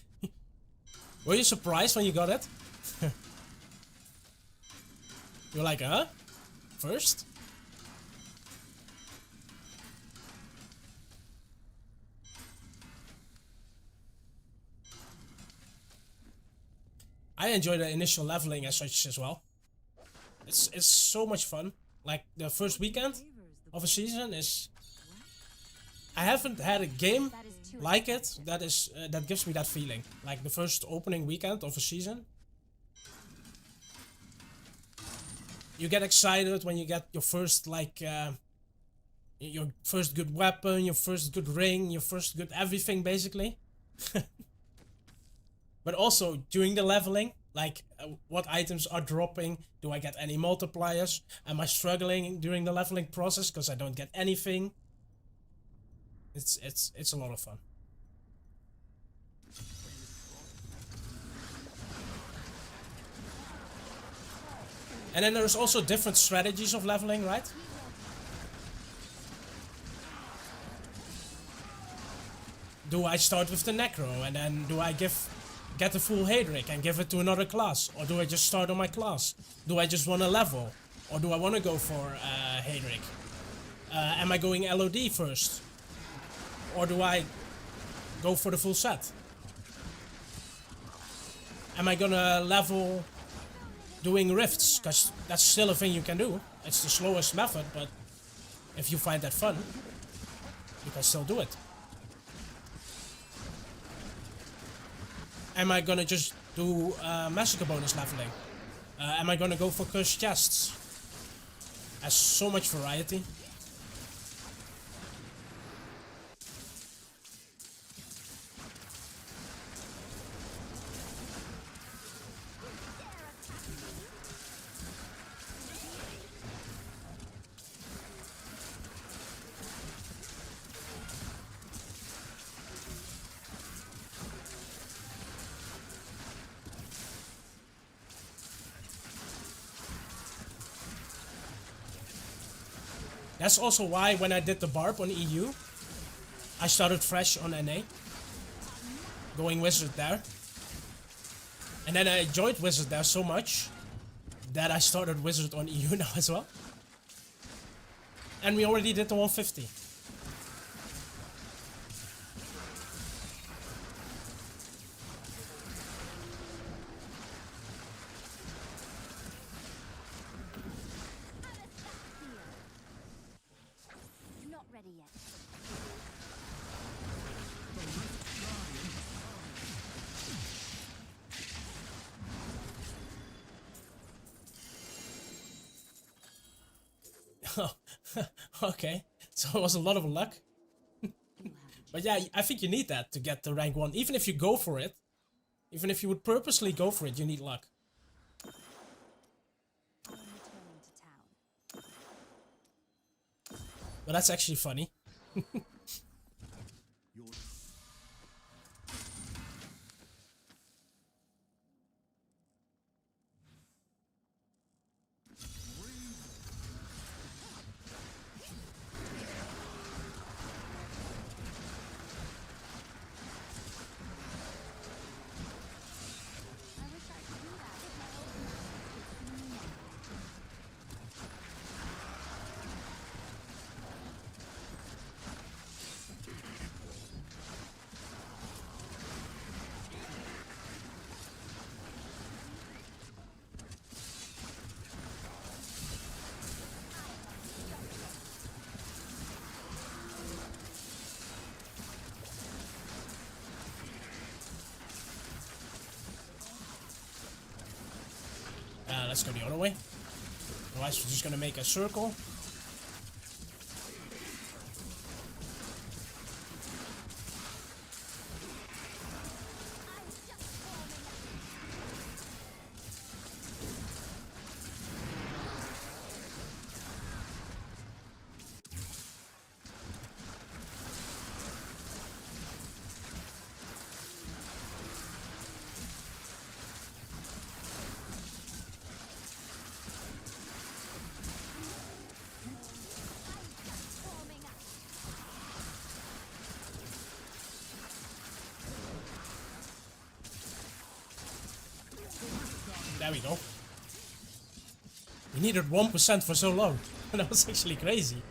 Were you surprised when you got it? You're like, huh? First? I enjoy the initial leveling as such as well. It's so much fun. Like the first weekend of a season is. I haven't had a game That is too like it that gives me that feeling. Like the first opening weekend of a season. You get excited when you get your first your first good weapon, your first good ring, your first good everything basically. But also during the leveling, like what items are dropping, do I get any multipliers? Am I struggling during the leveling process because I don't get anything? It's a lot of fun. And then there's also different strategies of leveling, right? Do I start with the Necro and then do I get the full Hadric and give it to another class? Or do I just start on my class? Do I just want to level? Or do I want to go for Hadric? Am I going LOD first? Or do I go for the full set? Am I gonna level doing rifts? Because that's still a thing you can do. It's the slowest method, but if you find that fun, you can still do it. Am I gonna just do massacre bonus leveling? Am I gonna go for cursed chests? Has so much variety. That's also why when I did the Barb on EU, I started fresh on NA. Going Wizard there. And then I enjoyed Wizard there so much that I started Wizard on EU now as well. And we already did the 150. Not ready yet. Oh, okay. So it was a lot of luck. But yeah, I think you need that to get the rank 1. Even if you go for it, even if you would purposely go for it, you need luck. I'm returning to town. But that's actually funny. Your I wish I could do that if my old could see me now. Let's go the other way. Otherwise, we're just gonna make a circle. There we go. We needed 1% for so long. That was actually crazy.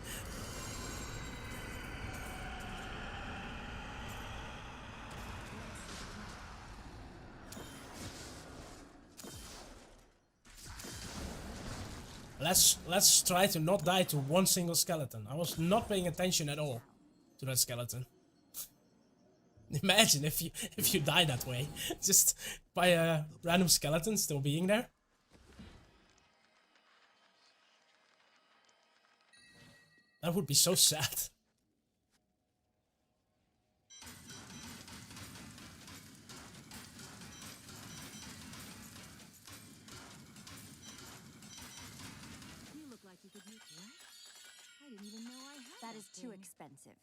Let's try to not die to one single skeleton. I was not paying attention at all to that skeleton. Imagine if you die that way, just by a random skeleton still being there. That would be so sad. You look like you could use what? I didn't even know I had That is too thing. expensive.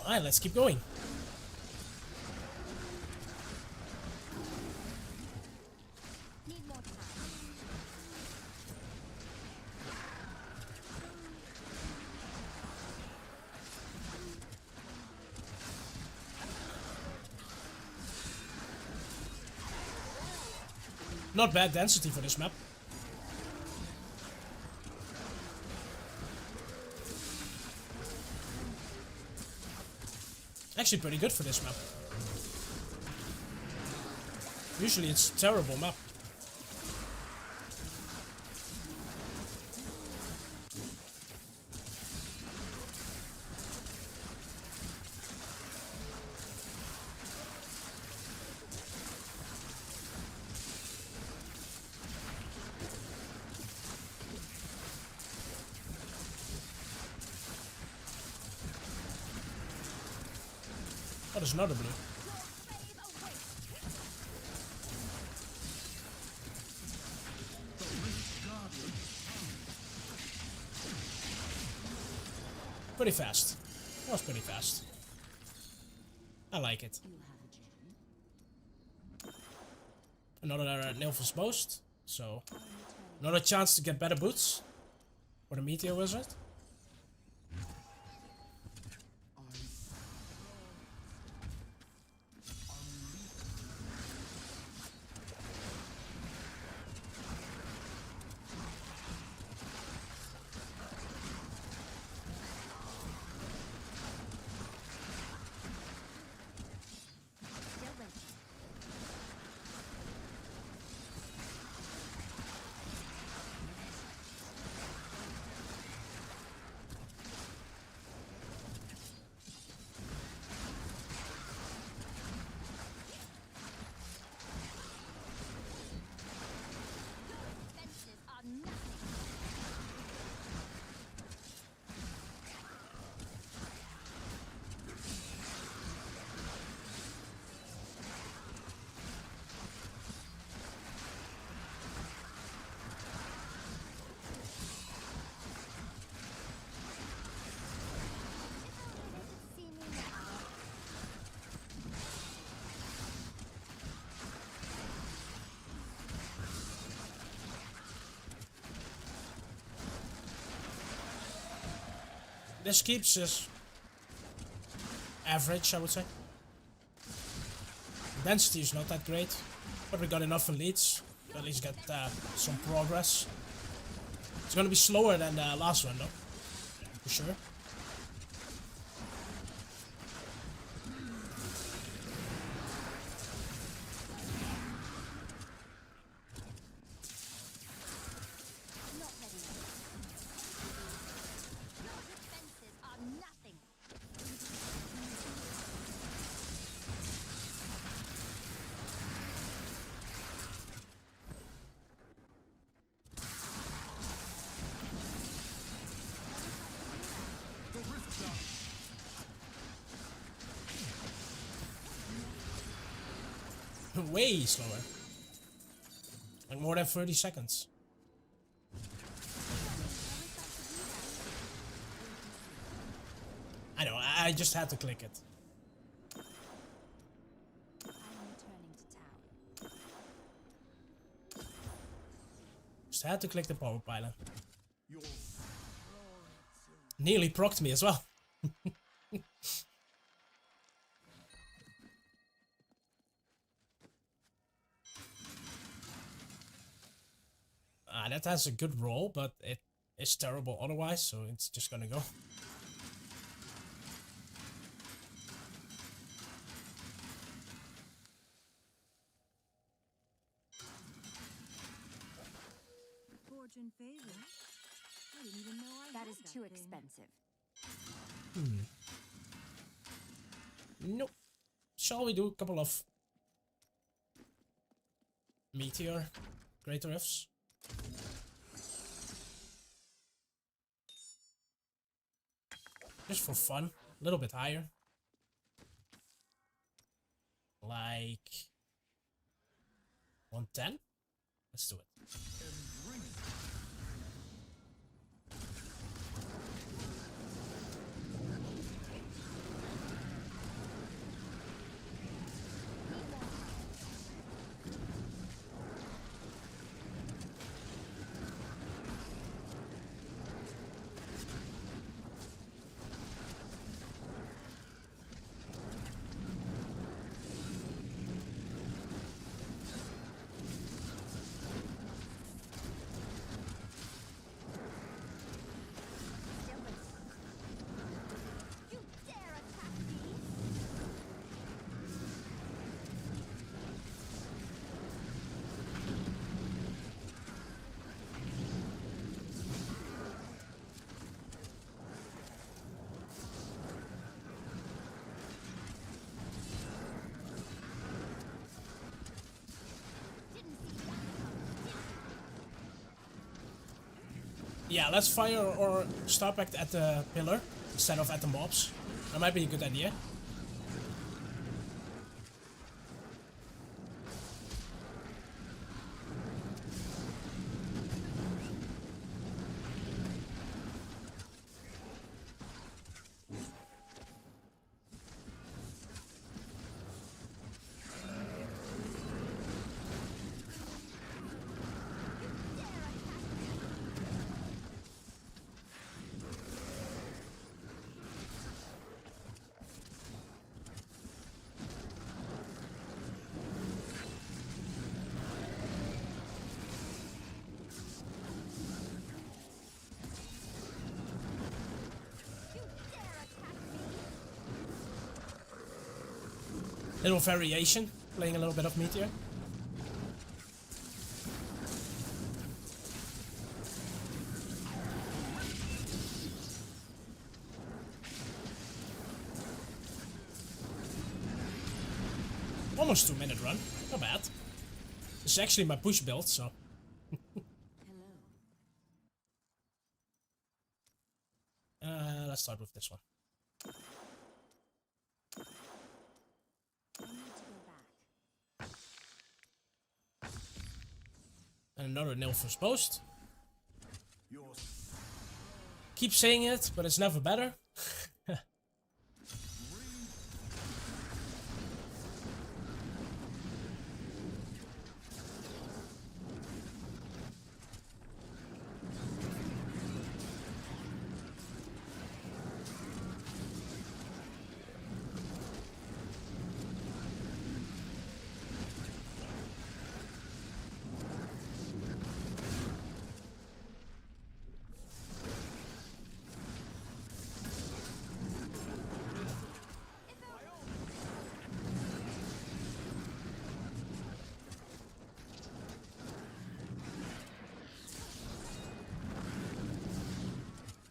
Alright, let's keep going. Need more time. Not bad density for this map. Actually pretty good for this map. Usually it's a terrible map. Oh, there's another blue. Pretty fast. That was pretty fast. I like it. You have a gem. Another Nilf's Boast. So, another chance to get better boots for the Meteor Wizard. Still ready. Fences are nothing. See me now. This keeps us average, I would say. Density is not that great, but we got enough elites to at least get some progress. It's gonna be slower than the last one though, for sure. Not ready yet. Fences are nothing. Way slower. Like more than 30 seconds. I know, I just had to click it. I am returning to town. Just had to click the power pylon. Your Nearly procced me as well. That has a good roll, but it is terrible otherwise, so it's just gonna go. Fortune favor. I didn't even know I That had is too thing. expensive. Nope. Shall we do a couple of Meteor Greater Rifts? Just for fun. A little bit higher. Like 110? Let's do it. You dare attack me! Didn't see that coming. Yeah, let's fire or start back at the pillar instead of at the mobs. That might be a good idea. Little variation, playing a little bit of Meteor. Almost 2-minute run, not bad. This is actually my push build, so Hello. let's start with this one. I need to go back. And another Nilfus post. Yours. Keep saying it, but it's never better.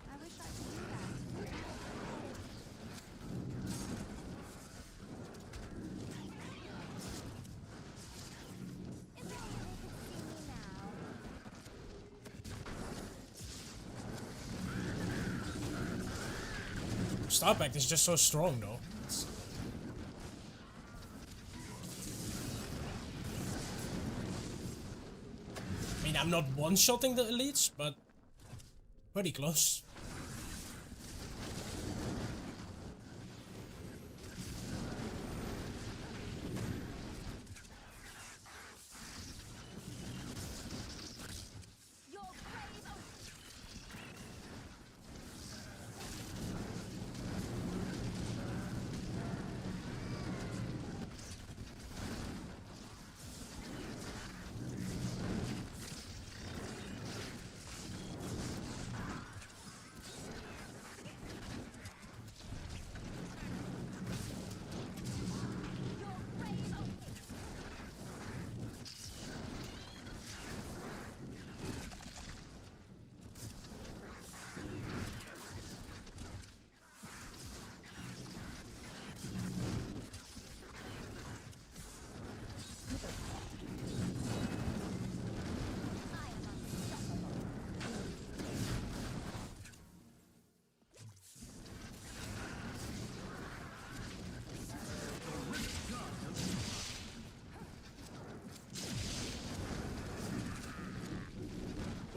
I wish I could do that. If only they could see me now. Starpack is just so strong though. I mean, I'm not one-shotting the elites, but pretty close. Your brave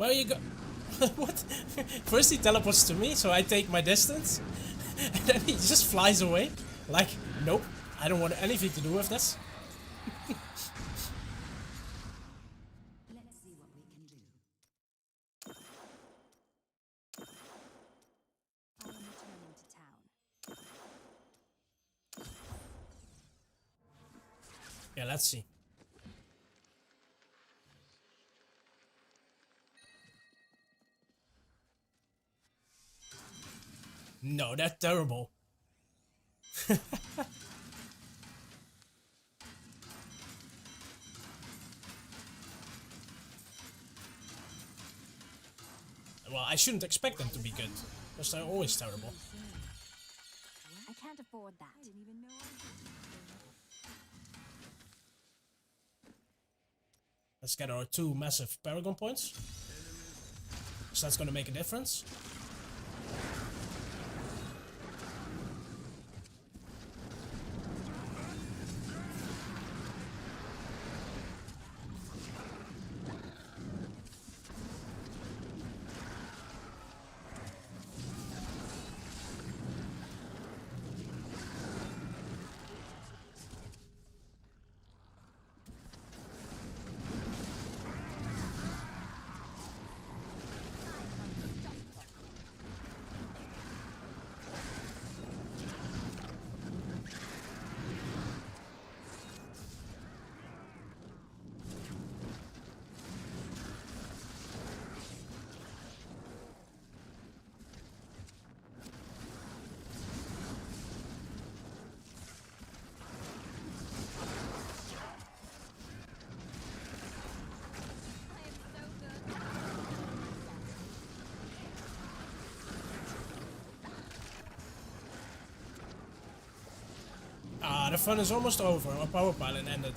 Where you go? What? First he teleports to me, so I take my distance. And then he just flies away. Like, nope, I don't want anything to do with this. Let's see what we can do. I am returning to town. Yeah, let's see. No, that's terrible. Well, I shouldn't expect them to be good, because they're always terrible. I can't afford that. I didn't even know I did. Let's get our 2 massive Paragon points. So that's gonna make a difference. Ah, the fun is almost over. Our power pylon ended.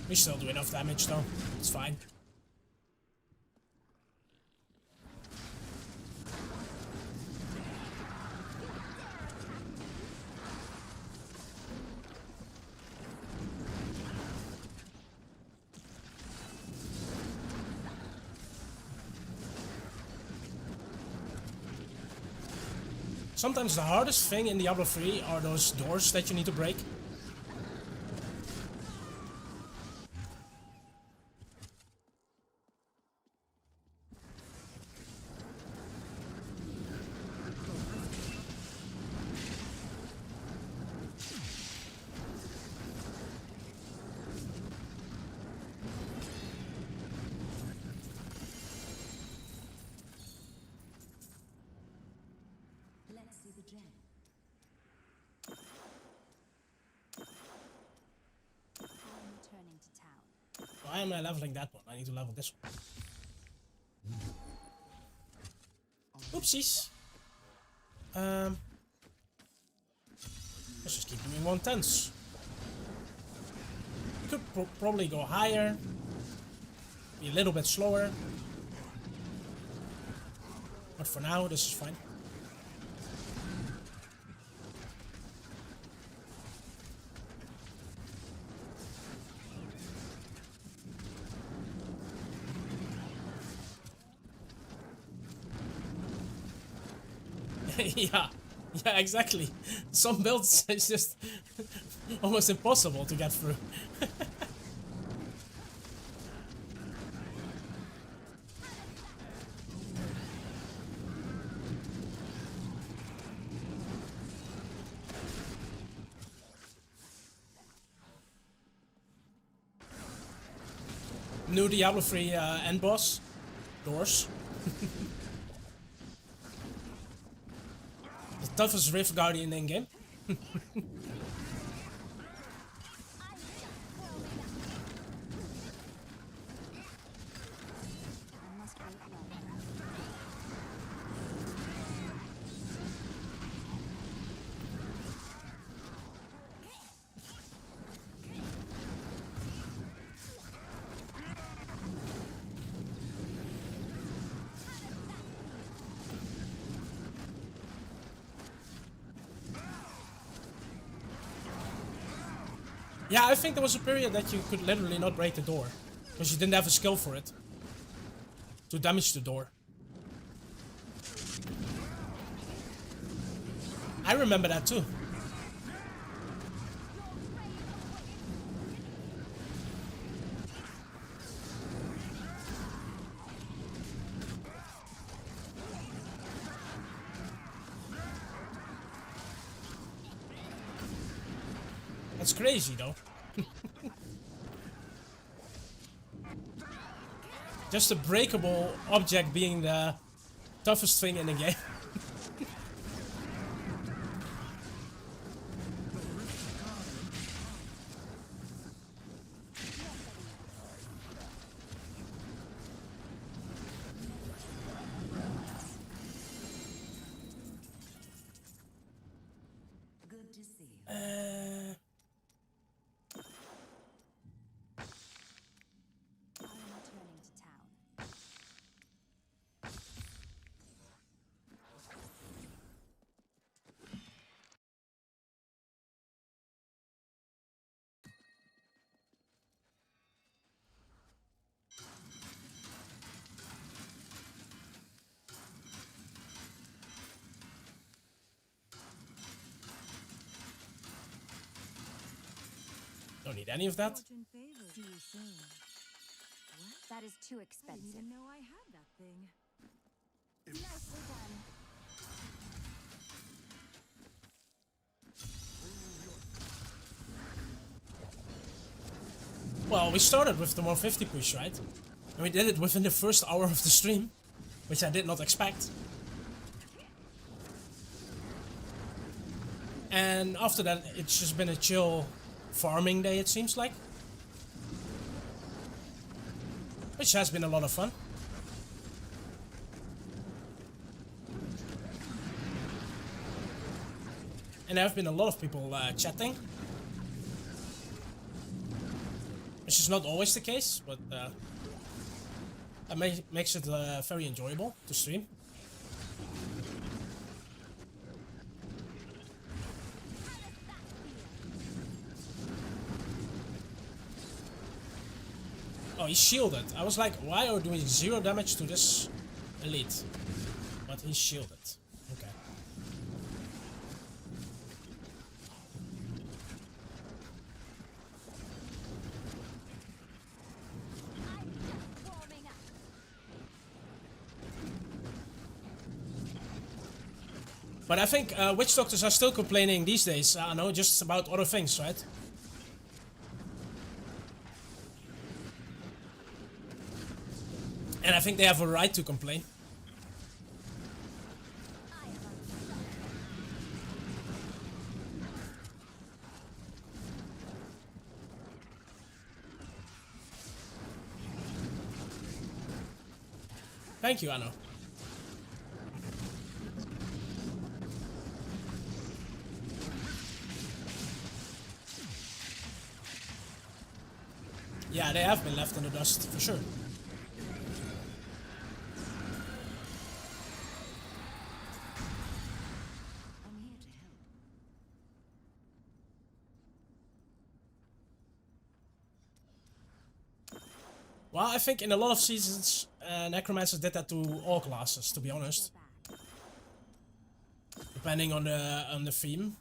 We still do enough damage though. It's fine. Sometimes the hardest thing in Diablo 3 are those doors that you need to break. Let's see the gem. I am returning to town. Why am I leveling that one? I need to level this one. Oopsies. Let's just keep doing 110s. Could probably go higher. Be a little bit slower. But for now, this is fine. Yeah, exactly. Some builds is just almost impossible to get through. New Diablo 3 end boss doors. The toughest Rift Guardian in game. I must wait longer. Yeah, I think there was a period that you could literally not break the door. Because you didn't have a skill for it. To damage the door. I remember that too. That's crazy though. Just a breakable object being the toughest thing in the game. Good to see you. I'm returning to town. Don't need any of that. Fortune favors. See you soon. What? That is too I didn't expensive. even know I had that thing. Nicely done. Well, we started with the 150 push, right? And we did it within the first hour of the stream. Which I did not expect. And after that, it's just been a chill farming day, it seems like. Which has been a lot of fun. And there have been a lot of people chatting. Which is not always the case, but that makes it very enjoyable to stream. Oh, he's shielded. I was like, why are we doing 0 damage to this elite? But he's shielded. Okay. I'm just warming up. But I think witch doctors are still complaining these days, I know, just about other things, right? And I think they have a right to complain. I am unstoppable. Thank you, Anno. Yeah, they have been left in the dust, for sure. I'm here to help. Well, I think in a lot of seasons, Necromancer did that to all classes, to be honest. Depending on the theme.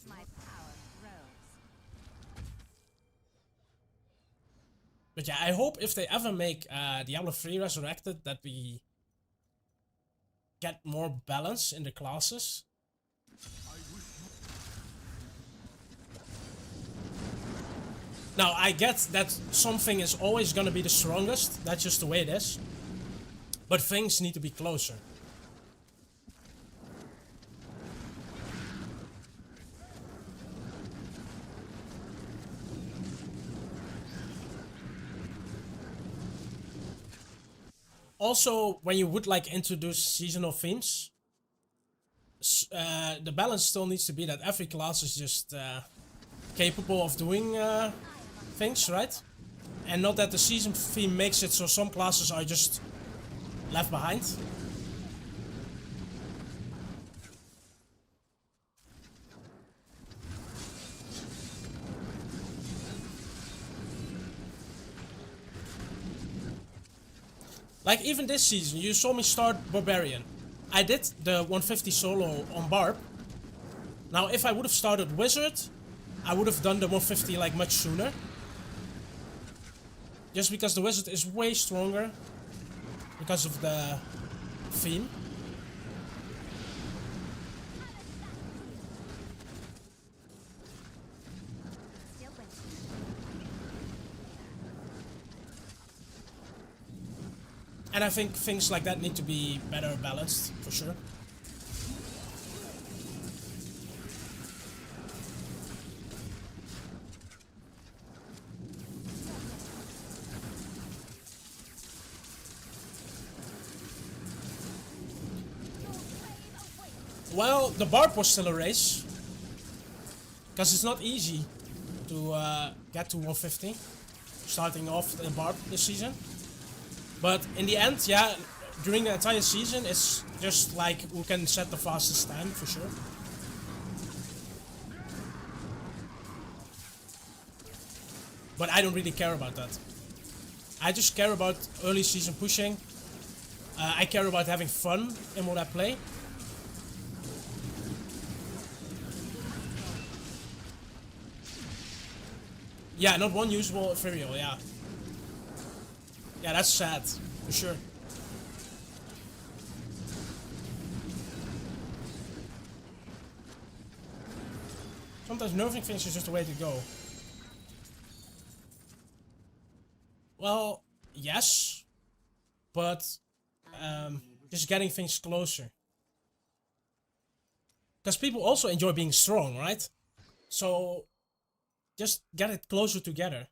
My power grows. But yeah, I hope if they ever make Diablo 3 Resurrected that we get more balance in the classes. Now, I get that something is always gonna be the strongest, that's just the way it is. But things need to be closer. Also, when you would like introduce seasonal themes, the balance still needs to be that every class is just capable of doing things, right? And not that the season theme makes it so some classes are just left behind. Like even this season, you saw me start Barbarian. I did the 150 solo on Barb. Now if I would have started Wizard, I would have done the 150 like much sooner. Just because the Wizard is way stronger because of the theme. Still with And I think things like that need to be better balanced, for sure. Well, the Barb was still a race. Because it's not easy to get to 150. Starting off the Barb this season. But in the end, yeah, during the entire season, it's just like who can set the fastest time, for sure. But I don't really care about that. I just care about early season pushing. I care about having fun in what I play. Yeah, not one usable ethereal, yeah. Yeah, that's sad, for sure. Sometimes nerfing things is just the way to go. Well, yes, but just getting things closer. Because people also enjoy being strong, right? So just get it closer together.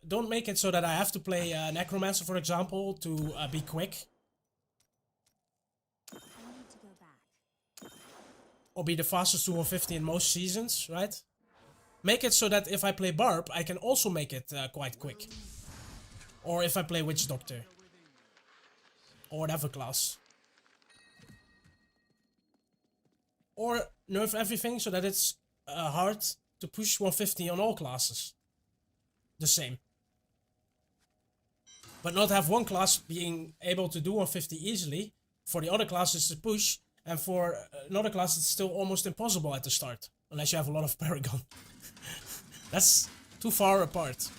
Don't make it so that I have to play Necromancer, for example, to be quick. I need to go back. Or be the fastest to 150 in most seasons, right? Make it so that if I play Barb, I can also make it quite quick. Or if I play Witch Doctor. Or whatever class. Or nerf everything so that it's hard to push 150 on all classes. The same. But not have one class being able to do 150 easily, for the other classes to push, and for another class it's still almost impossible at the start, unless you have a lot of Paragon. That's too far apart.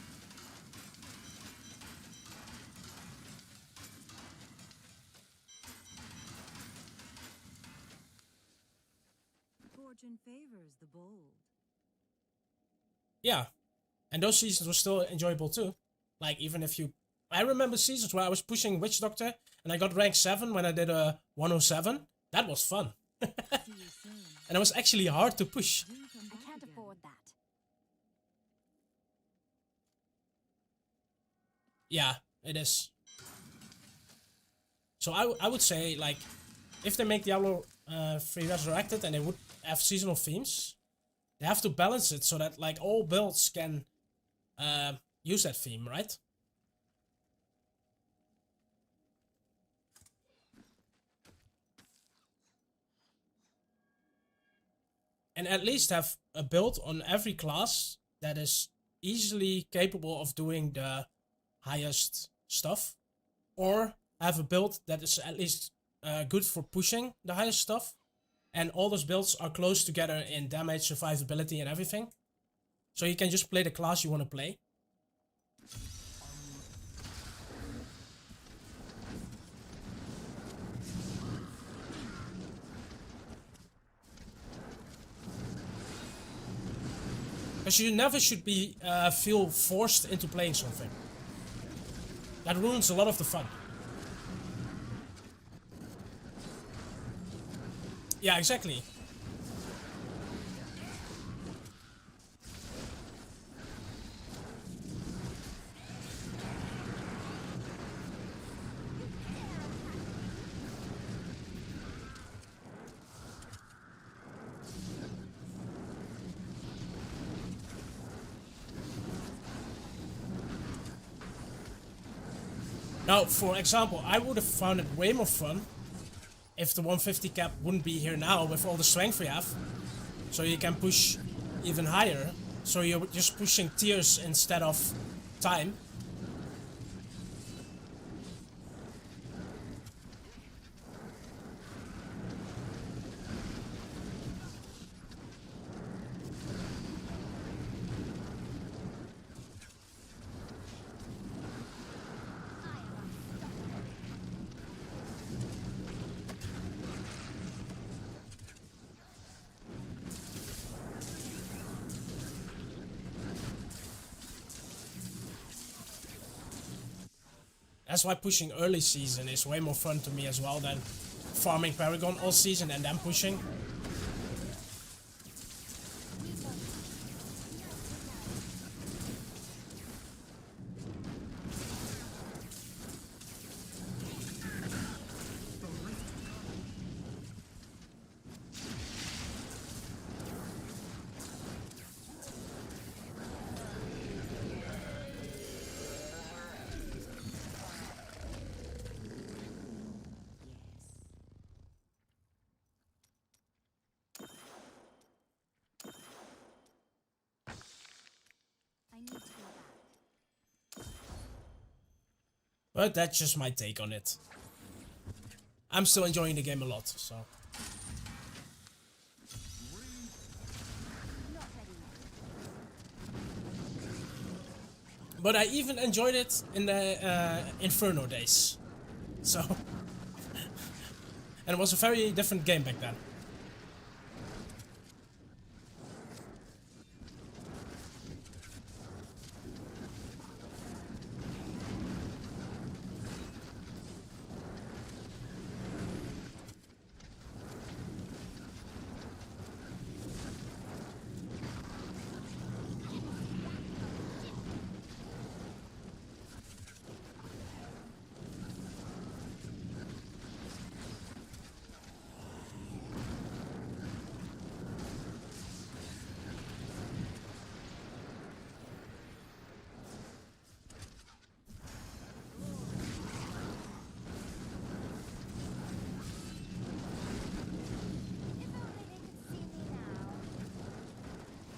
Fortune favors the bold. Yeah, and those seasons were still enjoyable too. Like even if you, I remember seasons where I was pushing Witch Doctor and I got rank 7 when I did a 107. That was fun. See you soon. And it was actually hard to push. Do come I back can't again. afford that. Yeah, it is. So I would say, like, if they make Diablo 3 Resurrected and they would have seasonal themes, they have to balance it so that, like, all builds can use that theme, right? And at least have a build on every class that is easily capable of doing the highest stuff. Or have a build that is at least good for pushing the highest stuff. And all those builds are close together in damage, survivability, and everything. So you can just play the class you want to play. Because you never should be feel forced into playing something. That ruins a lot of the fun. Yeah, exactly. Now, for example, I would have found it way more fun if the 150 cap wouldn't be here now with all the strength we have. So you can push even higher. So you're just pushing tiers instead of time. That's why pushing early season is way more fun to me as well than farming Paragon all season and then pushing. I need to go back. But that's just my take on it. I'm still enjoying the game a lot, so. Not ready yet. But I even enjoyed it in the Inferno days. So. And it was a very different game back then.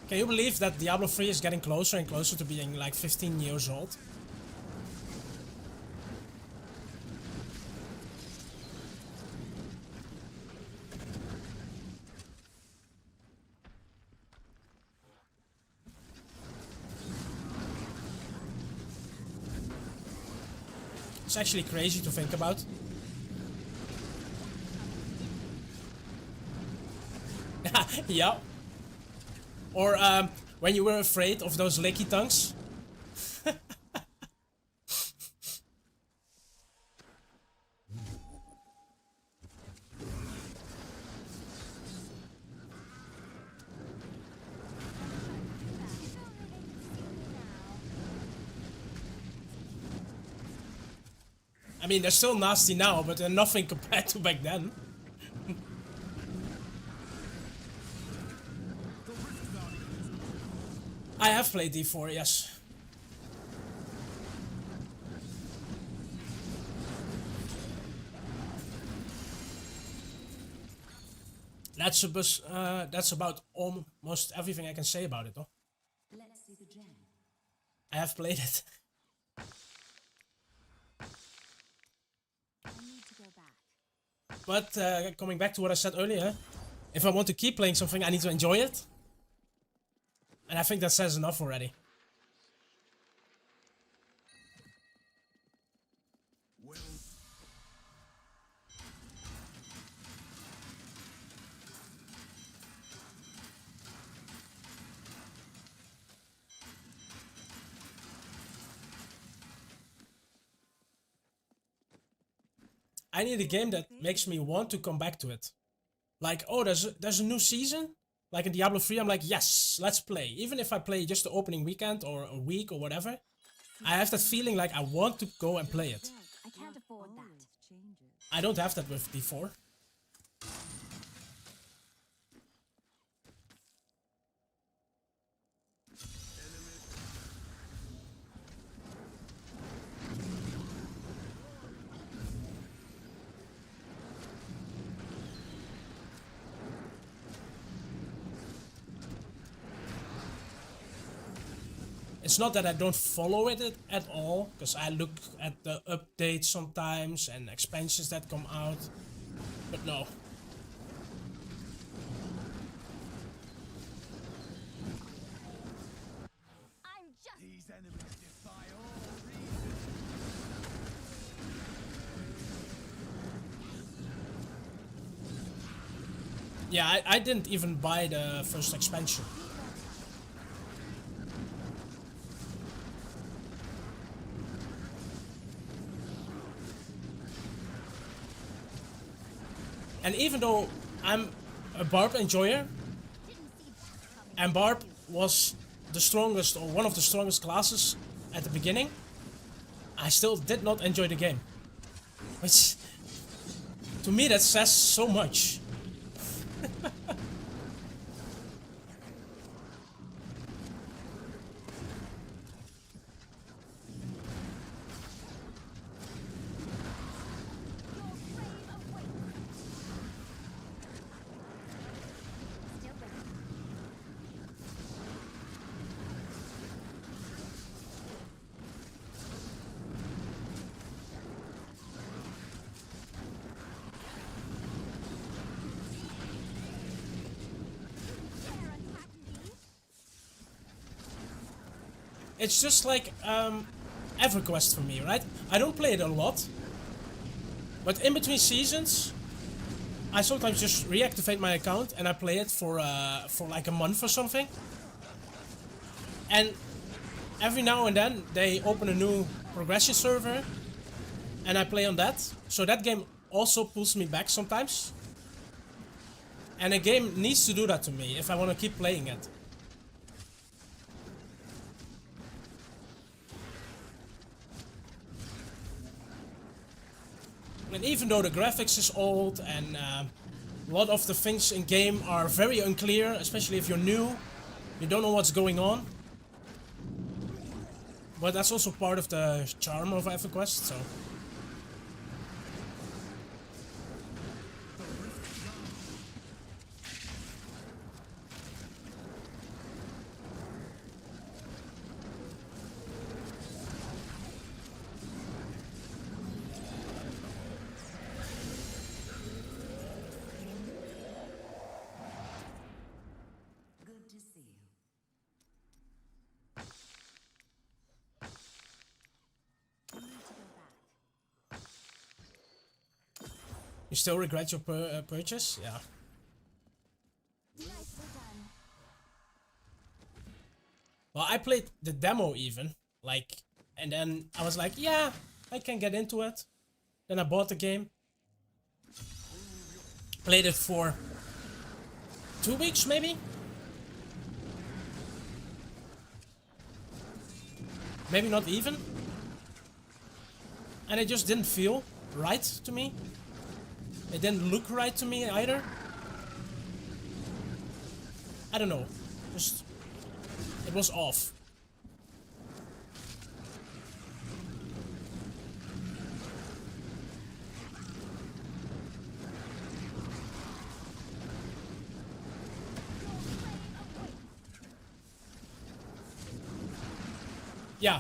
Can you believe that Diablo 3 is getting closer and closer to being like 15 years old? It's actually crazy to think about. Yeah. Or when you were afraid of those licky tongues. I mean, they're still nasty now, but they're nothing compared to back then. I have played D4, yes. That's about almost everything I can say about it, though. Let's see the gem. I have played it. I need to go back. But coming back to what I said earlier, if I want to keep playing something, I need to enjoy it. And I think that says enough already. Well, I need a game that makes me want to come back to it. Like, oh, there's a new season? Like in Diablo 3, I'm like, yes, let's play. Even if I play just the opening weekend or a week or whatever, I have that feeling like I want to go and play it. I can't afford that. Always changes. I don't have that with D4. It's not that I don't follow it at all, because I look at the updates sometimes and expansions that come out, but no. I'm just these enemies defy all reason. Yeah, I didn't even buy the first expansion. And even though I'm a Barb enjoyer, and Barb was the strongest or one of the strongest classes at the beginning, I still did not enjoy the game. Which, to me, that says so much. It's just like EverQuest for me, right? I don't play it a lot, but in between seasons, I sometimes just reactivate my account and I play it for like a month or something. And every now and then they open a new progression server, and I play on that. So that game also pulls me back sometimes. And a game needs to do that to me if I want to keep playing it. And even though the graphics is old and a lot of the things in game are very unclear, especially if you're new, you don't know what's going on. But that's also part of the charm of EverQuest, so. Good to see you. I need to go back. You still regret your purchase? Yeah. Nicely done. Well, I played the demo even, like, and then I was like, yeah, I can get into it. Then I bought the game. Played it for 2 weeks, maybe? Maybe not even. And it just didn't feel right to me. It didn't look right to me either. I don't know. Just, it was off. Yeah.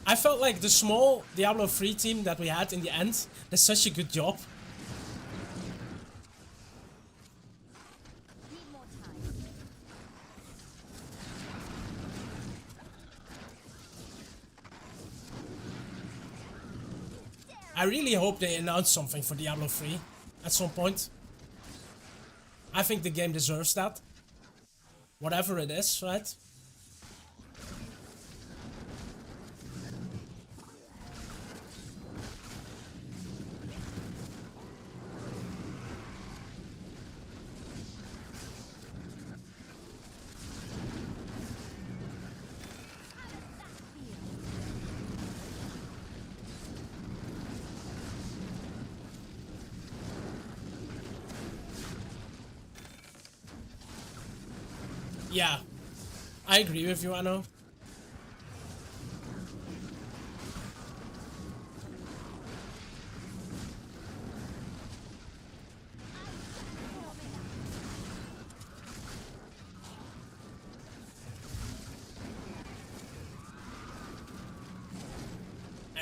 I felt like the small Diablo 3 team that we had in the end did such a good job. Need more time. I really hope they announce something for Diablo 3 at some point. I think the game deserves that. Whatever it is, right? Yeah, I agree with you, Anno.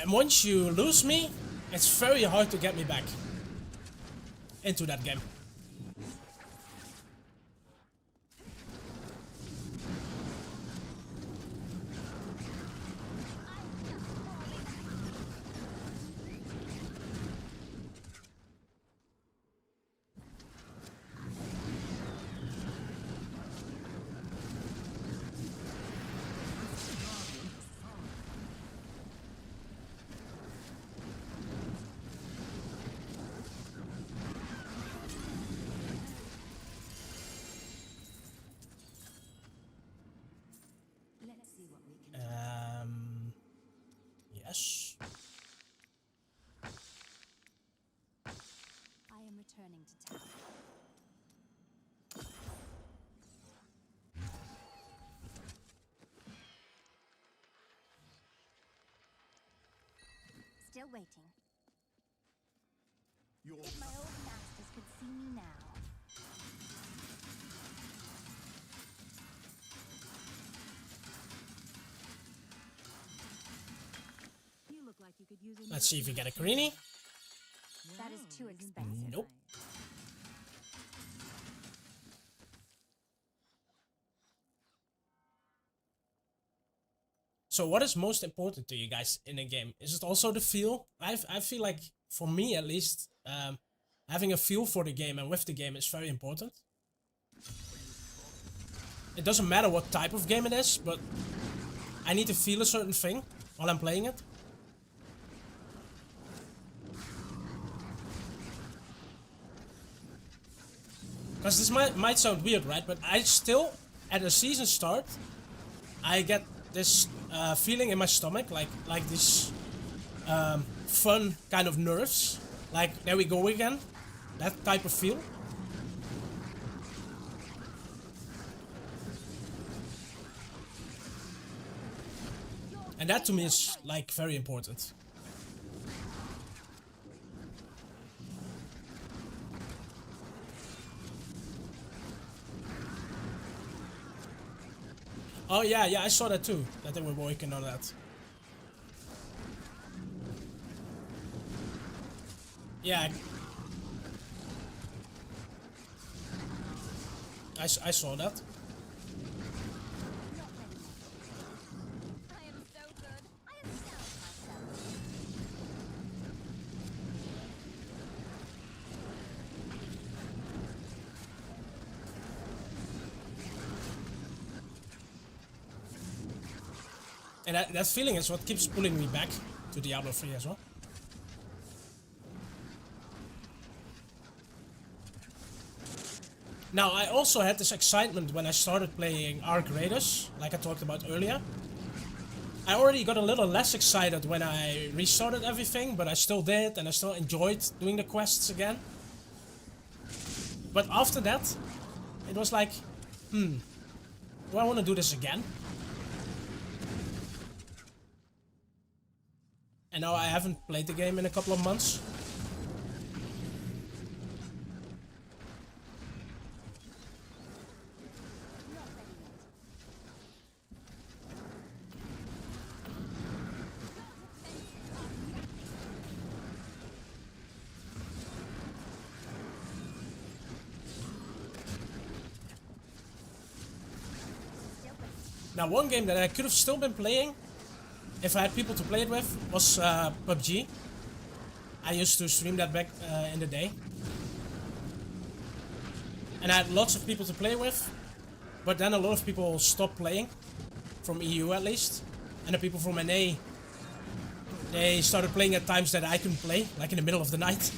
And once you lose me, it's very hard to get me back into that game. Yes. I am returning to town. Still waiting. Your If my old masters could see me now. You look like you could use a Let's see if we new get a piece. greenie. That is too Well, isn't expensive. Nope. nice? So what is most important to you guys in a game? Is it also the feel? I feel like, for me at least, having a feel for the game and with the game is very important. It doesn't matter what type of game it is, but I need to feel a certain thing while I'm playing it. Because this might sound weird, right? But I still, at a season start, I get this feeling in my stomach, like this fun kind of nerves. Like, there we go again. That type of feel. And that to me is, like, very important. Oh yeah, I saw that too, that they were working on that. Yeah. I saw that. I am so good. I astound myself. And that feeling is what keeps pulling me back to Diablo 3 as well. Now, I also had this excitement when I started playing Arc Raiders, like I talked about earlier. I already got a little less excited when I restarted everything, but I still did, and I still enjoyed doing the quests again. But after that, it was like, do I want to do this again? And now I haven't played the game in a couple of months. Now, one game that I could have still been playing, if I had people to play it with, was PUBG. I used to stream that back in the day. And I had lots of people to play with, but then a lot of people stopped playing, from EU at least. And the people from NA, they started playing at times that I couldn't play, like in the middle of the night.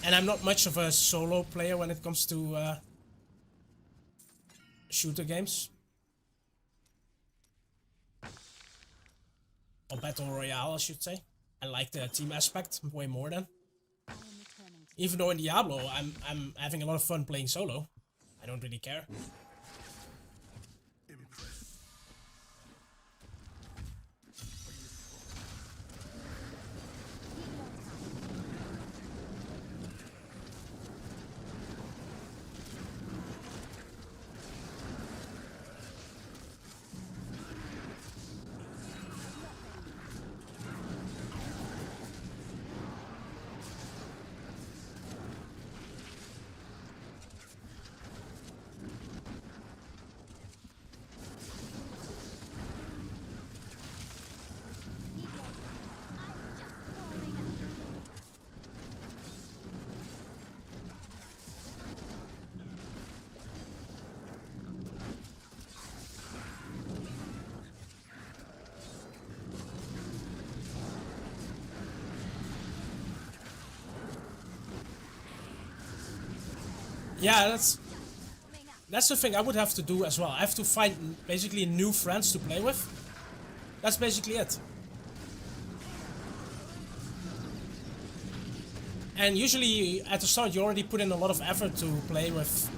And I'm not much of a solo player when it comes to shooter games. Or Battle Royale, I should say. I like the team aspect way more than. I am returning to Even though in Diablo, I'm having a lot of fun playing solo. I don't really care. impress. Yeah, That's the thing I would have to do as well. I have to find basically new friends to play with. That's basically it. And usually at the start you already put in a lot of effort to play with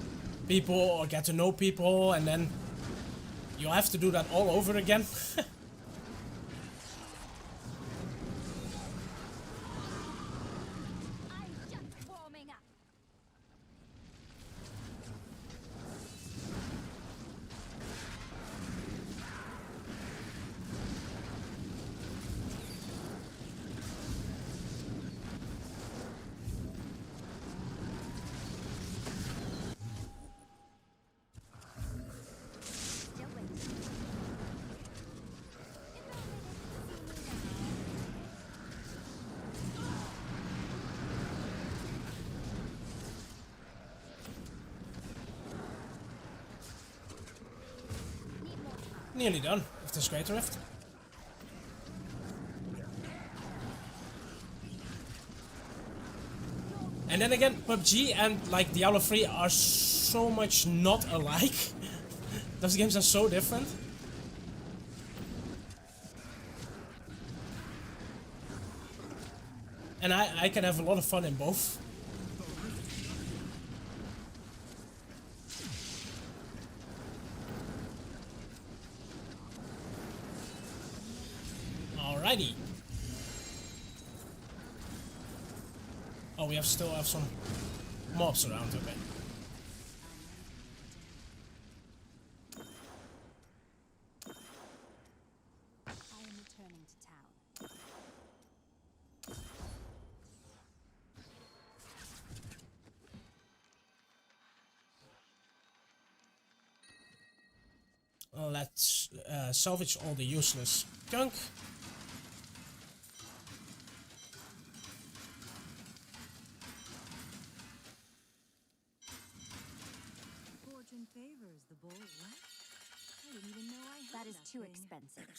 people or get to know people, and then you have to do that all over again. I'm just warming up. Still waiting. Need more time. Nearly done with this Greater Rift. And then again, PUBG and like Diablo 3 are so much not alike. Those games are so different. And I can have a lot of fun in both. Alrighty. Oh, we still have some mobs around, okay. I am returning to town. Let's salvage all the useless junk. Fortune favors the bold. What? I didn't even know I had That is too thing. expensive.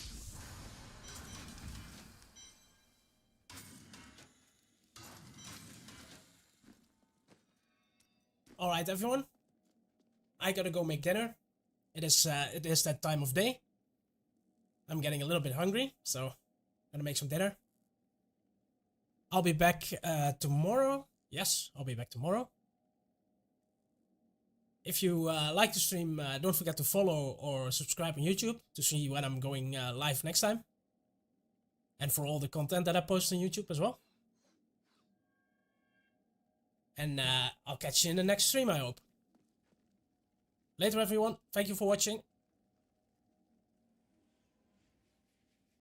Alright everyone, I gotta go make dinner. It is that time of day. I'm getting a little bit hungry, so I'm gonna make some dinner. I'll be back tomorrow. Yes, I'll be back tomorrow. If you like the stream, don't forget to follow or subscribe on YouTube to see when I'm going live next time. And for all the content that I post on YouTube as well. And I'll catch you in the next stream, I hope. Later everyone, thank you for watching.